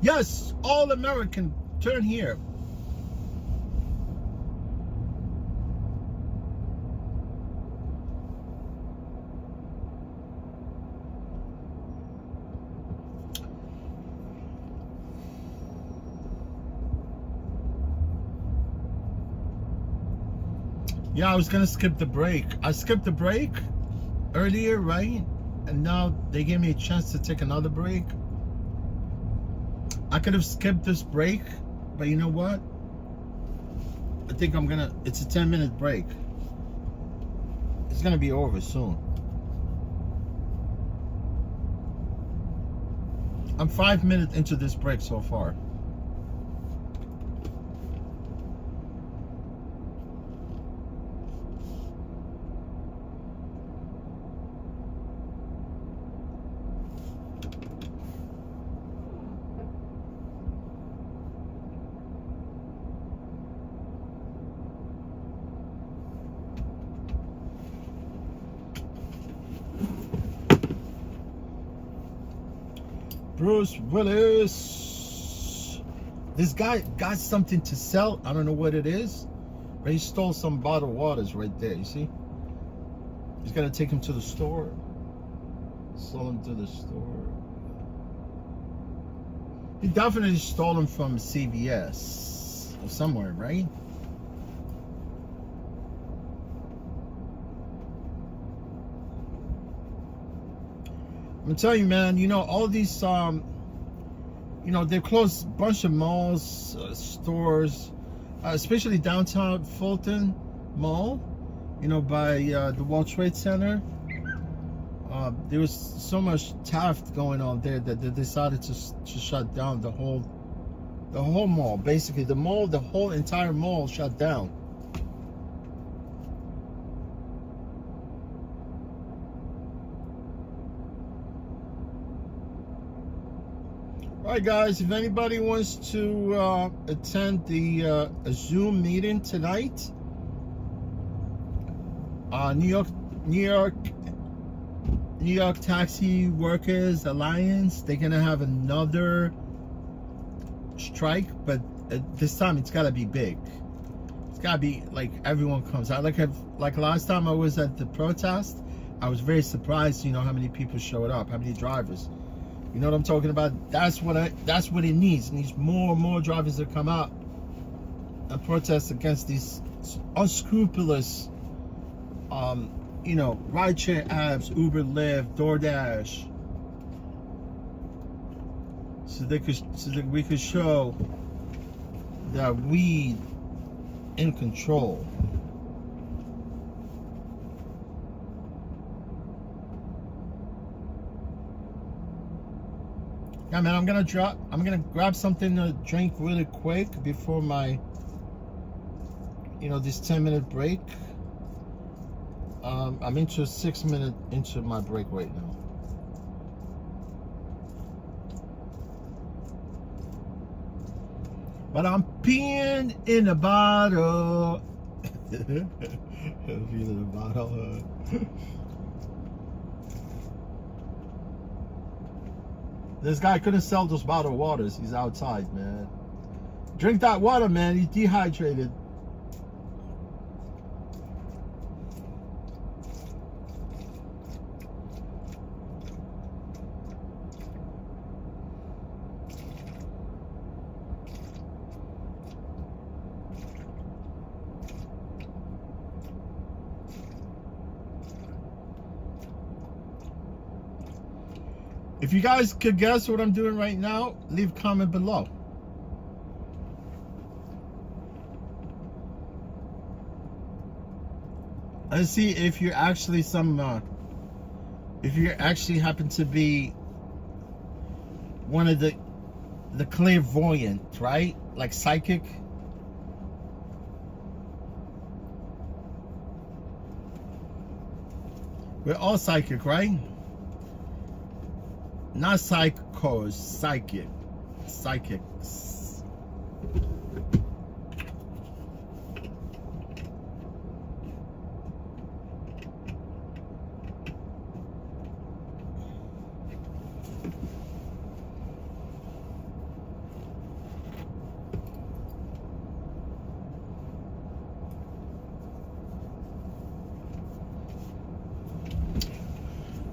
Yes, all American, turn here. Yeah, I was gonna skip the break. I skipped the break earlier, right? And now they gave me a chance to take another break. I could have skipped this break, but you know what? I think I'm gonna, it's a 10-minute break. It's gonna be over soon. I'm 5 minutes into this break so far. Bruce Willis. This guy got something to sell. I don't know what it is, but he stole some bottled waters right there. You see? He's gonna take him to the store. Sell him to the store. He definitely stole them from CVS or somewhere, right? I'm telling you, man, you know, all these, you know, they've closed a bunch of malls, stores, especially downtown Fulton Mall, you know, by the World Trade Center. There was so much theft going on there that they decided to shut down the whole mall. Basically, the whole entire mall shut down. Alright guys, if anybody wants to attend the Zoom meeting tonight, New York Taxi Workers Alliance, they're gonna have another strike, but this time it's gotta be big. It's gotta be like everyone comes out. Like last time I was at the protest, I was very surprised, you know, how many people showed up, how many drivers. You know what I'm talking about? That's what it needs. It needs more and more drivers to come out and protest against these unscrupulous, you know, rideshare apps, Uber, Lyft, DoorDash, so that we could show that we in control. Yeah, man, I'm gonna grab something to drink really quick before my, you know, this 10-minute break. I'm into 6 minutes into my break right now. But I'm peeing in a bottle. Peeing in a bottle. This guy couldn't sell those bottled waters. He's outside, man. Drink that water, man. He's dehydrated. If you guys could guess what I'm doing right now, leave a comment below. Let's see if you're actually if you actually happen to be one of the clairvoyant, right? Like psychic. We're all psychic, right? Not psychos, psychics.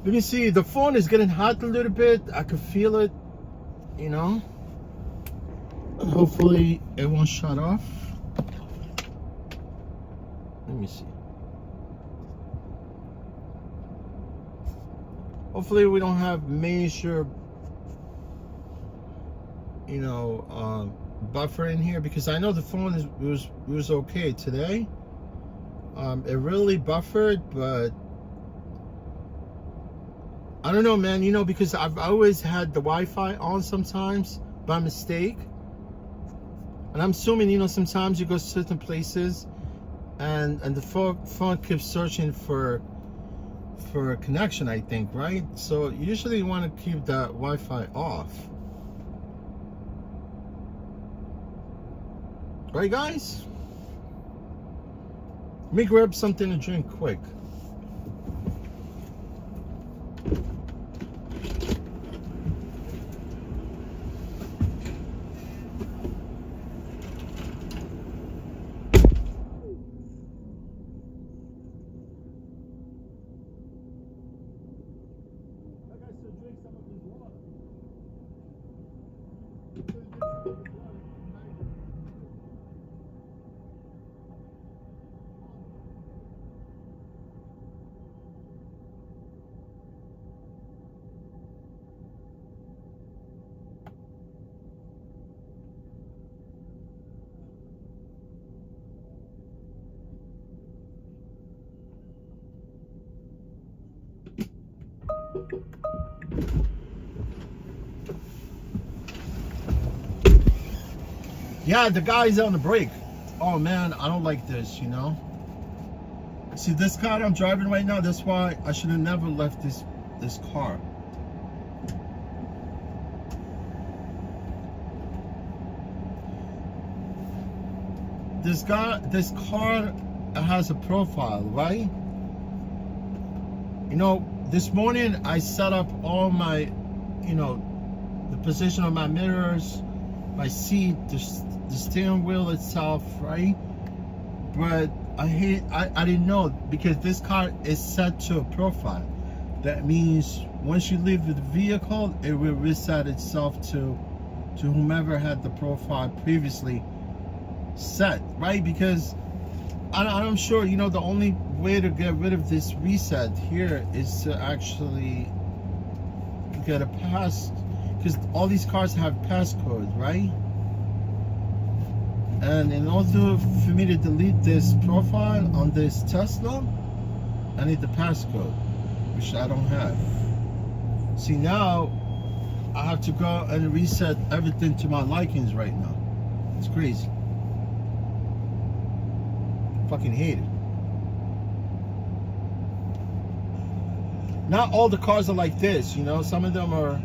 Let me see, the phone is getting hot a little bit. I can feel it, you know. Hopefully it won't shut off. Let me see. Hopefully we don't have major, you know, buffer in here, because I know the phone was okay today. It really buffered, but I don't know, man, you know, because I've always had the Wi-Fi on sometimes by mistake. And I'm assuming, you know, sometimes you go to certain places and the phone keeps searching for a connection, I think, right? So usually you want to keep that Wi-Fi off. Right, guys? Let me grab something to drink quick. Yeah, the guy's on the brake. Oh man, I don't like this, you know. See this car I'm driving right now, that's why I should have never left this car. This car has a profile, right? You know, this morning I set up all my, you know, the position of my mirrors, my seat, the steering wheel itself, right? But I didn't know, because this car is set to a profile. That means once you leave the vehicle, it will reset itself to whomever had the profile previously set, right? Because I'm sure, you know, the only way to get rid of this reset here is to actually get a pass, because all these cars have passcode, right? And in order for me to delete this profile on this Tesla, I need the passcode, which I don't have. See, now I have to go and reset everything to my likings right now. It's crazy. Fucking hate it. Not all the cars are like this, you know. Some of them are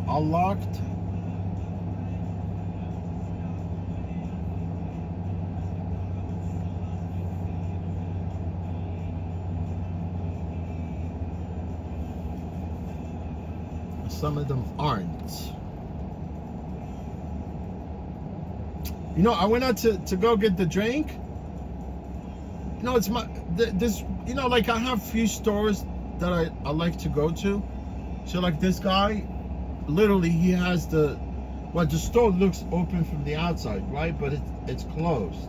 unlocked. Some of them aren't. You know, I went out to go get the drink. You know, it's this, you know, like I have few stores that I like to go to. So like this guy, literally he has the store looks open from the outside, right? But it's closed.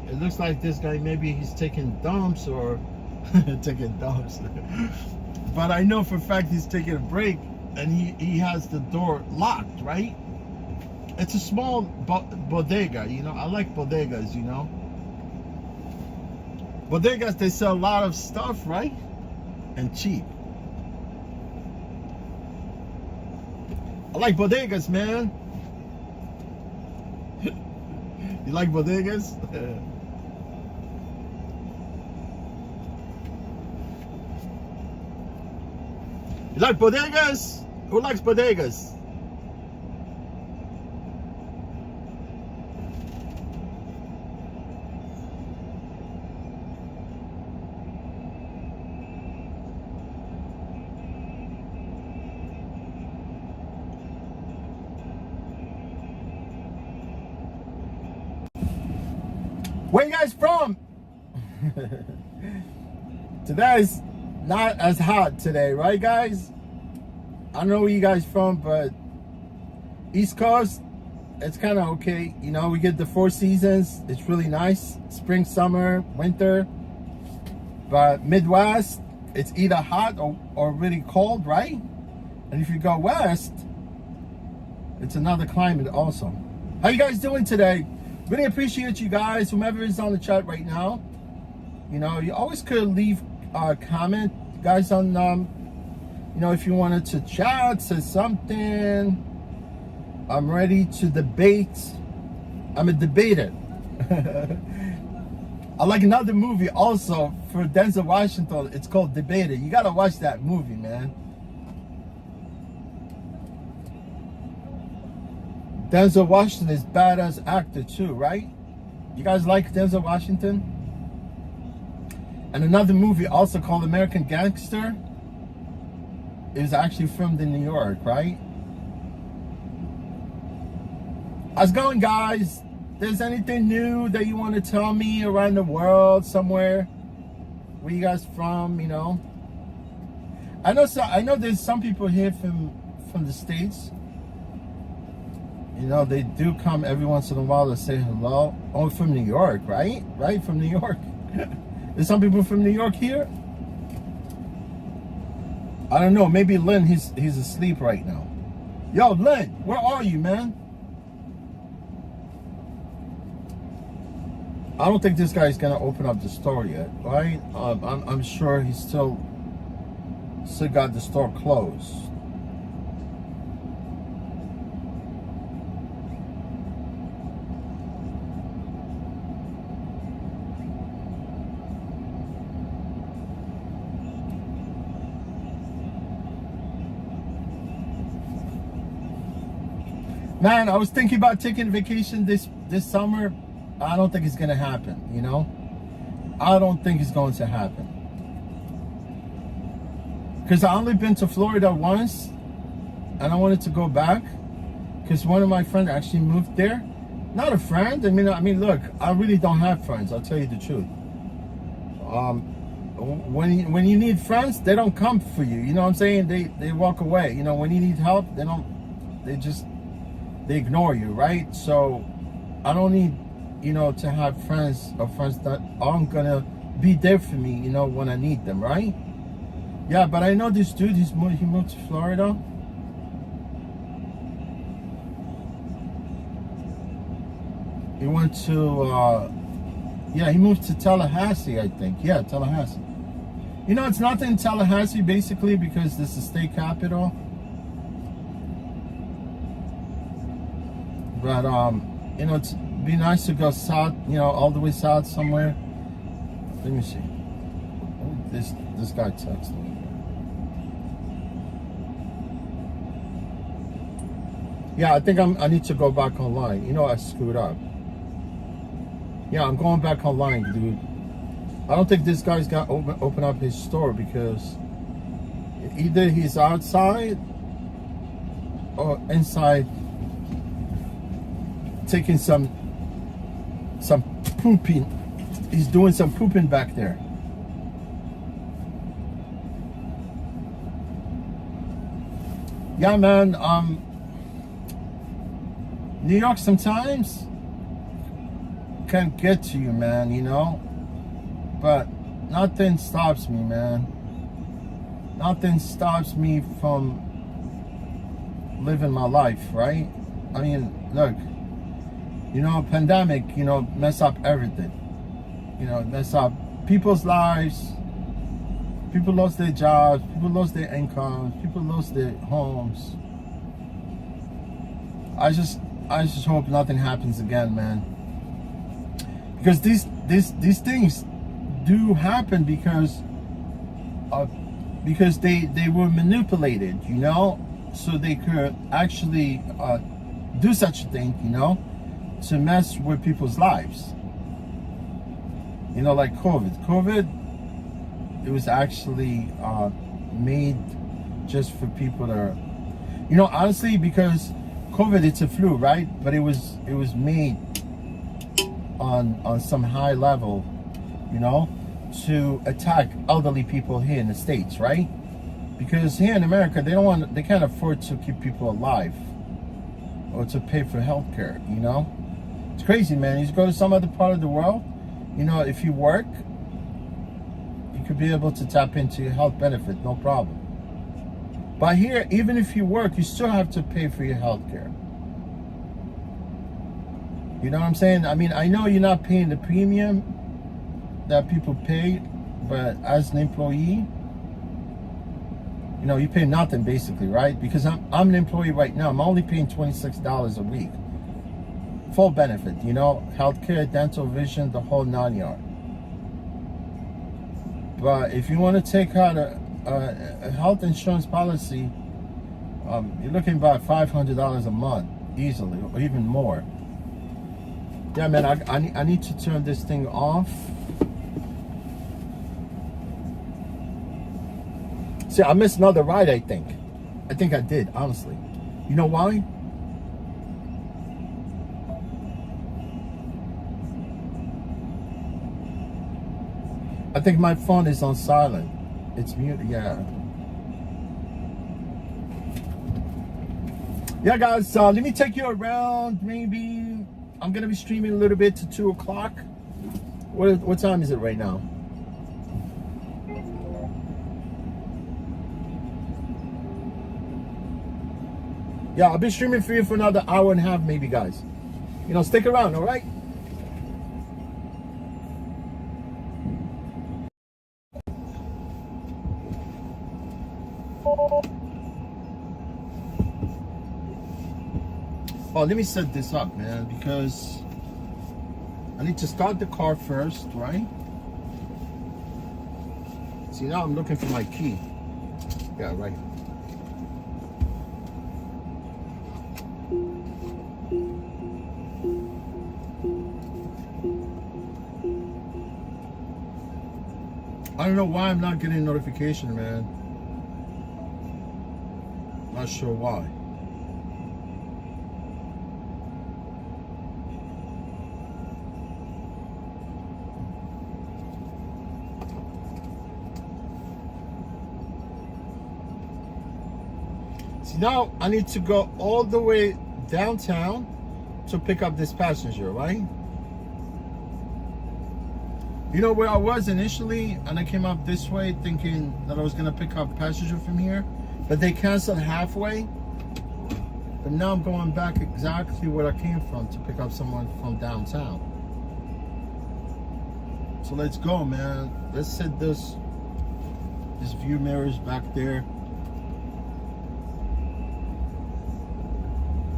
It looks like this guy, maybe he's taking dumps or taking dumps. But I know for a fact he's taking a break, and he has the door locked, right? It's a small bodega, you know. I like bodegas, you know. Bodegas, they sell a lot of stuff, right? And cheap. I like bodegas, man. You like bodegas? You like bodegas? Who likes bodegas? Where you guys from? Today's not as hot today, right, guys? I don't know where you guys from, but East Coast, it's kind of okay. You know, we get the 4 seasons. It's really nice. Spring, summer, winter. But Midwest, it's either hot or really cold, right? And if you go west, it's another climate also. How you guys doing today? Really appreciate you guys, whomever is on the chat right now. You know, you always could leave a comment, guys, on you know, if you wanted to chat, say something. I'm ready to debate. I'm a debater. I like another movie also for Denzel Washington. It's called Debater. You gotta watch that movie, man. Denzel Washington is badass actor too, right? You guys like Denzel Washington? And another movie also called American Gangster is actually filmed in New York, right? How's it going, guys? There's anything new that you want to tell me around the world somewhere? Where you guys from, you know? I know there's some people here from the States. You know, they do come every once in a while to say hello. Oh, from New York, right? Right, from New York. There's some people from New York here. I don't know. Maybe Lynn, he's asleep right now. Yo, Lynn, where are you, man? I don't think this guy's gonna open up the store yet, right? I'm sure he's still got the store closed. Man, I was thinking about taking a vacation this summer. I don't think it's gonna happen, you know. I don't think it's going to happen. Because I only been to Florida once, and I wanted to go back because one of my friends actually moved there. Not a friend. I mean, look, I really don't have friends. I'll tell you the truth. When you need friends, they don't come for you. You know what I'm saying? They walk away. You know, when you need help, they ignore you, right? So I don't need, you know, to have friends or friends that aren't gonna be there for me, you know, when I need them, right? Yeah, but I know this dude, he moved to Florida. He went to, he moved to Tallahassee, I think. Yeah, Tallahassee. You know, it's not in Tallahassee, basically, because this is the state capital. But, you know, it'd be nice to go south, you know, all the way south somewhere. Let me see. This guy texted me. Yeah, I think I need to go back online. You know, I screwed up. Yeah, I'm going back online, dude. I don't think this guy's got open up his store because either he's outside or inside taking some pooping. He's doing some pooping back there. Yeah, man. New York sometimes can get to you, man, you know, but nothing stops me, man. Nothing stops me from living my life, right? I mean, look, you know, pandemic, you know, mess up everything. You know, mess up people's lives. People lost their jobs. People lost their incomes. People lost their homes. I just hope nothing happens again, man. Because these things do happen because they were manipulated, you know, so they could actually do such a thing, you know, to mess with people's lives. You know, like COVID, it was actually made just for people that are, you know, honestly, because COVID, it's a flu, right? But it was made on some high level, you know, to attack elderly people here in the States, right? Because here in America, they can't afford to keep people alive or to pay for healthcare, you know? It's crazy, man. You go to some other part of the world, you know, if you work, you could be able to tap into your health benefit, no problem. But here, even if you work, you still have to pay for your healthcare. You know what I'm saying? I mean, I know you're not paying the premium that people pay, but as an employee, you know, you pay nothing basically, right? Because I'm an employee right now. I'm only paying $26 a week. Full benefit, you know, healthcare, dental, vision, the whole 9 yard. But if you want to take out a health insurance policy, you're looking about $500 a month easily, or even more. Yeah, man, I need to turn this thing off. See, I missed another ride, I think. I think I did, honestly. You know why? I think my phone is on silent. It's muted, yeah. Yeah, guys, let me take you around. Maybe I'm gonna be streaming a little bit to 2 o'clock. What time is it right now? Yeah, I'll be streaming for you for another hour and a half, maybe, guys. You know, stick around, all right? Oh, let me set this up, man, because I need to start the car first, right? See, now I'm looking for my key. Yeah, right. I don't know why I'm not getting notification, man. Not sure why. See, now I need to go all the way downtown to pick up this passenger, right? You know where I was initially, and I came up this way thinking that I was gonna pick up passenger from here, but they canceled halfway. But now I'm going back exactly where I came from to pick up someone from downtown. So let's go, man. Let's set this view mirrors back there.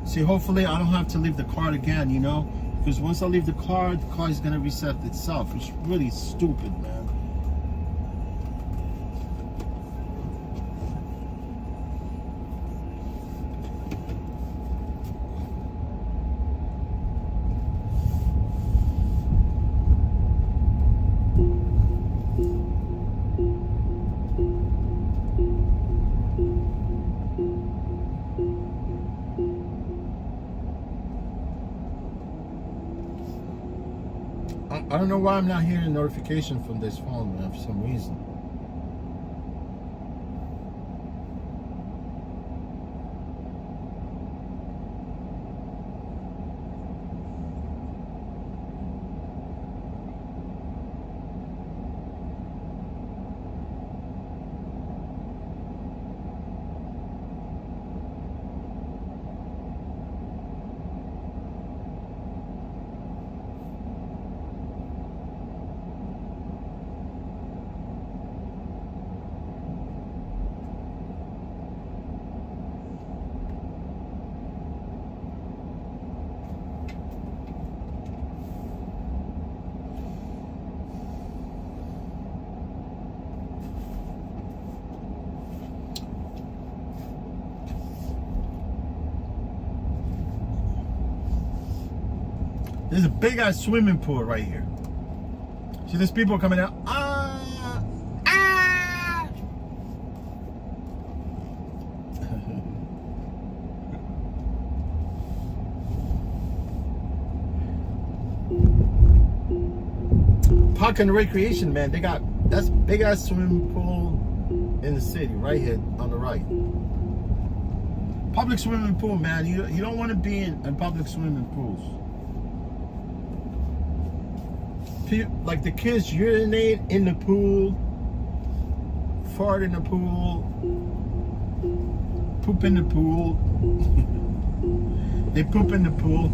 See, hopefully I don't have to leave the car again, you know? Because once I leave the car is gonna reset itself. It's really stupid, man. I don't know why I'm not hearing notification from this phone, man, for some reason. There's a big ass swimming pool right here. See, there's people coming out. Park and Recreation, man. They got that's big ass swimming pool in the city right here on the right. Public swimming pool, man. You don't want to be in public swimming pools. Like the kids urinate in the pool, fart in the pool, poop in the pool. They poop in the pool.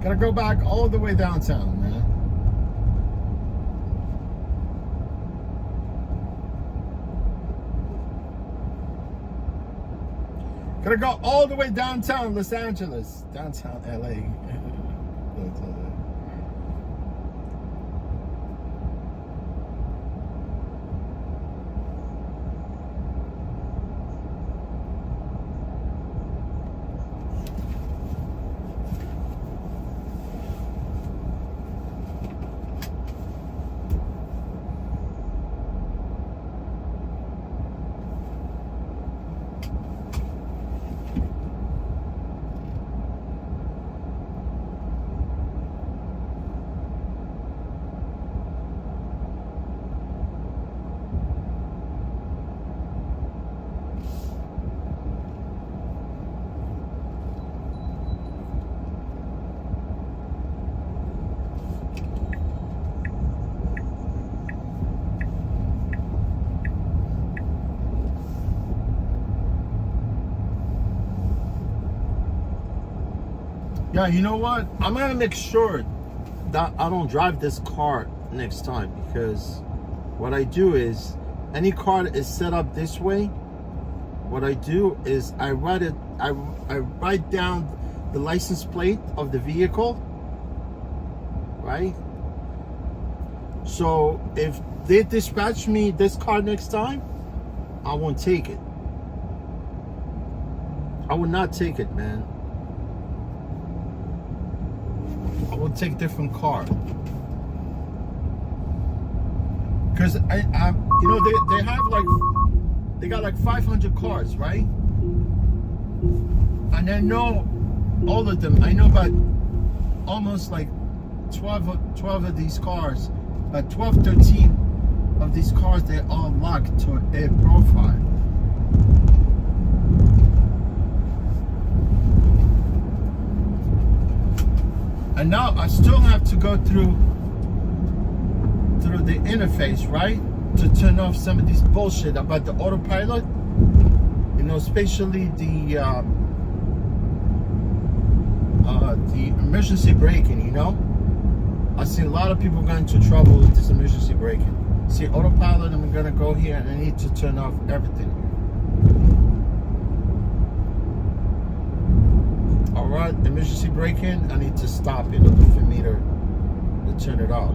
Gotta go back all the way downtown, man. Gotta go all the way downtown Los Angeles, downtown LA. Yeah, you know what? I'm gonna make sure that I don't drive this car next time, because what I do is, any car that is set up this way, what I do is I write down the license plate of the vehicle, right? So if they dispatch me this car next time, I won't take it. I will not take it, man. I will take a different car. Because I you know, they have like, they got like 500 cars, right? And I know all of them. I know about almost like 12 of these cars, but 12, 13 of these cars, they're all locked to a profile. And now I still have to go through the interface, right? To turn off some of these bullshit about the autopilot. You know, especially the emergency braking, you know? I've seen a lot of people get into trouble with this emergency braking. See, autopilot, I'm gonna go here and I need to turn off everything. All right, emergency braking, I need to stop in order for me to turn it off.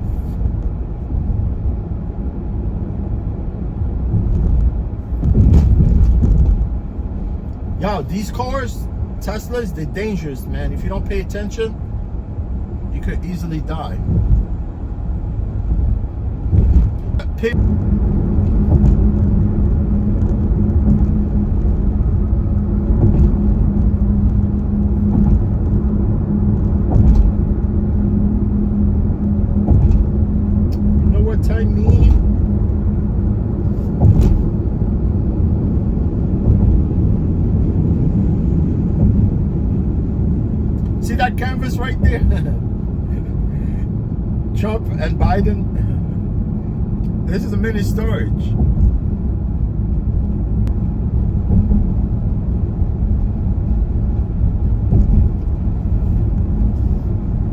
Yo, these cars, Teslas, they're dangerous, man. If you don't pay attention, you could easily die. You know what I mean? See that canvas right there? Trump and Biden. This is a mini storage.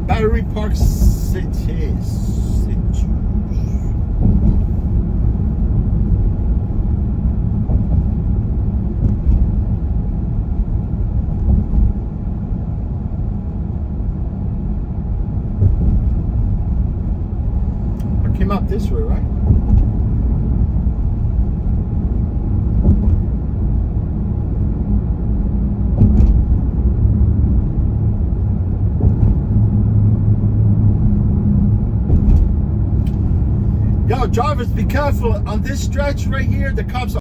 Battery Park Cities. Came up this way, right? Yo, drivers, be careful on this stretch right here. The cops are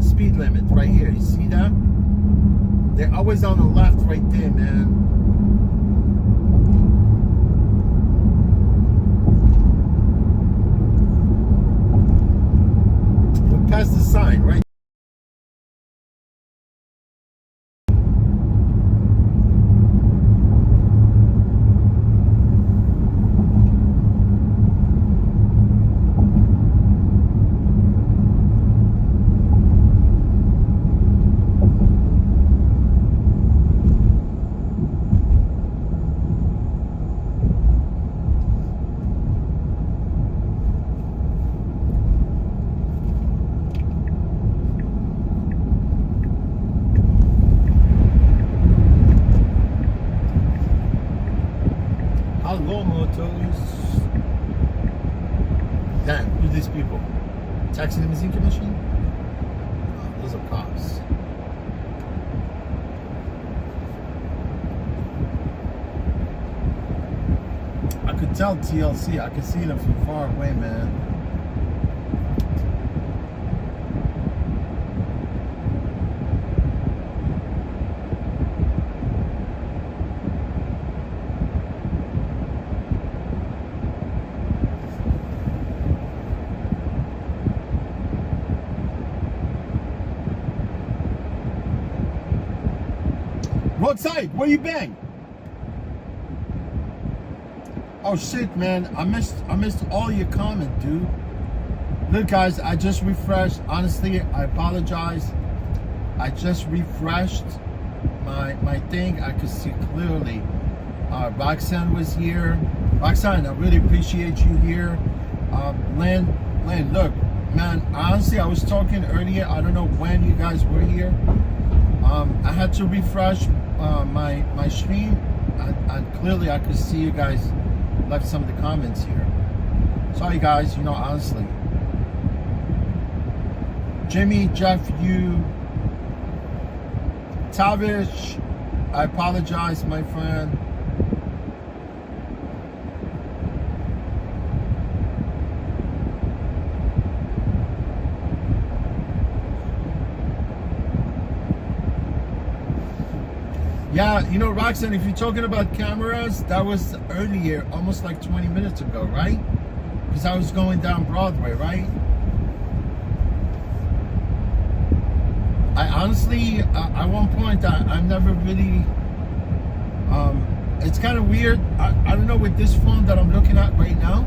speed limit right here. You see that? They're always on the left right there, man. Past the sign, right? Hello, motors. Damn, who are these people? Taxi limousine commission? Oh, those are cops. I could tell TLC. I could see them from far away, man. Roadside, where you been? Oh shit, man, I missed all your comment, dude. Look, guys, I just refreshed. Honestly, I apologize. I just refreshed my thing, I could see clearly. Roxanne was here. Roxanne, I really appreciate you here. Lynn, look, man, honestly, I was talking earlier. I don't know when you guys were here. I had to refresh my stream, and clearly I could see you guys left some of the comments here. Sorry, guys, you know, honestly. Jimmy, Jeff, you, Tavish, I apologize, my friend. Yeah, you know, Roxanne, if you're talking about cameras, that was earlier, almost like 20 minutes ago, right? Because I was going down Broadway, right? I honestly, at one point, I never really, it's kind of weird. I don't know, with this phone that I'm looking at right now.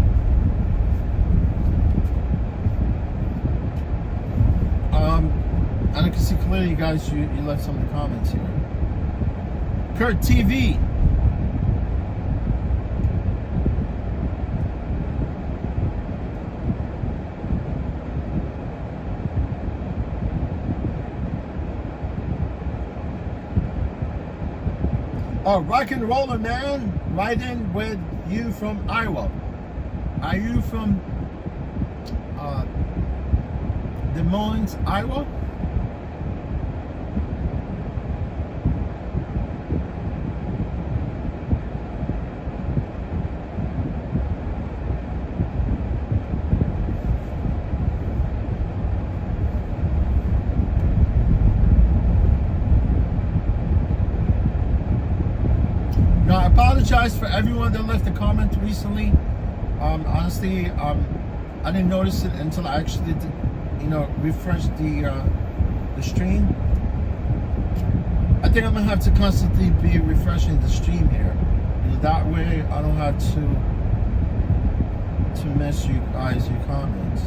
And I can see clearly, you guys, you left some of the comments here. Kurt TV. Oh, rock and roller, man. Riding with you from Iowa. Are you from Des Moines, Iowa? I apologize for everyone that left a comment recently. Honestly, I didn't notice it until I actually did, refreshed the stream. I think I'm gonna have to constantly be refreshing the stream here. That way, I don't have to miss you guys your comments.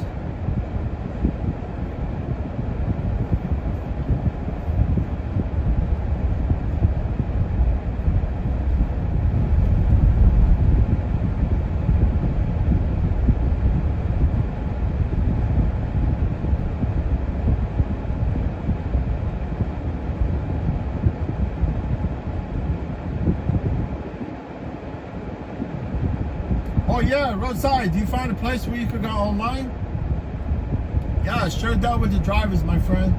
Oh yeah, Roadside, do you find a place where you could go online? Yeah, sure dealt with the drivers, my friend.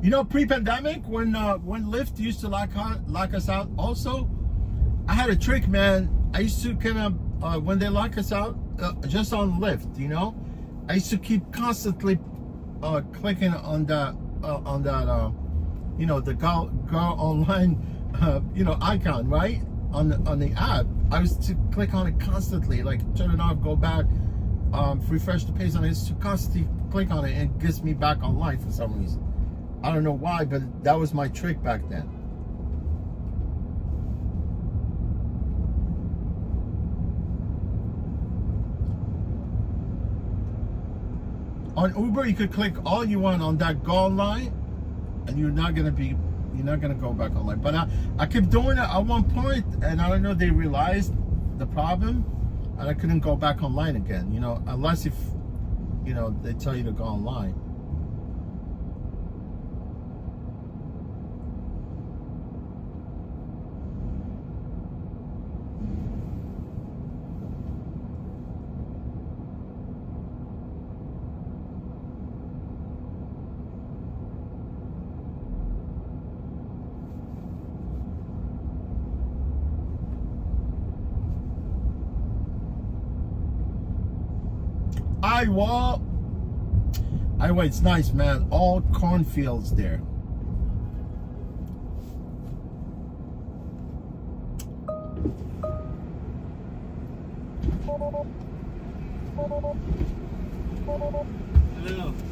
You know, pre-pandemic, when Lyft used to lock us out, also, I had a trick, man. I used to kind of, when they lock us out, just on Lyft, I used to keep constantly clicking on that, the go online, icon, right? On the app. I used to click on it constantly, like turn it off, go back, refresh the page, and I used to constantly click on it, and it gets me back online for some reason. I don't know why, but that was my trick back then. On Uber, you could click all you want on that go online, and you're not gonna go back online. But I kept doing it at one point, and I don't know, they realized the problem, and I couldn't go back online again. Unless if they tell you to go online. Iowa, it's nice, man. All cornfields there. Hello.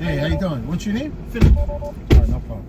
Hey, how you doing? What's your name? Philip. All right, no problem.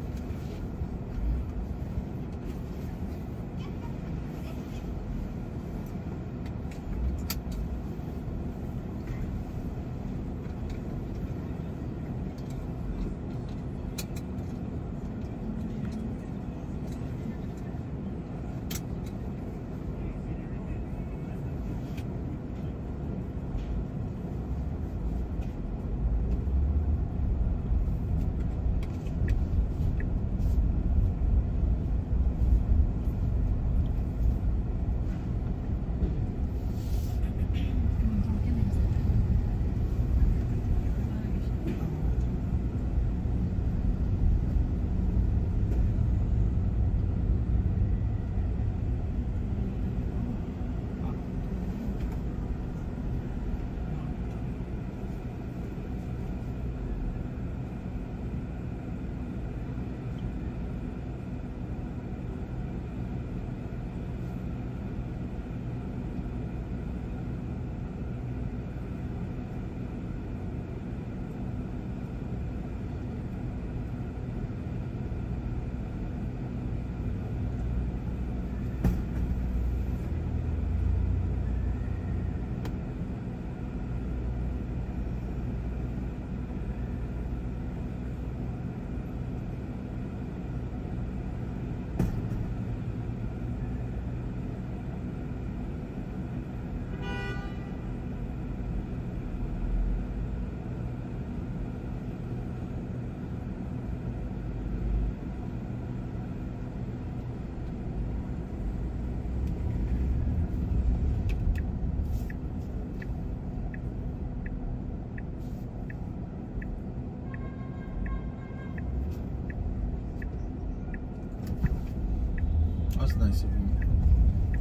That's nice of you.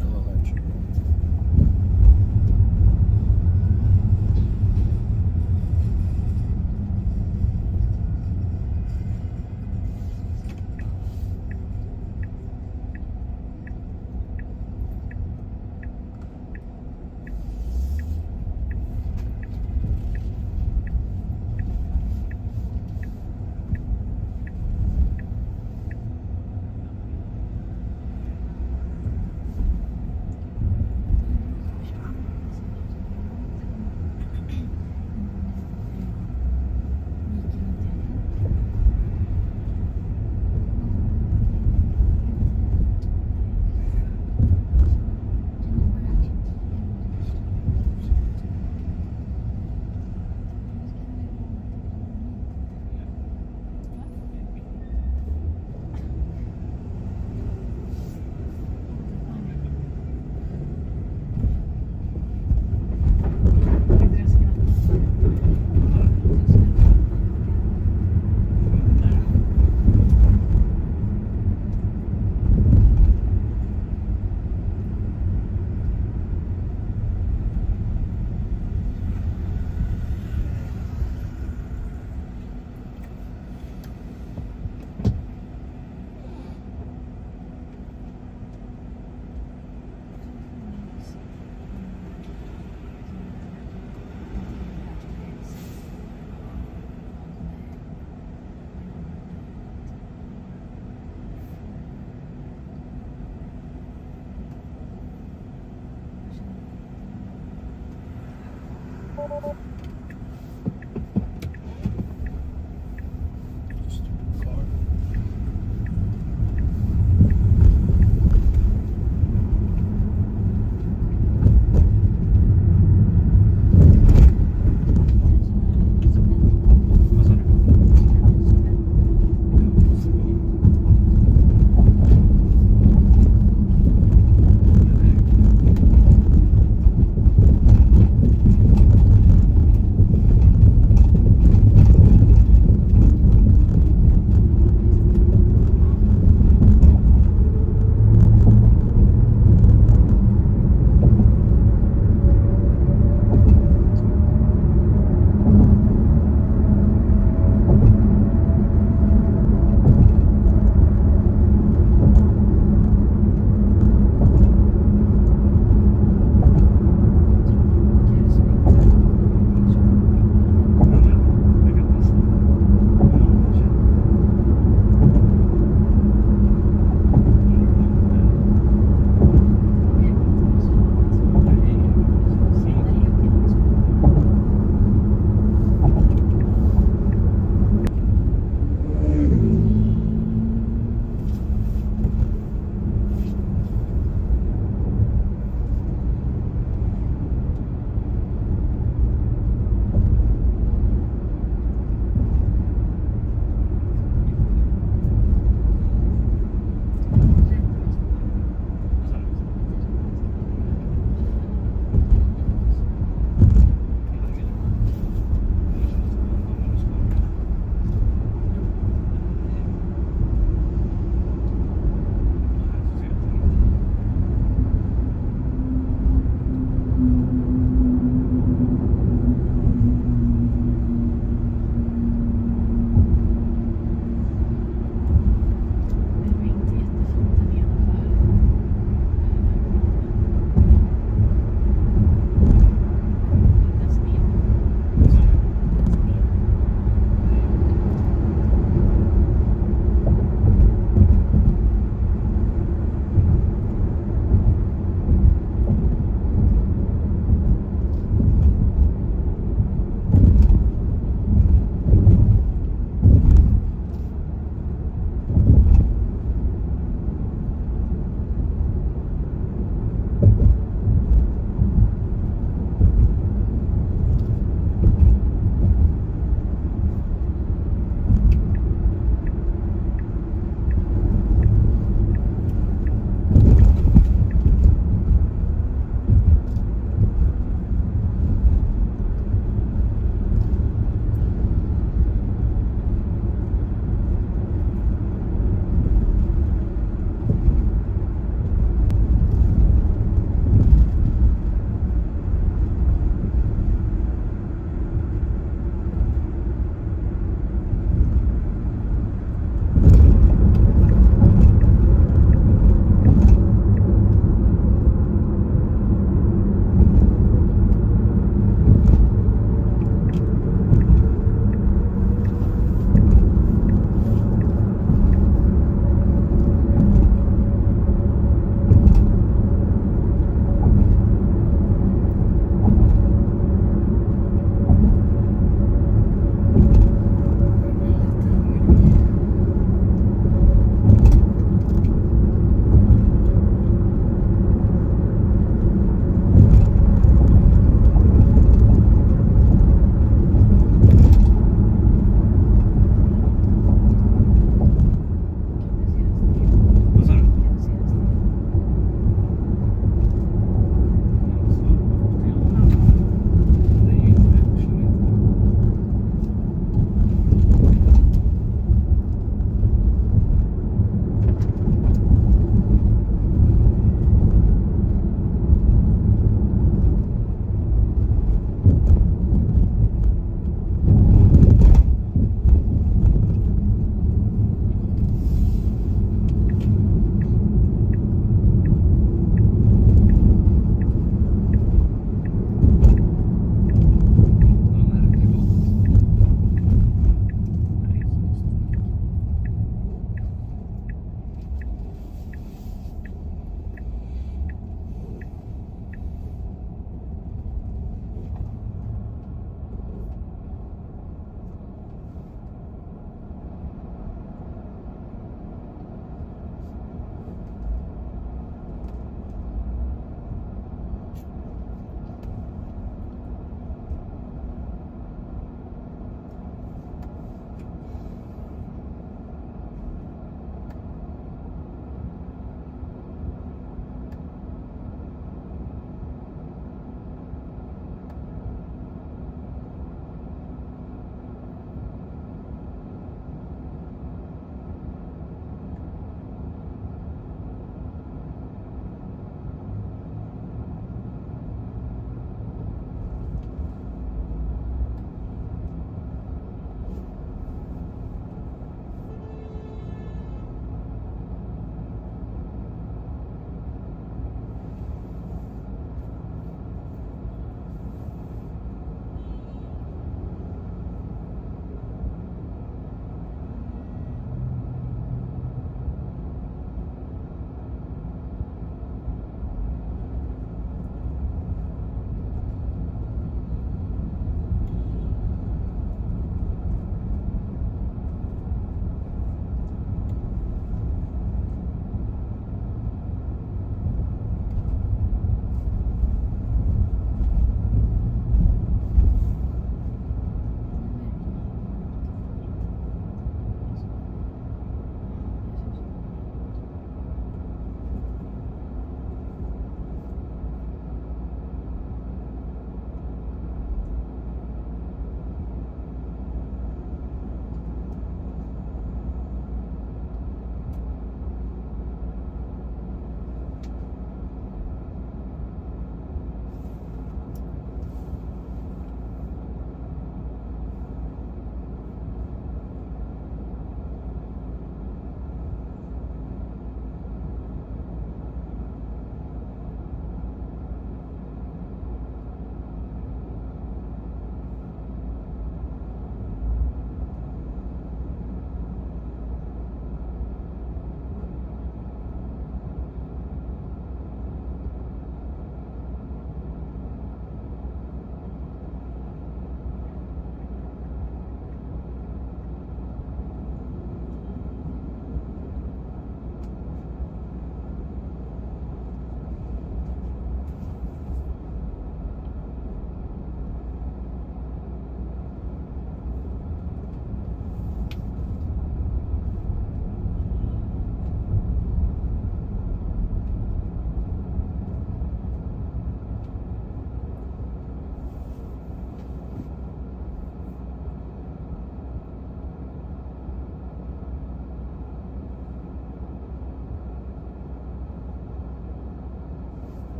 I love that trip. Stupid car.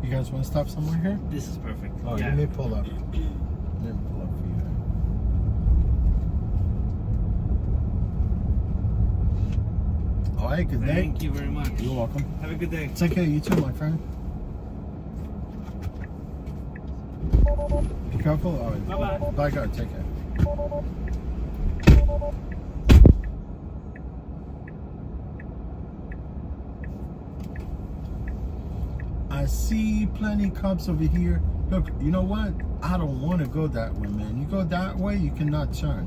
You guys want to stop somewhere here? This is perfect. Oh, yeah. let me pull up. Let me pull up for you. All right, good day. Thank you very much. You're welcome. Have a good day. Take care, you too, my friend. Be careful. All right. Bye-bye. Bye, God. Take care. I see plenty of cops over here. Look, you know what? I don't want to go that way, man. You go that way, you cannot turn.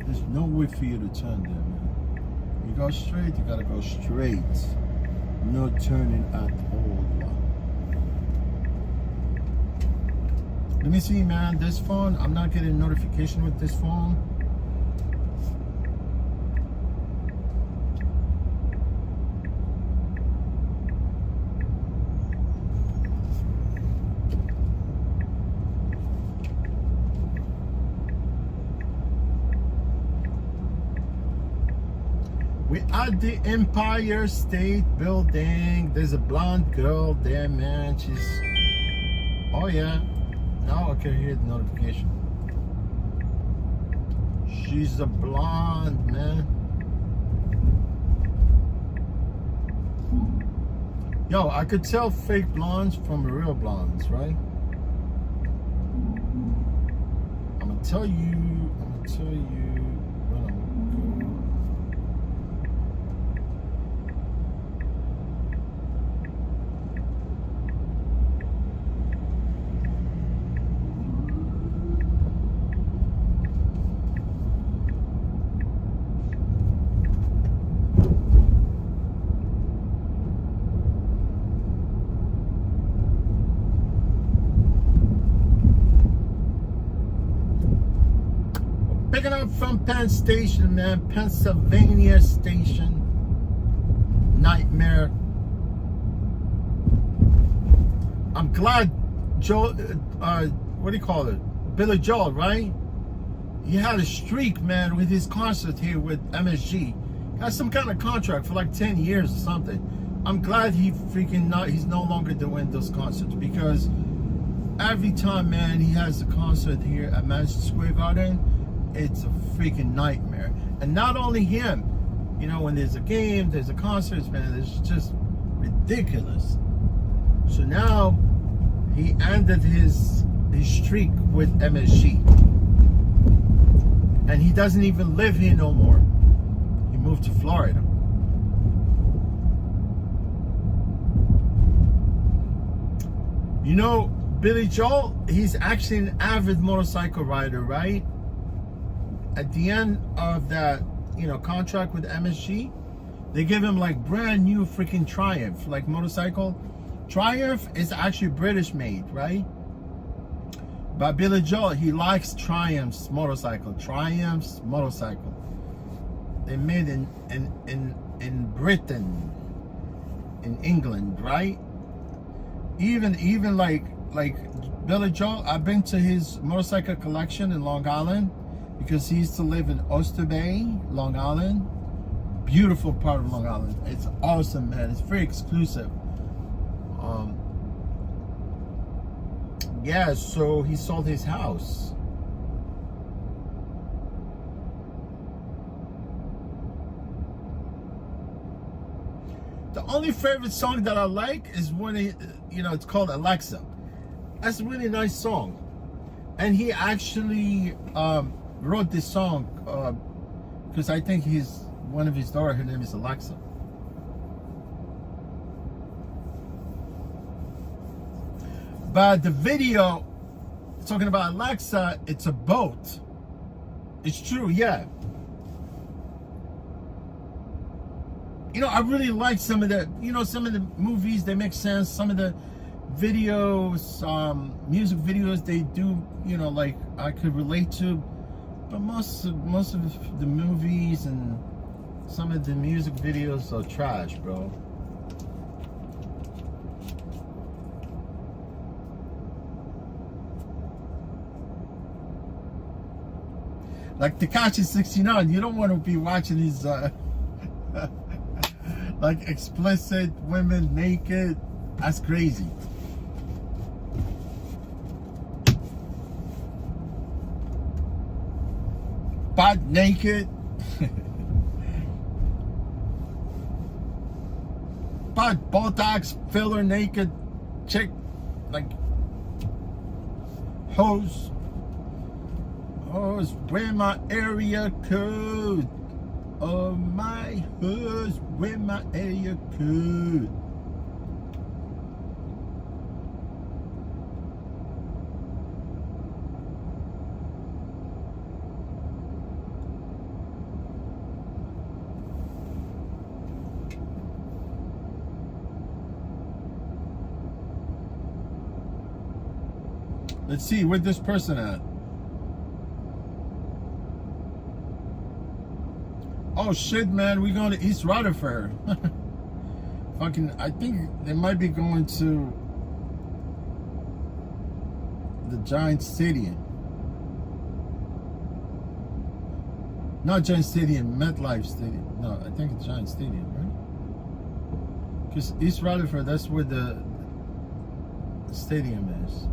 There's no way for you to turn there, man. You go straight, you gotta go straight. No turning at all. Let me see, man. This phone, I'm not getting notification with this phone. We at the Empire State Building. There's a blonde girl there, man. She's, oh yeah. Now I can hear the notification. She's a blonde, man. Yo, I could tell fake blondes from real blondes, right? I'm gonna tell you when I'm gonna go. Picking up from Penn Station, man. Pennsylvania Station. Nightmare. I'm glad Joe, what do you call it? Billy Joel, right? He had a streak, man, with his concert here with MSG. Got some kind of contract for like 10 years or something. I'm glad he's no longer doing those concerts, because every time, man, he has a concert here at Madison Square Garden, it's a freaking nightmare. And not only him, you know, when there's a game, there's a concert, man, it's just ridiculous. So now he ended his streak with MSG, and he doesn't even live here no more. He moved to Florida. You know, Billy Joel, he's actually an avid motorcycle rider, right? At the end of that, you know, contract with MSG, they give him like brand new freaking Triumph, like motorcycle. Triumph is actually British made, right? But Billy Joel, he likes Triumph's motorcycle. Triumph's motorcycle. They made in Britain, in England, right? Even like Billy Joel, I've been to his motorcycle collection in Long Island, because he used to live in Oyster Bay, Long Island. Beautiful part of Long Island. It's awesome, man. It's very exclusive. Yeah, so he sold his house. The only favorite song that I like is when he, you know, it's called Alexa. That's a really nice song. And he actually wrote this song because I think one of his daughter, her name is Alexa. But the video talking about Alexa, it's a boat. It's true, yeah. You know, I really like some of the movies, they make sense. Some of the videos, music videos they do, you know, like I could relate to. But most of the movies and some of the music videos are trash, bro. Like Tekashi 69, you don't want to be watching these like explicit women naked That's crazy. Butt naked. Butt Botox filler naked chick, like hose. Hose, where my area code? Oh my hose, where my area code? Let's see, where's this person at? Oh shit, man, we going to East Rutherford. Fucking, I think they might be going to the Giant Stadium. Not Giant Stadium, MetLife Stadium. No, I think it's Giant Stadium, right? Because East Rutherford, that's where the stadium is.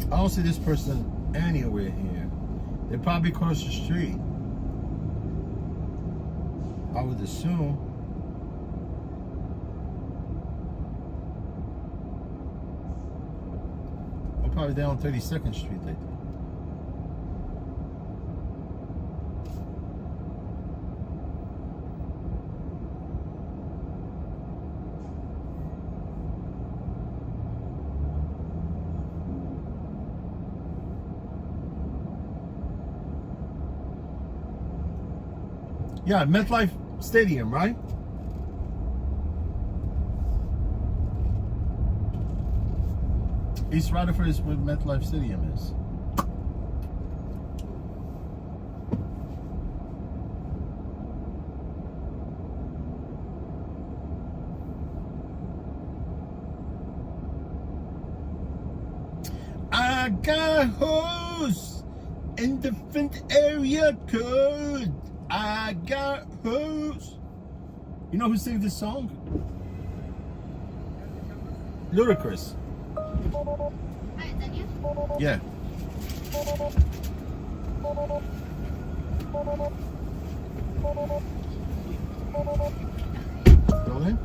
I don't see this person anywhere here. They're probably across the street. I would assume. Or probably down 32nd Street, I think. Yeah, MetLife Stadium, right? East Rutherford is where MetLife Stadium is. I got hoes in different area code. I got hoes. You know who sings this song? Ludacris. Hi, Daniel. Yeah. Go in.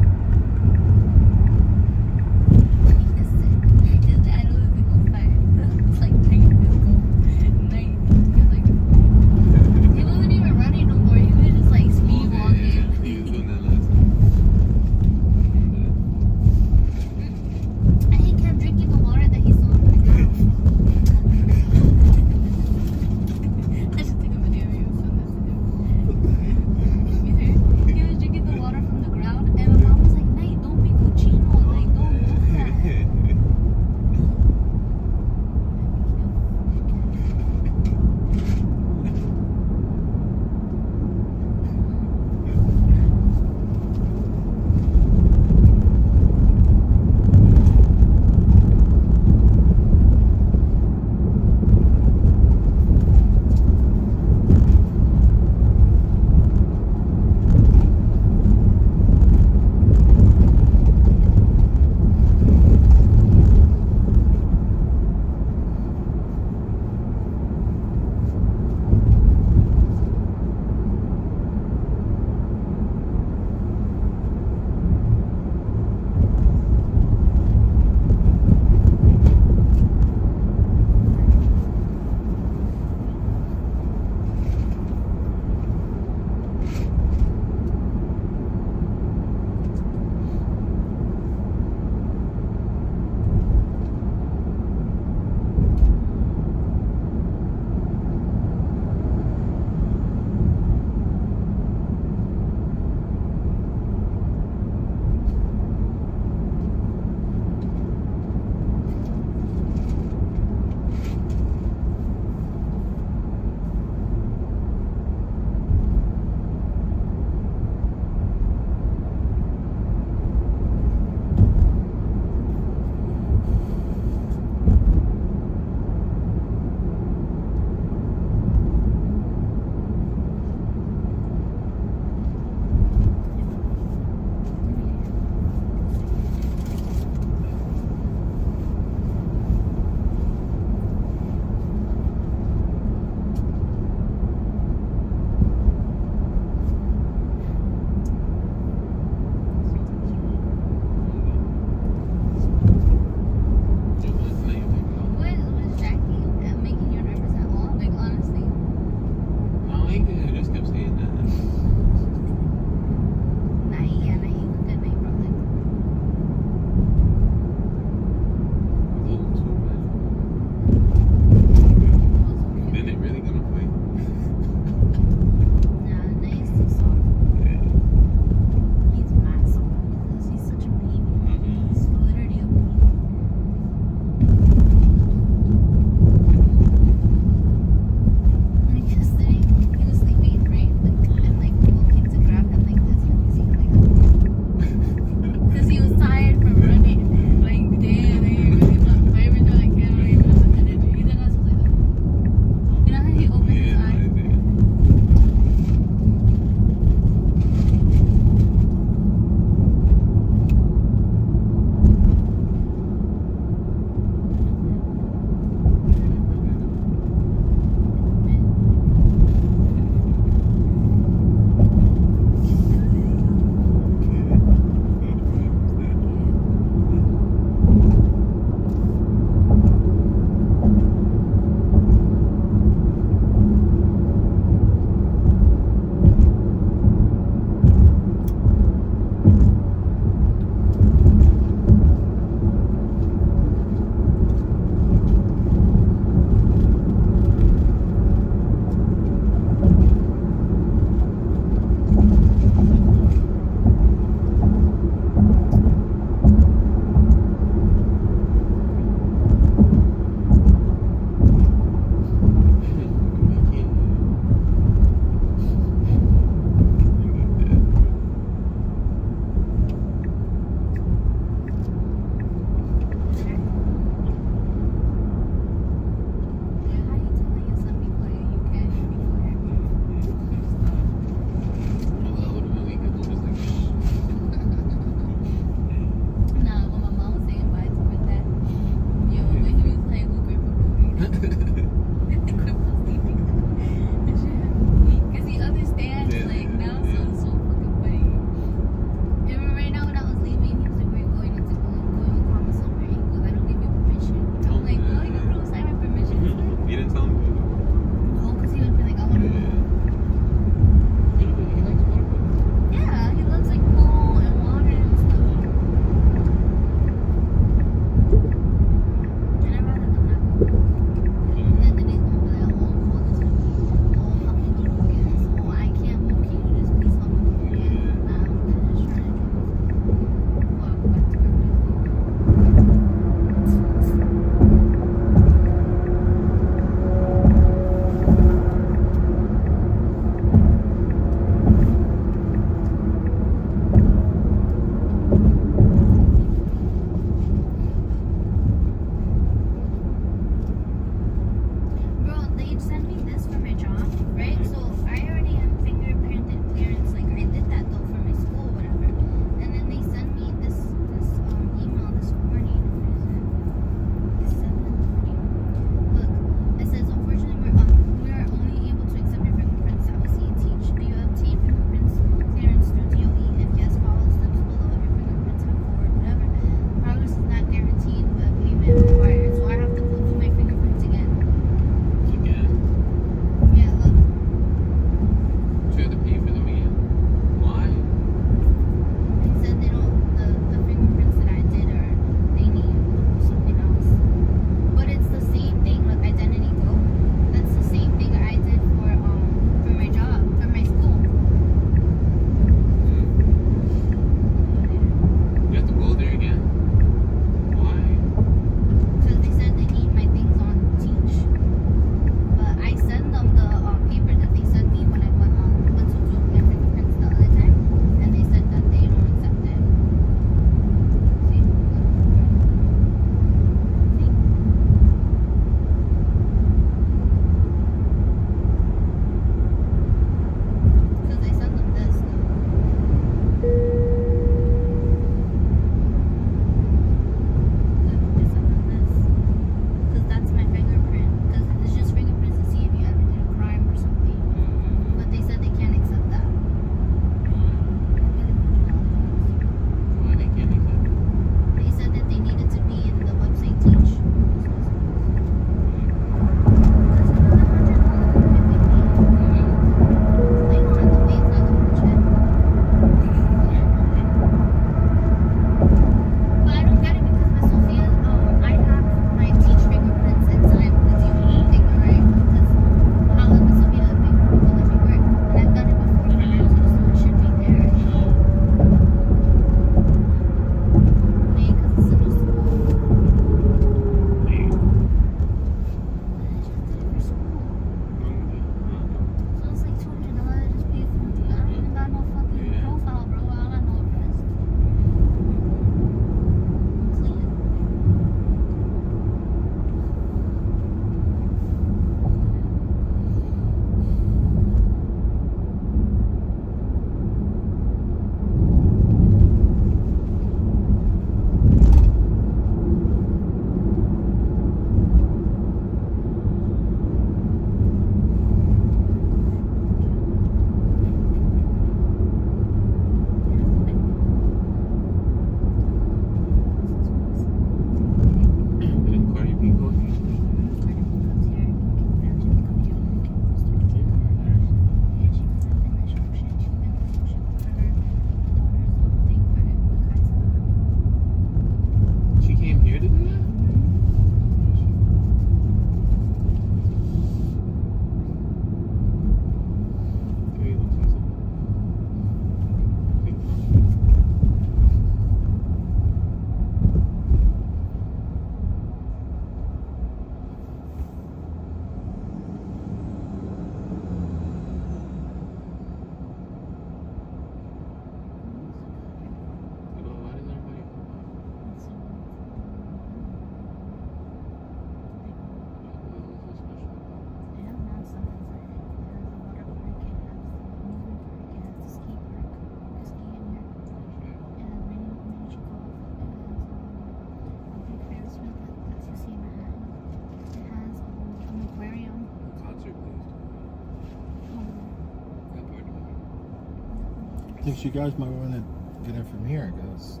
Think you guys might want to get in from here, I guess.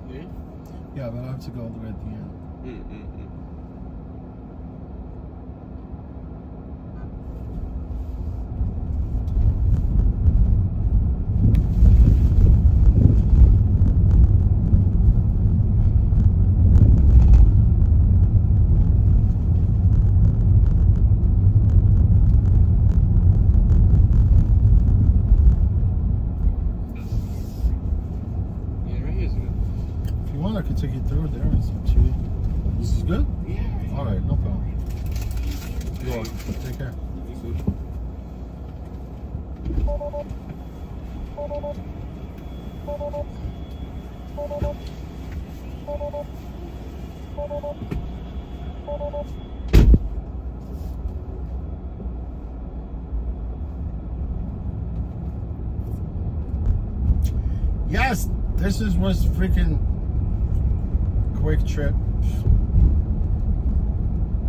Yeah. Yeah, but I have to go all the way at the end. Yeah, right here is good. If you want, I could take you through there. It's up to you. This is good? Yeah. All right, no problem. You're welcome. Take care. Yes, this was freaking quick trip.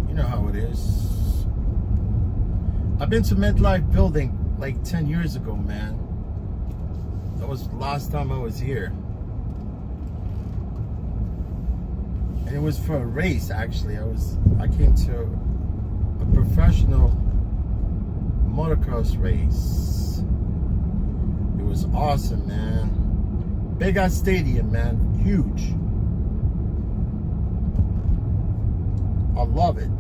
You know how it is. I've been to Midlife Building like 10 years ago, man. That was the last time I was here. And it was for a race, actually. I came to a professional motocross race. It was awesome, man. Big ass stadium, man. Huge. I love it.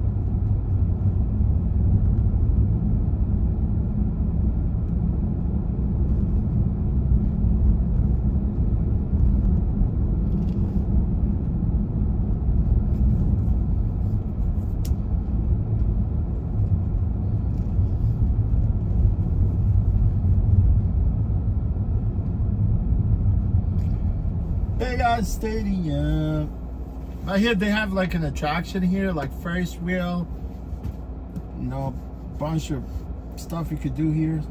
Big ass stadium. Right here they have like an attraction here, like Ferris wheel. You know, bunch of stuff you could do here.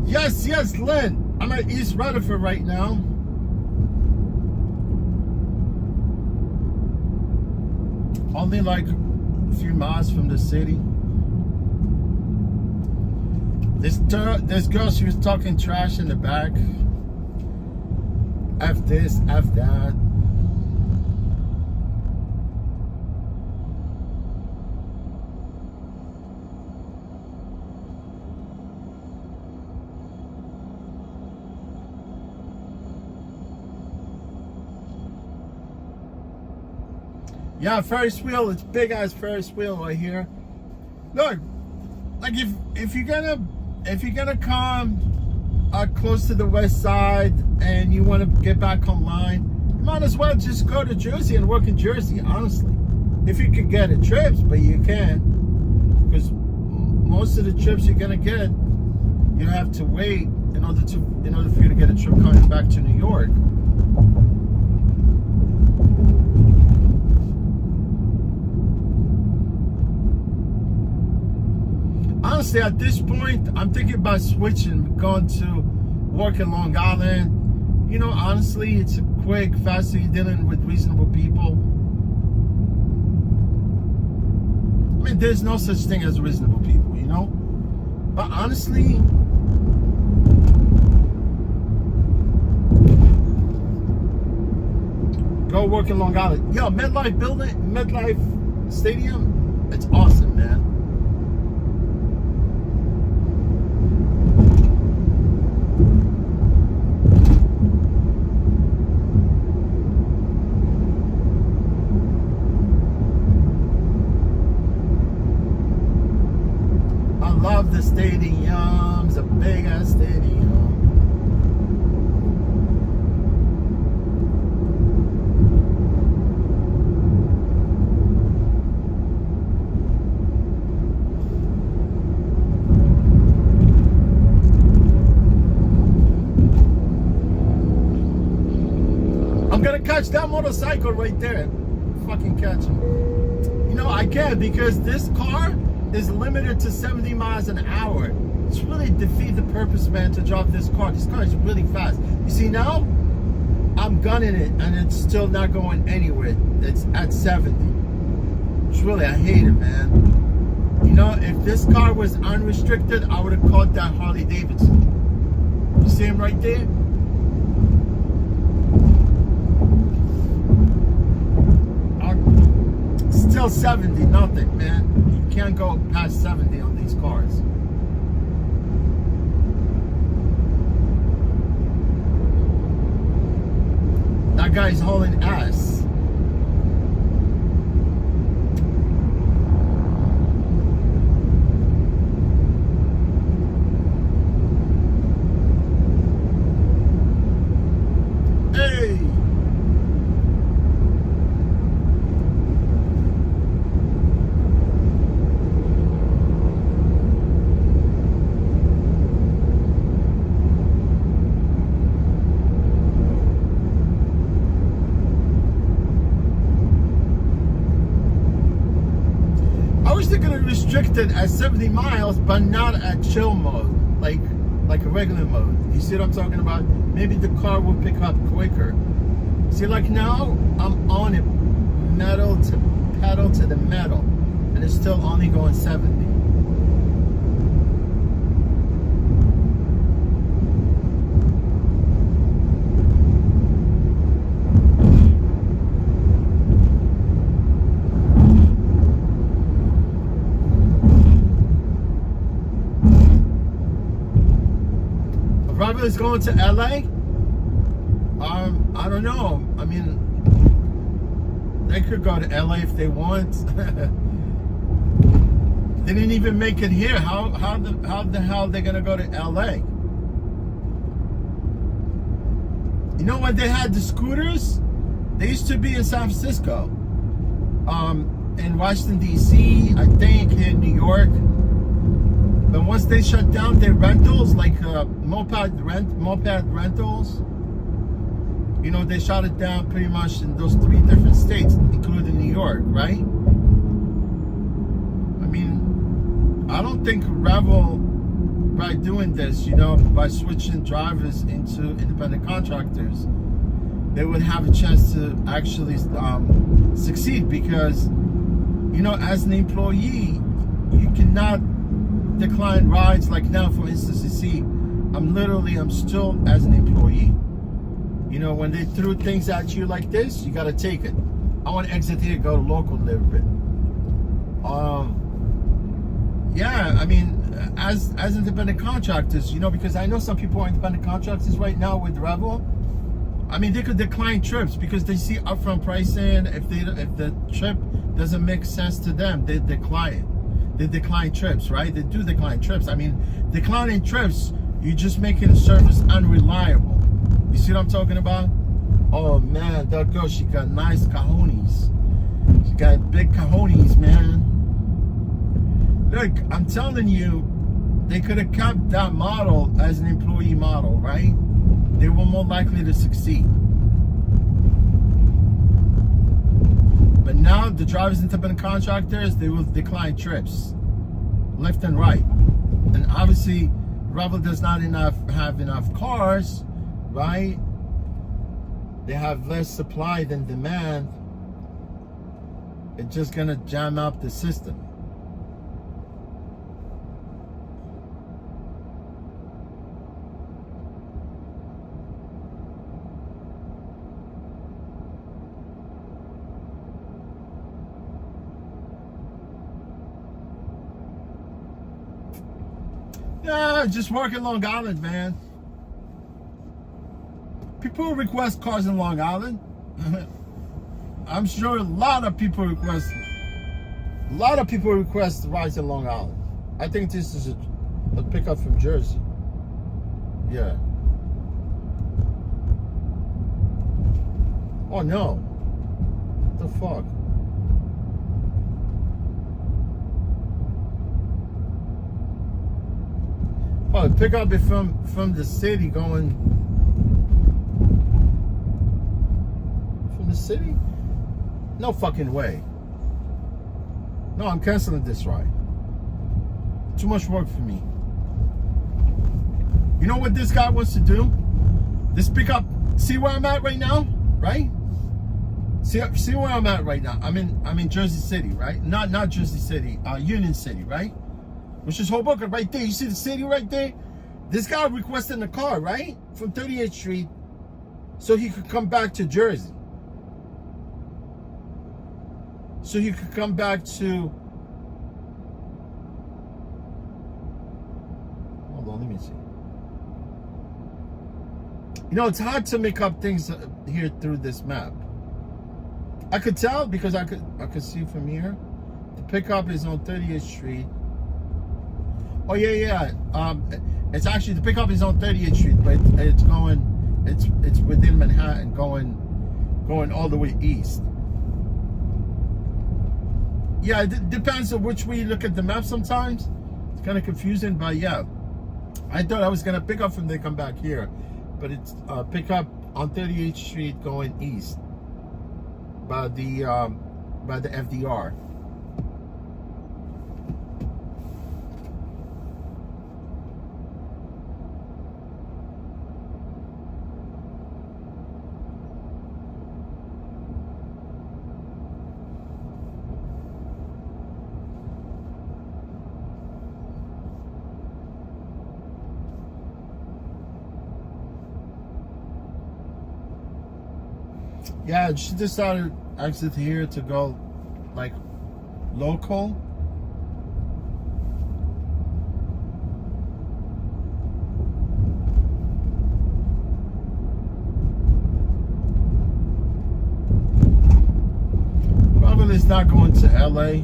Yes, Lynn. I'm at East Rutherford right now. Only like a few miles from the city. This girl, she was talking trash in the back. F this, F that. Yeah, Ferris wheel. It's big ass Ferris wheel right here. Look, like if you're gonna come close to the west side and you want to get back online, you might as well just go to Jersey and work in Jersey. Honestly, if you could get it trips, but you can't, because most of the trips you're gonna get, you have to wait in order for you to get a trip coming back to New York. Honestly, at this point, I'm thinking about switching, going to work in Long Island. You know, honestly, it's quick, faster, you're dealing with reasonable people. I mean, there's no such thing as reasonable people, you know? But honestly, go work in Long Island. Yo, MetLife Stadium, it's awesome, man. Love the stadium. It's a big ass stadium. I'm gonna catch that motorcycle right there. Fucking catch him. You know, I can, because this car is limited to 70 miles an hour. It's really defeat the purpose, man, to drive this car. This car is really fast. You see now, I'm gunning it and it's still not going anywhere. It's at 70. It's really, I hate it, man. You know, if this car was unrestricted, I would have called that Harley Davidson. You see him right there? Still 70, nothing, man. You can't go past 70 on these cars. That guy's hauling ass. Hey! They're gonna restrict it at 70 miles, but not at chill mode, like a regular mode. You see what I'm talking about? Maybe the car will pick up quicker. See, like now, I'm on it, metal to pedal to the metal, and it's still only going 70. Is going to LA? I don't know. I mean, they could go to LA if they want. They didn't even make it here. How the hell are they gonna go to LA? You know when they had the scooters? They used to be in San Francisco, in Washington DC, I think, here in New York. But once they shut down their rentals, like moped rentals, you know, they shut it down pretty much in those 3 different states, including New York, right? I mean, I don't think Revel, by doing this, you know, by switching drivers into independent contractors, they would have a chance to actually succeed, because, you know, as an employee, you cannot decline rides. Like now, for instance, you see, I'm still as an employee. You know, when they threw things at you like this, you gotta take it. I want to exit here, go to local a little bit. Yeah, I mean, as independent contractors, you know, because I know some people are independent contractors right now with Revel. I mean, they could decline trips because they see upfront pricing. If the trip doesn't make sense to them, they decline it. They decline trips, right? They do decline trips. I mean, declining trips, you're just making the service unreliable. You see what I'm talking about? Oh man, that girl, she got nice cojones. She got big cojones, man. Look, I'm telling you, they could have kept that model as an employee model, right? They were more likely to succeed. But now the drivers, independent contractors, they will decline trips left and right. And obviously, Revel does not have enough cars, right? They have less supply than demand. It's just gonna jam up the system. Yeah, just work in Long Island, man. People request cars in Long Island. I'm sure a lot of people request rides in Long Island. I think this is a pickup from Jersey. Yeah. Oh no. What the fuck? Oh, pick up it from the city going from the city? No fucking way. No, I'm canceling this ride. Too much work for me. You know what this guy wants to do? This pickup, see where I'm at right now, right? See where I'm at right now. I'm in Jersey City, right? Not Jersey City, Union City, right? Which is Hoboken right there. You see the city right there? This guy requested a car, right? From 38th Street so he could come back to Jersey. So he could come back to... Hold on, let me see. You know, it's hard to make up things here through this map. I could tell because I could see from here. The pickup is on 30th Street. Oh yeah. It's actually, the pickup is on 30th Street, but it's within Manhattan, going all the way east. Yeah, it depends on which way you look at the map. Sometimes it's kind of confusing, but yeah, I thought I was gonna pick up from there, come back here, but it's pick up on 38th Street going east by the FDR. Yeah, she decided to exit here to go like local. Probably it's not going to LA. I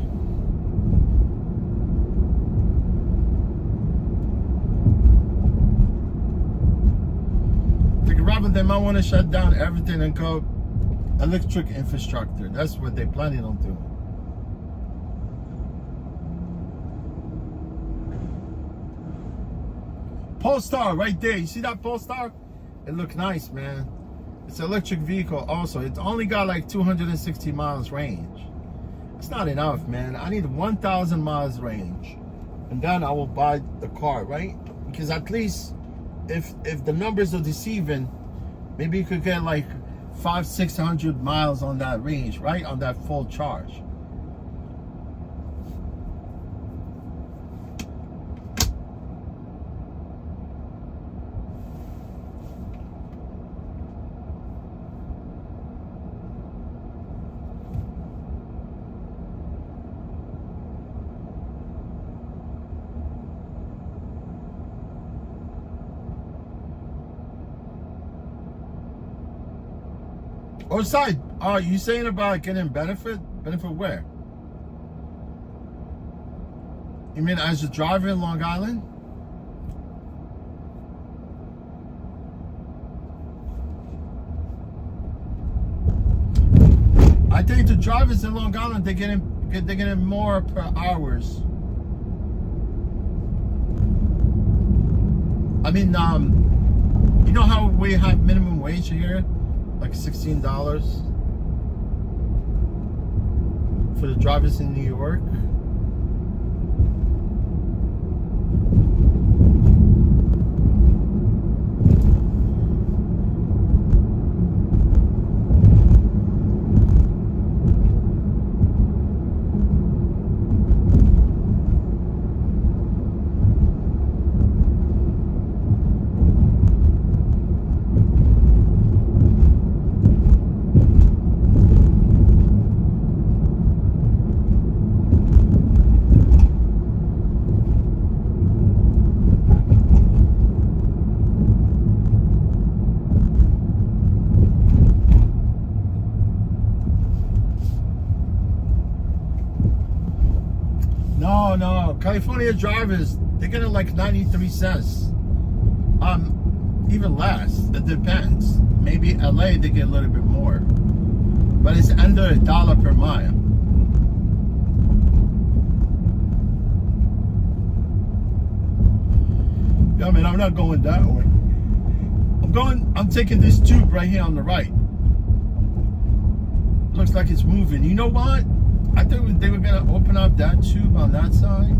think rather they might want to shut down everything and go electric infrastructure. That's what they're planning on doing. Polestar right there. You see that Polestar? It looks nice, man. It's an electric vehicle also. It's only got like 260 miles range. It's not enough, man. I need 1,000 miles range. And then I will buy the car, right? Because at least if the numbers are deceiving, maybe you could get like 500-600 miles on that range, right? On that full charge. Oh, side, are you saying about getting benefit? Benefit where? You mean as a driver in Long Island? I think the drivers in Long Island, they're getting more per hours. I mean, you know how we have minimum wage here? Like $16 for the drivers in New York. No, California drivers, they're getting like 93 cents. Even less. It depends. Maybe LA they get a little bit more, but it's under $1 per mile. Yeah, man, I'm not going that way. I'm taking this tube right here on the right. Looks like it's moving. You know what? I thought they were gonna open up that tube on that side.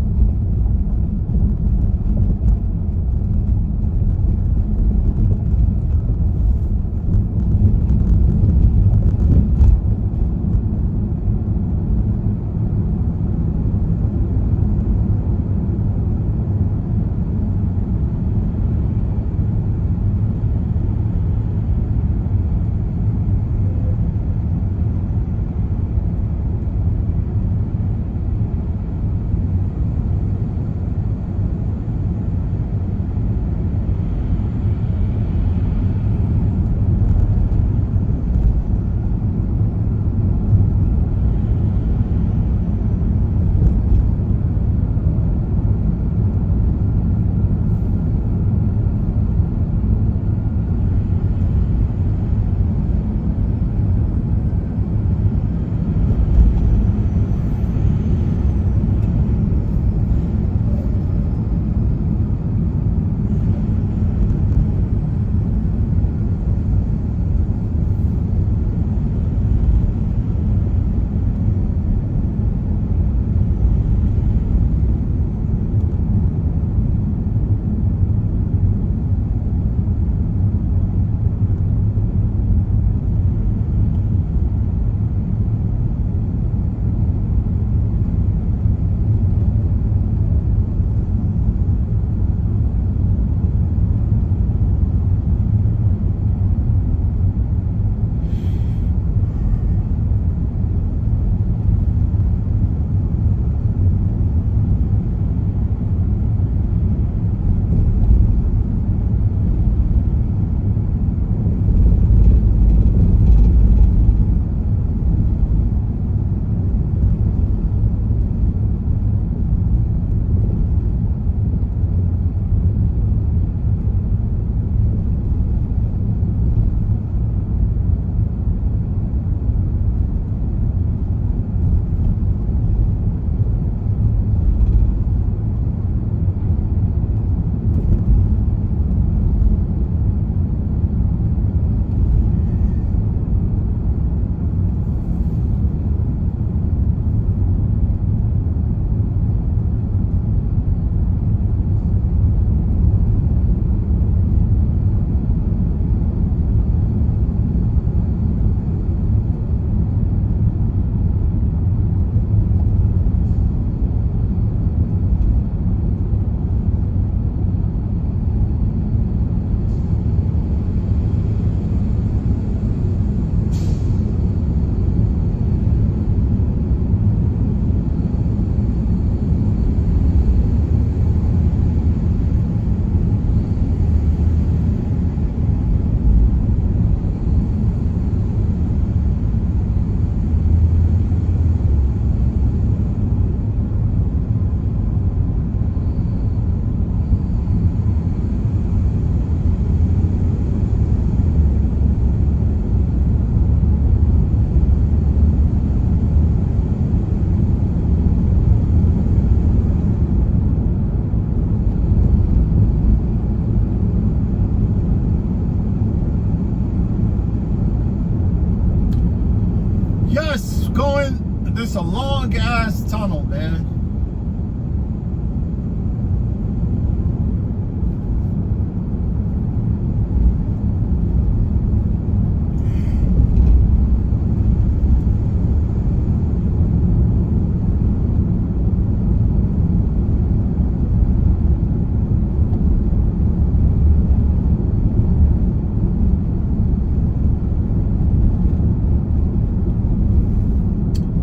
a long ass tunnel, man.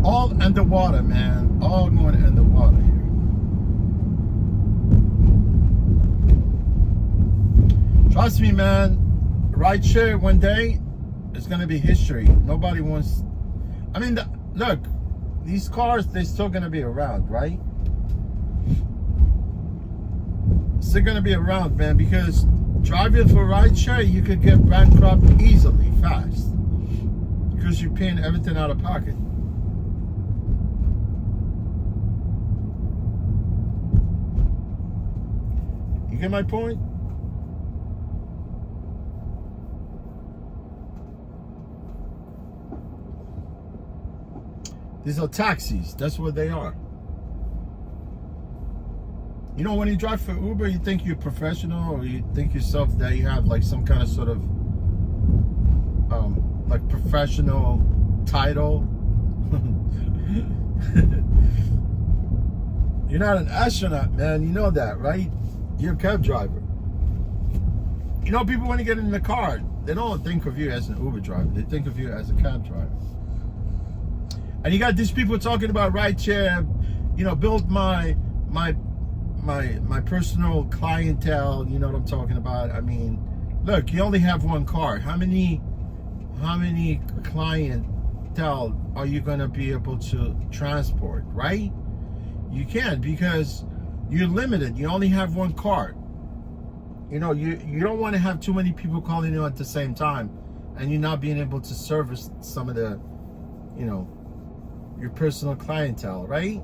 All underwater, man. All going underwater here. Trust me, man. Rideshare one day is gonna be history. Nobody wants. I mean, look, these cars, they're still gonna be around, right? Still gonna be around, man, because driving for rideshare, you could get bankrupt easily, fast, because you're paying everything out of pocket. You get my point? These are taxis. That's what they are. You know, when you drive for Uber, you think you're professional, or you think yourself that you have like some kind of sort of like professional title. You're not an astronaut, man. You know that, right? You're a cab driver. You know, people, when you get in the car, they don't think of you as an Uber driver. They think of you as a cab driver. And you got these people talking about rideshare, you know, build my personal clientele. You know what I'm talking about? I mean, look, you only have one car. How many clientele are you gonna be able to transport, right? You can't, because you're limited. You only have one car. You know, you don't want to have too many people calling you at the same time, and you're not being able to service some of the, you know, your personal clientele, right?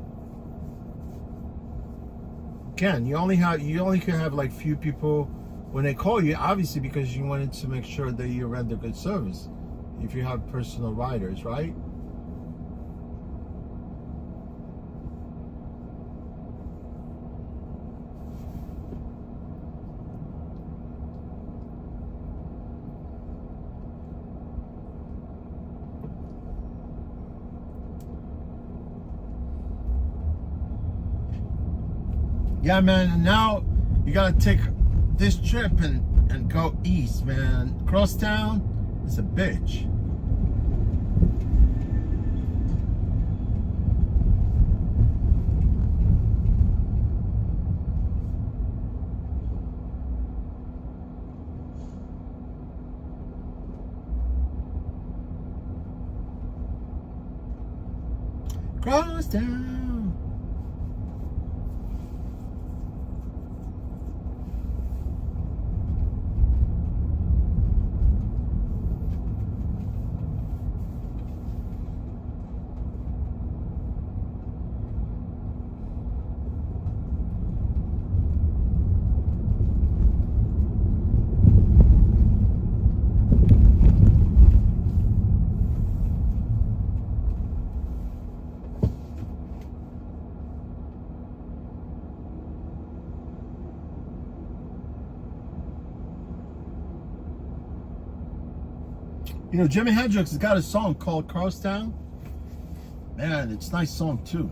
You only can have like few people when they call you, obviously, because you wanted to make sure that you render good service if you have personal riders, right? Yeah, man, and now you gotta take this trip and go east, man. Crosstown is a bitch. Crosstown. You know, Jimi Hendrix has got a song called Crosstown. Man, it's a nice song too.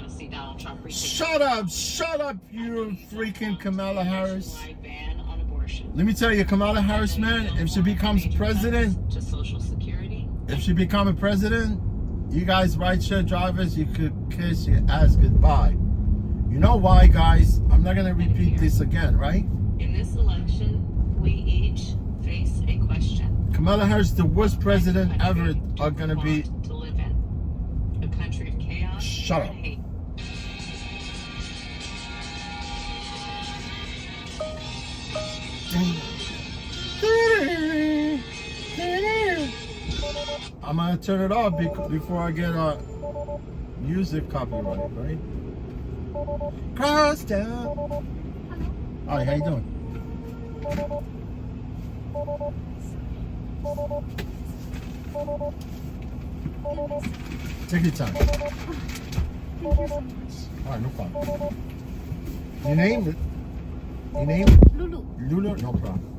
want to see Donald Trump retake Shut up, you freaking Kamala Harris. nationwide ban on abortion. Let me tell you, Kamala Harris, man, if she becomes president, To Social Security. if she become a president, you guys rideshare drivers, you could kiss your ass goodbye. You know why, guys? I'm not gonna repeat this again, right? In this election, we each face a question. Kamala Harris, the worst president What ever, country do are we gonna be. want to live in? A country of chaos Shut and up. hate. I'm gonna turn it off before I get music copyright, right? Cross down. Hi, how you doing? Take your time. Thank you so much. All right, no problem. Your name? Your name? Lulu. Lulu? No problem.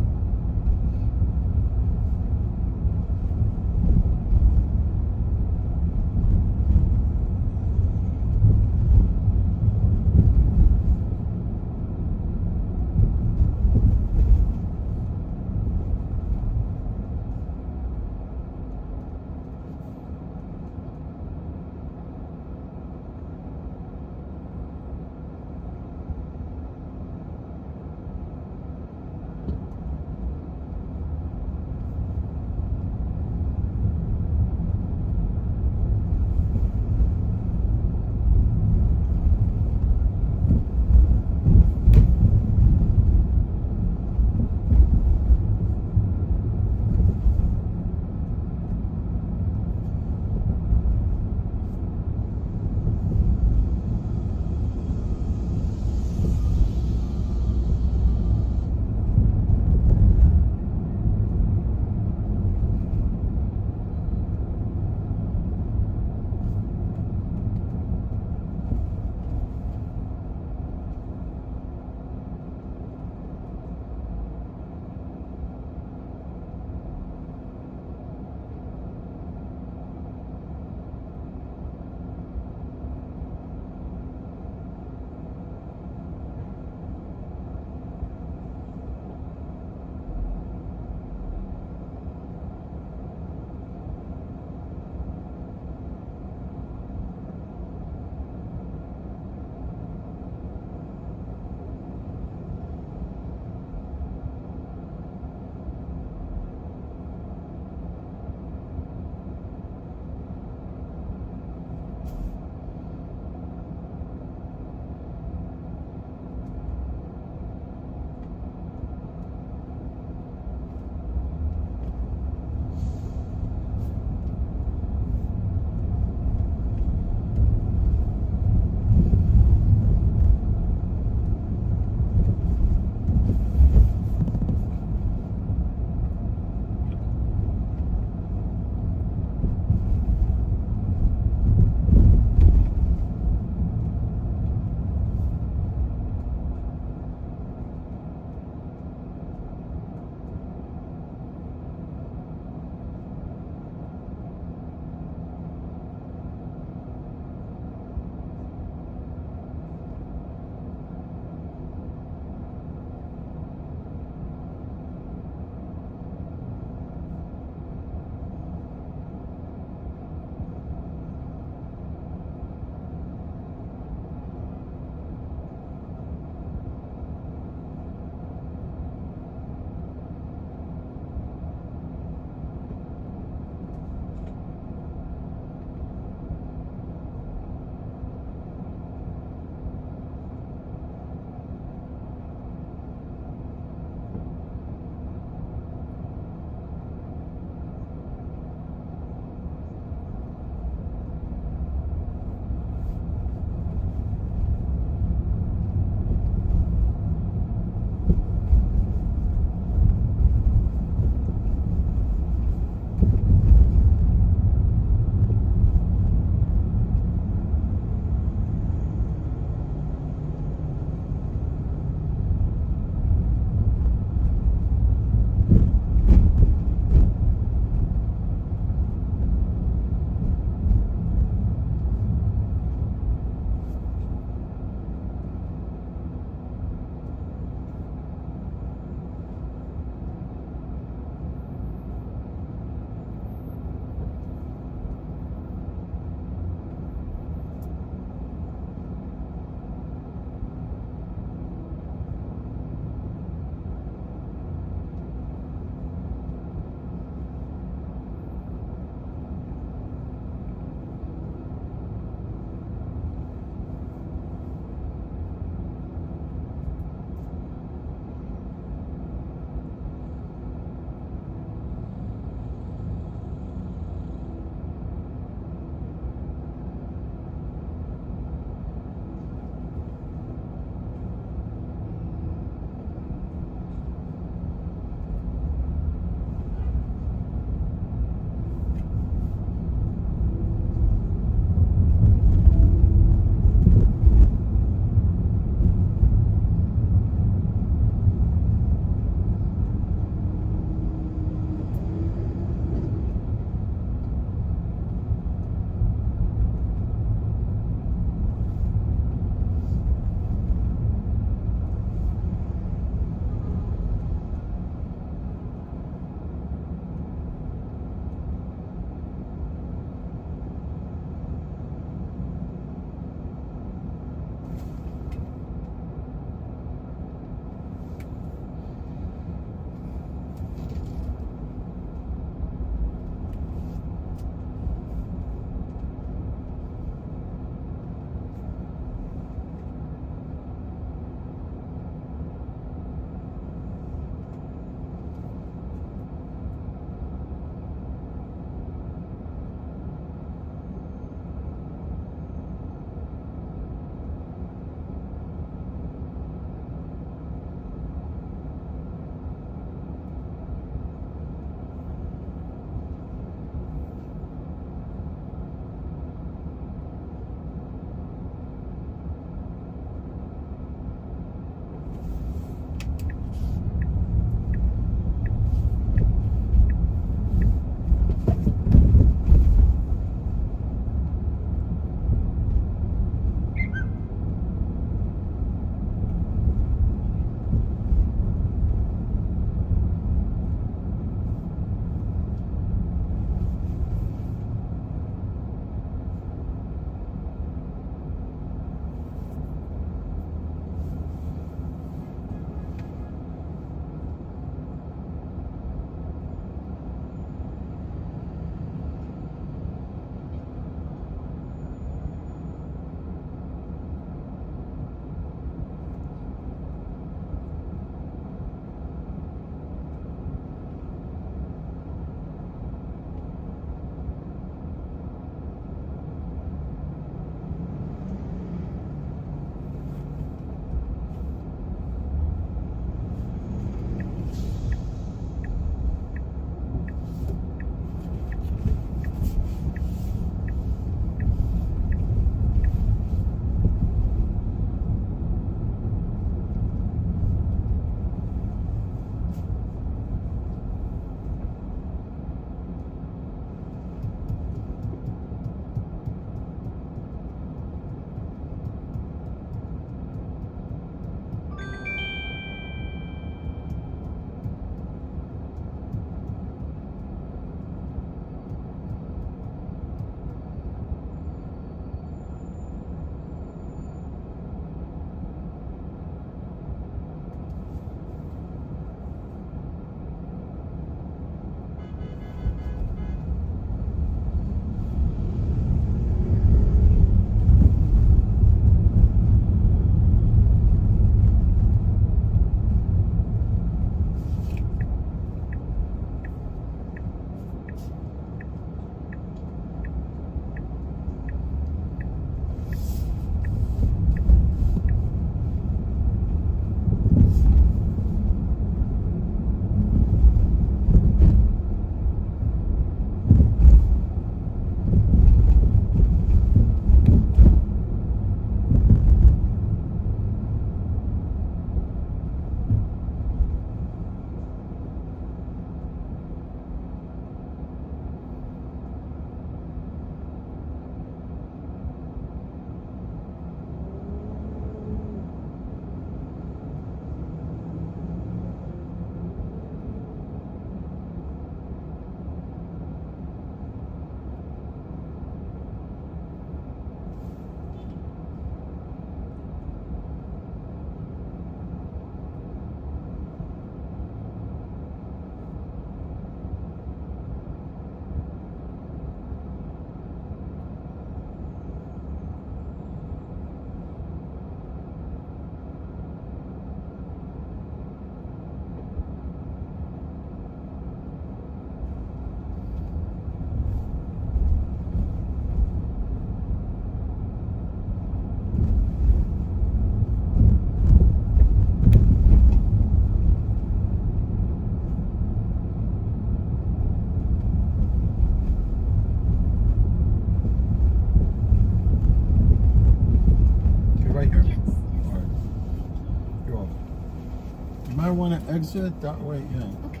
You might want to exit that way, yeah. Okay.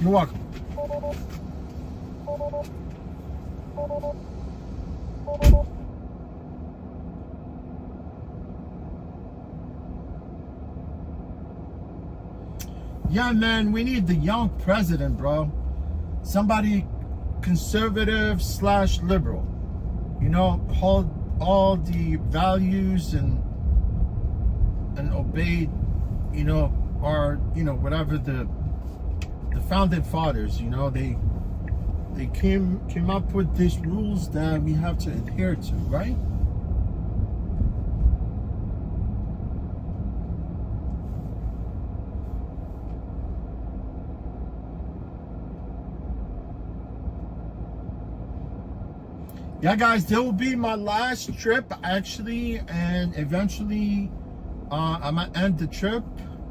You're welcome. Yeah, man, we need the young president, bro. Somebody conservative / liberal. You know, hold all the values and obey, you know, or, you know, whatever the founding fathers, you know, they came up with these rules that we have to adhere to, right? Yeah, guys, there will be my last trip actually, and eventually I'm gonna end the trip.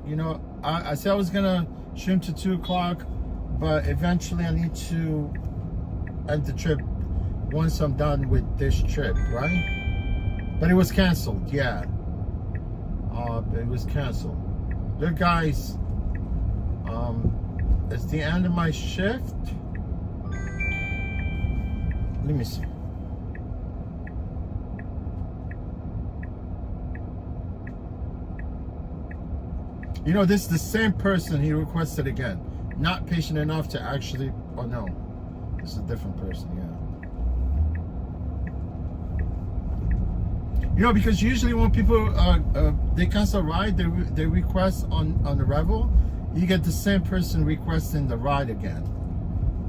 You know, I said I was gonna stream to 2 o'clock, but eventually I need to end the trip once I'm done with this trip, right? But it was canceled, yeah. It was canceled. Look, guys, it's the end of my shift. Let me see. You know, this is the same person he requested again. Not patient enough to actually, oh no, this is a different person, yeah. You know, because usually when people, they cancel a ride, they request on the Revel, you get the same person requesting the ride again.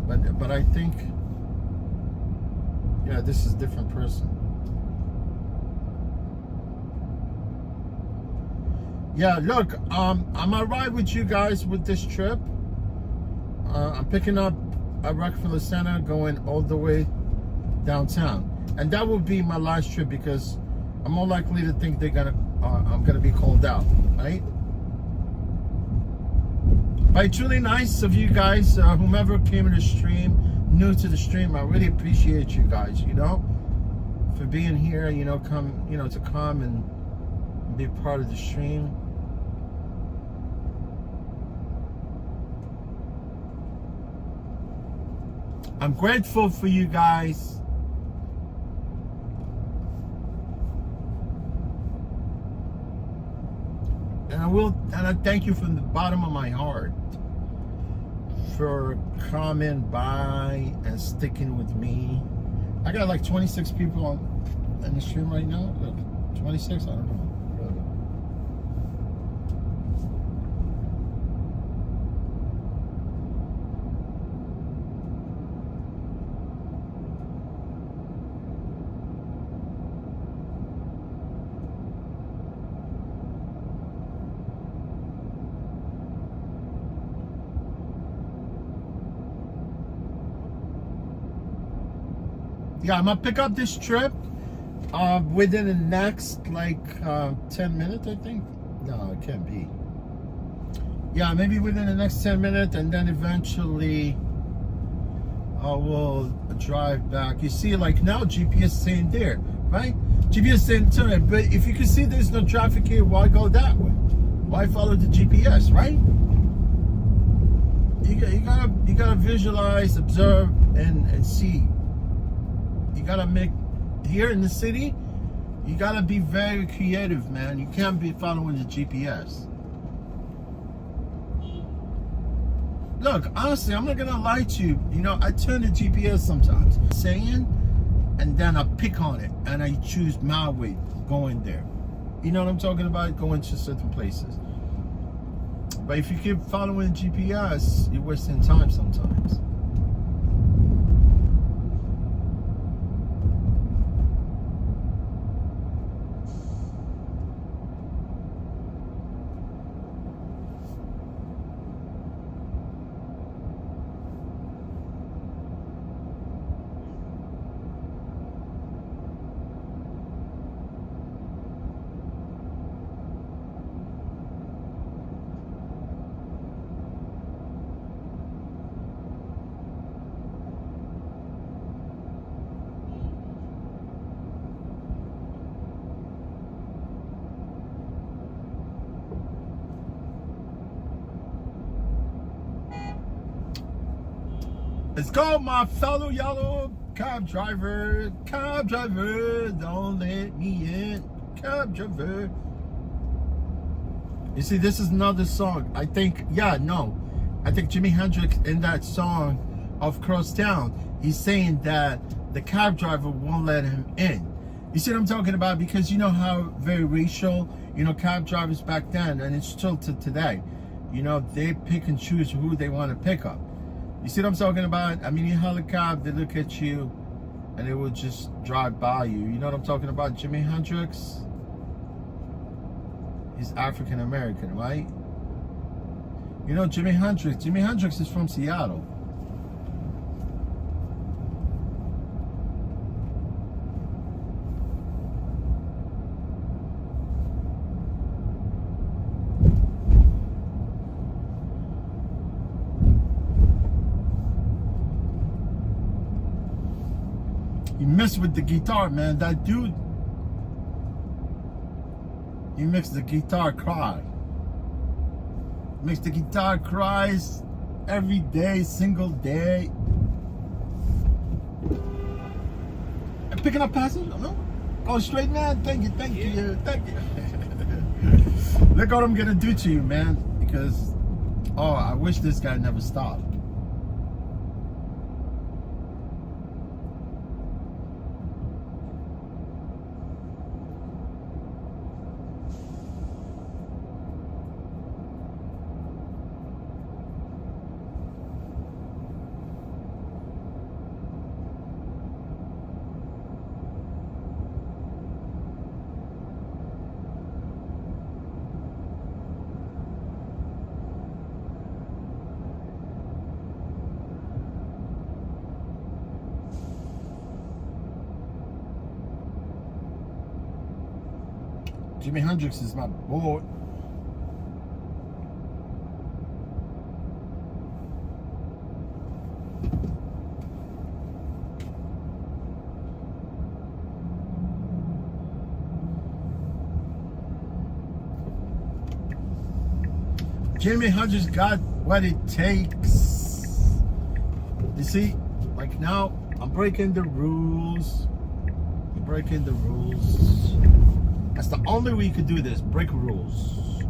But I think, yeah, this is a different person. Yeah, look, I'm gonna ride with you guys with this trip. I'm picking up at Rockefeller Center, going all the way downtown, and that will be my last trip because I'm more likely to think I'm gonna be called out, right? But it's really nice of you guys, whomever came in the stream, new to the stream. I really appreciate you guys, you know, for being here. You know, to come and be part of the stream. I'm grateful for you guys. And I thank you from the bottom of my heart for coming by and sticking with me. I got like 26 people in the stream right now. 26, I don't know. Yeah, I'm gonna pick up this trip within the next like 10 minutes, I think. No, it can't be. Yeah, maybe within the next 10 minutes, and then eventually I will drive back. You see, like now GPS saying there, right? GPS saying turn, but if you can see there's no traffic here, why go that way? Why follow the GPS, right? You gotta visualize, observe, and see. You gotta make, here in the city, you gotta be very creative, man. You can't be following the GPS. Look, honestly, I'm not gonna lie to you. You know, I turn the GPS sometimes, saying, and then I pick on it, and I choose my way going there. You know what I'm talking about? Going to certain places. But if you keep following GPS, you're wasting time sometimes. Let's go, my fellow yellow cab driver. Cab driver, don't let me in. Cab driver. You see, this is another song. I think Jimi Hendrix in that song of Crosstown, he's saying that the cab driver won't let him in. You see what I'm talking about? Because you know how very racial, cab drivers back then, and it's still to today, they pick and choose who they want to pick up. You see what I'm talking about? I mean, you hail a cab, they look at you, and they will just drive by you. You know what I'm talking about? Jimi Hendrix, he's African American, right? Jimi Hendrix is from Seattle. You mess with the guitar, man. That dude, he makes the guitar cry. Makes the guitar cries every day, single day. I'm picking up passengers, no? Oh, straight, man. Thank you. Look what I'm gonna do to you, man. Because, I wish this guy never stopped. Jimi Hendrix is my boy. Jimi Hendrix got what it takes. You see, like now, I'm breaking the rules. That's the only way you could do this, break rules.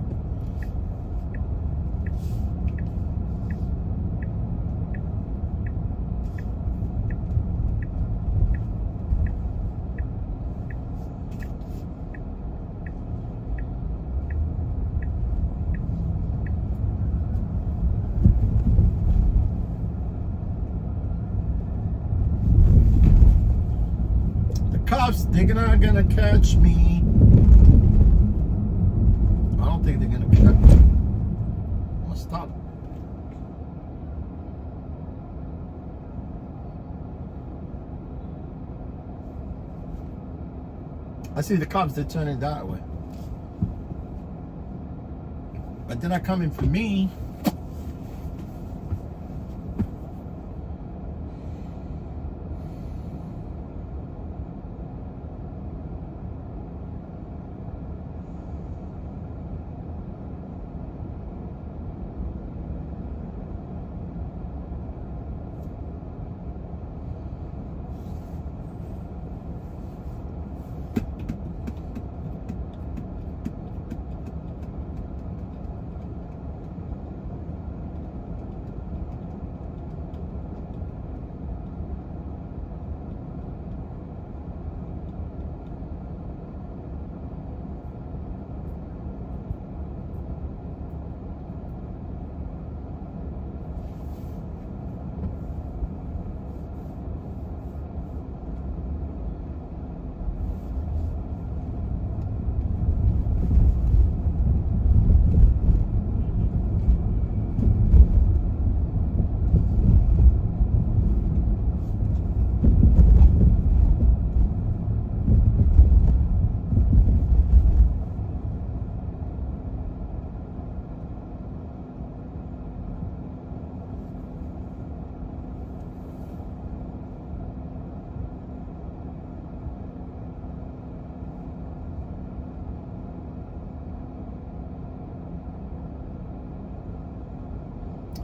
The cops, they're not gonna catch me. I don't think they're gonna catch me. I'm gonna stop. I see the cops, they're turning that way. But they're not coming for me.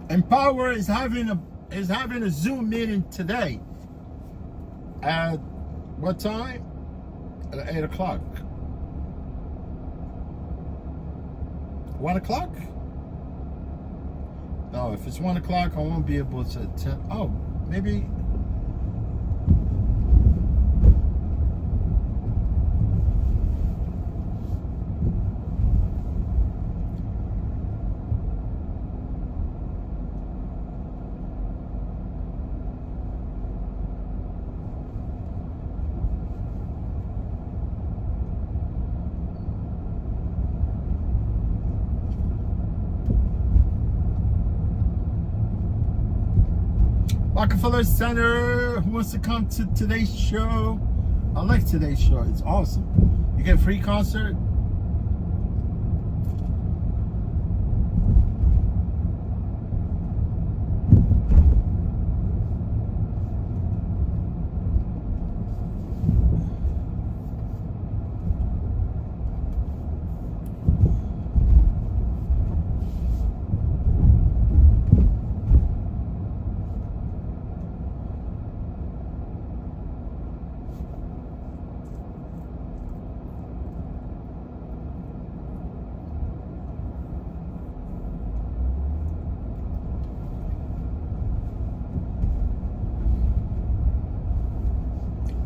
And Power is having is having a Zoom meeting today. At what time? At 8 o'clock. 1 o'clock? No, if it's 1 o'clock, I won't be able to attend. Oh, maybe. Rockefeller Center, who wants to come to today's show? I like today's show. It's awesome. You get a free concert.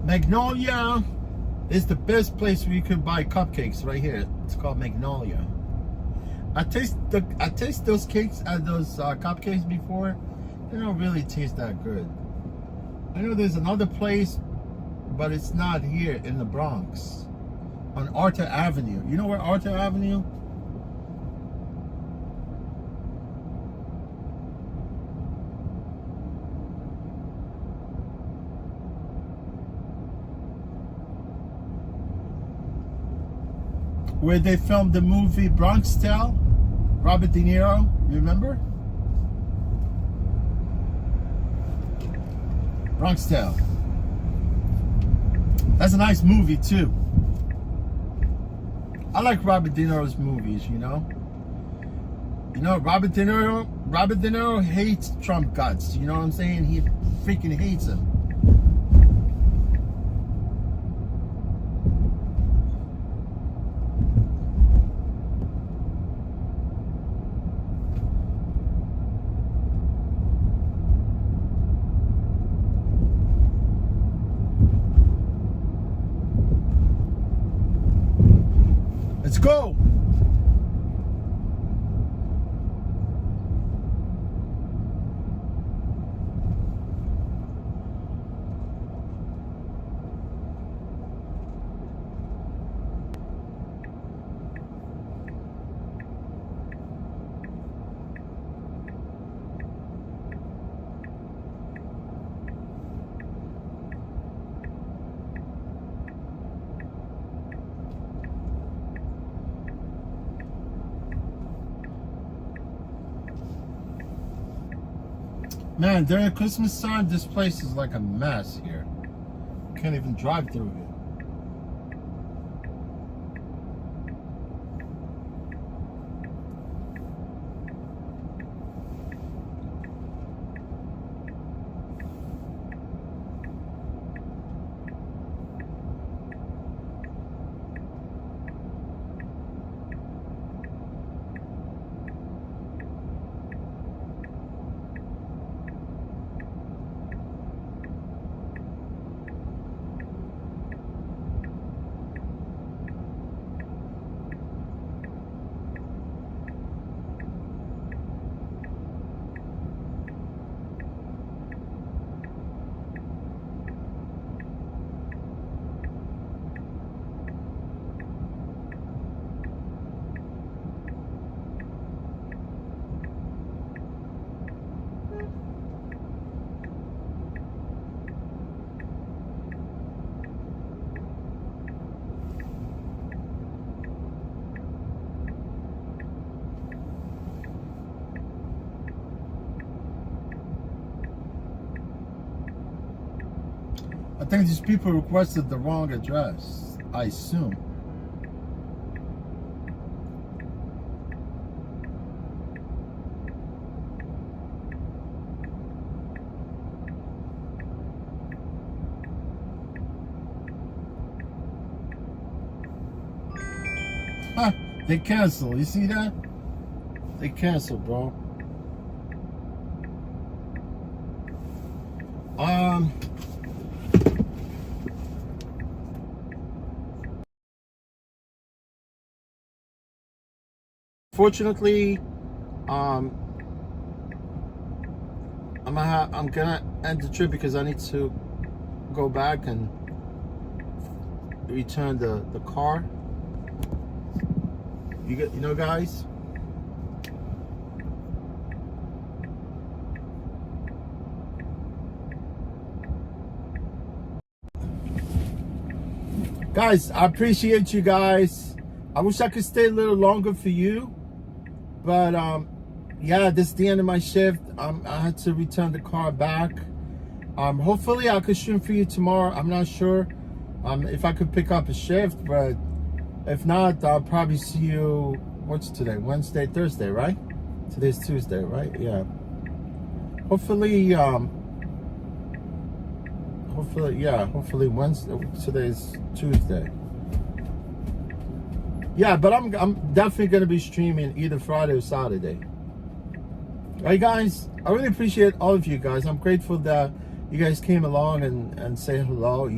Magnolia is the best place where you could buy cupcakes right here. It's called Magnolia. I taste those cakes and those cupcakes before. They don't really taste that good. I know there's another place, but it's not here in the Bronx on Arthur Avenue. You know where Arthur Avenue? Where they filmed the movie Bronx Tale, Robert De Niro, remember? Bronx Tale. That's a nice movie too. I like Robert De Niro's movies, you know? You know, Robert De Niro hates Trump guts, you know what I'm saying? He freaking hates him. Let's go. Man, during Christmas time, this place is like a mess here. Can't even drive through it. I think these people requested the wrong address, I assume. They cancel. You see that? They cancel, bro. Fortunately, I'm gonna end the trip because I need to go back and return the car. You know, guys. Guys, I appreciate you guys. I wish I could stay a little longer for you, but yeah, this is the end of my shift. I had to return the car back. Hopefully I could stream for you tomorrow. I'm not sure if I could pick up a shift, but if not, I'll probably see you. What's today? Wednesday, Thursday, right? Today's Tuesday, right? Yeah. Hopefully, hopefully Wednesday. Today's Tuesday. Yeah, but I'm definitely gonna be streaming either Friday or Saturday. Right, guys? I really appreciate all of you guys. I'm grateful that you guys came along and say hello.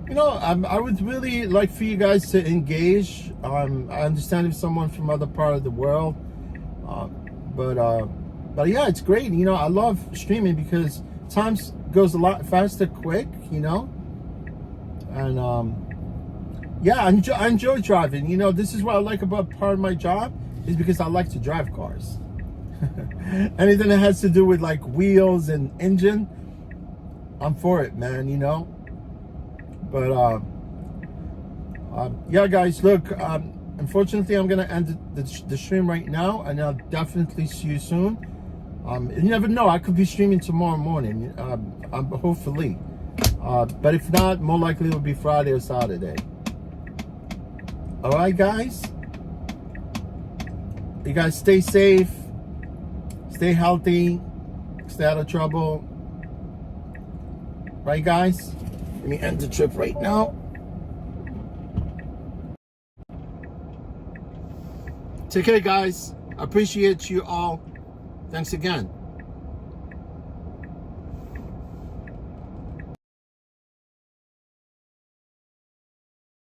I would really like for you guys to engage. I understand if someone from other part of the world, but yeah, it's great. I love streaming because time goes a lot faster, quick. And yeah, I enjoy driving. This is what I like about part of my job is because I like to drive cars. Anything that has to do with like wheels and engine, I'm for it, man. But yeah, guys, look, unfortunately I'm gonna end the stream right now, and I'll definitely see you soon. You never know, I could be streaming tomorrow morning, hopefully, but if not, more likely it'll be Friday or Saturday. All right, guys, you guys stay safe, stay healthy, stay out of trouble. Right, guys? Let me end the trip right now. Take care, guys. I appreciate you all. Thanks again.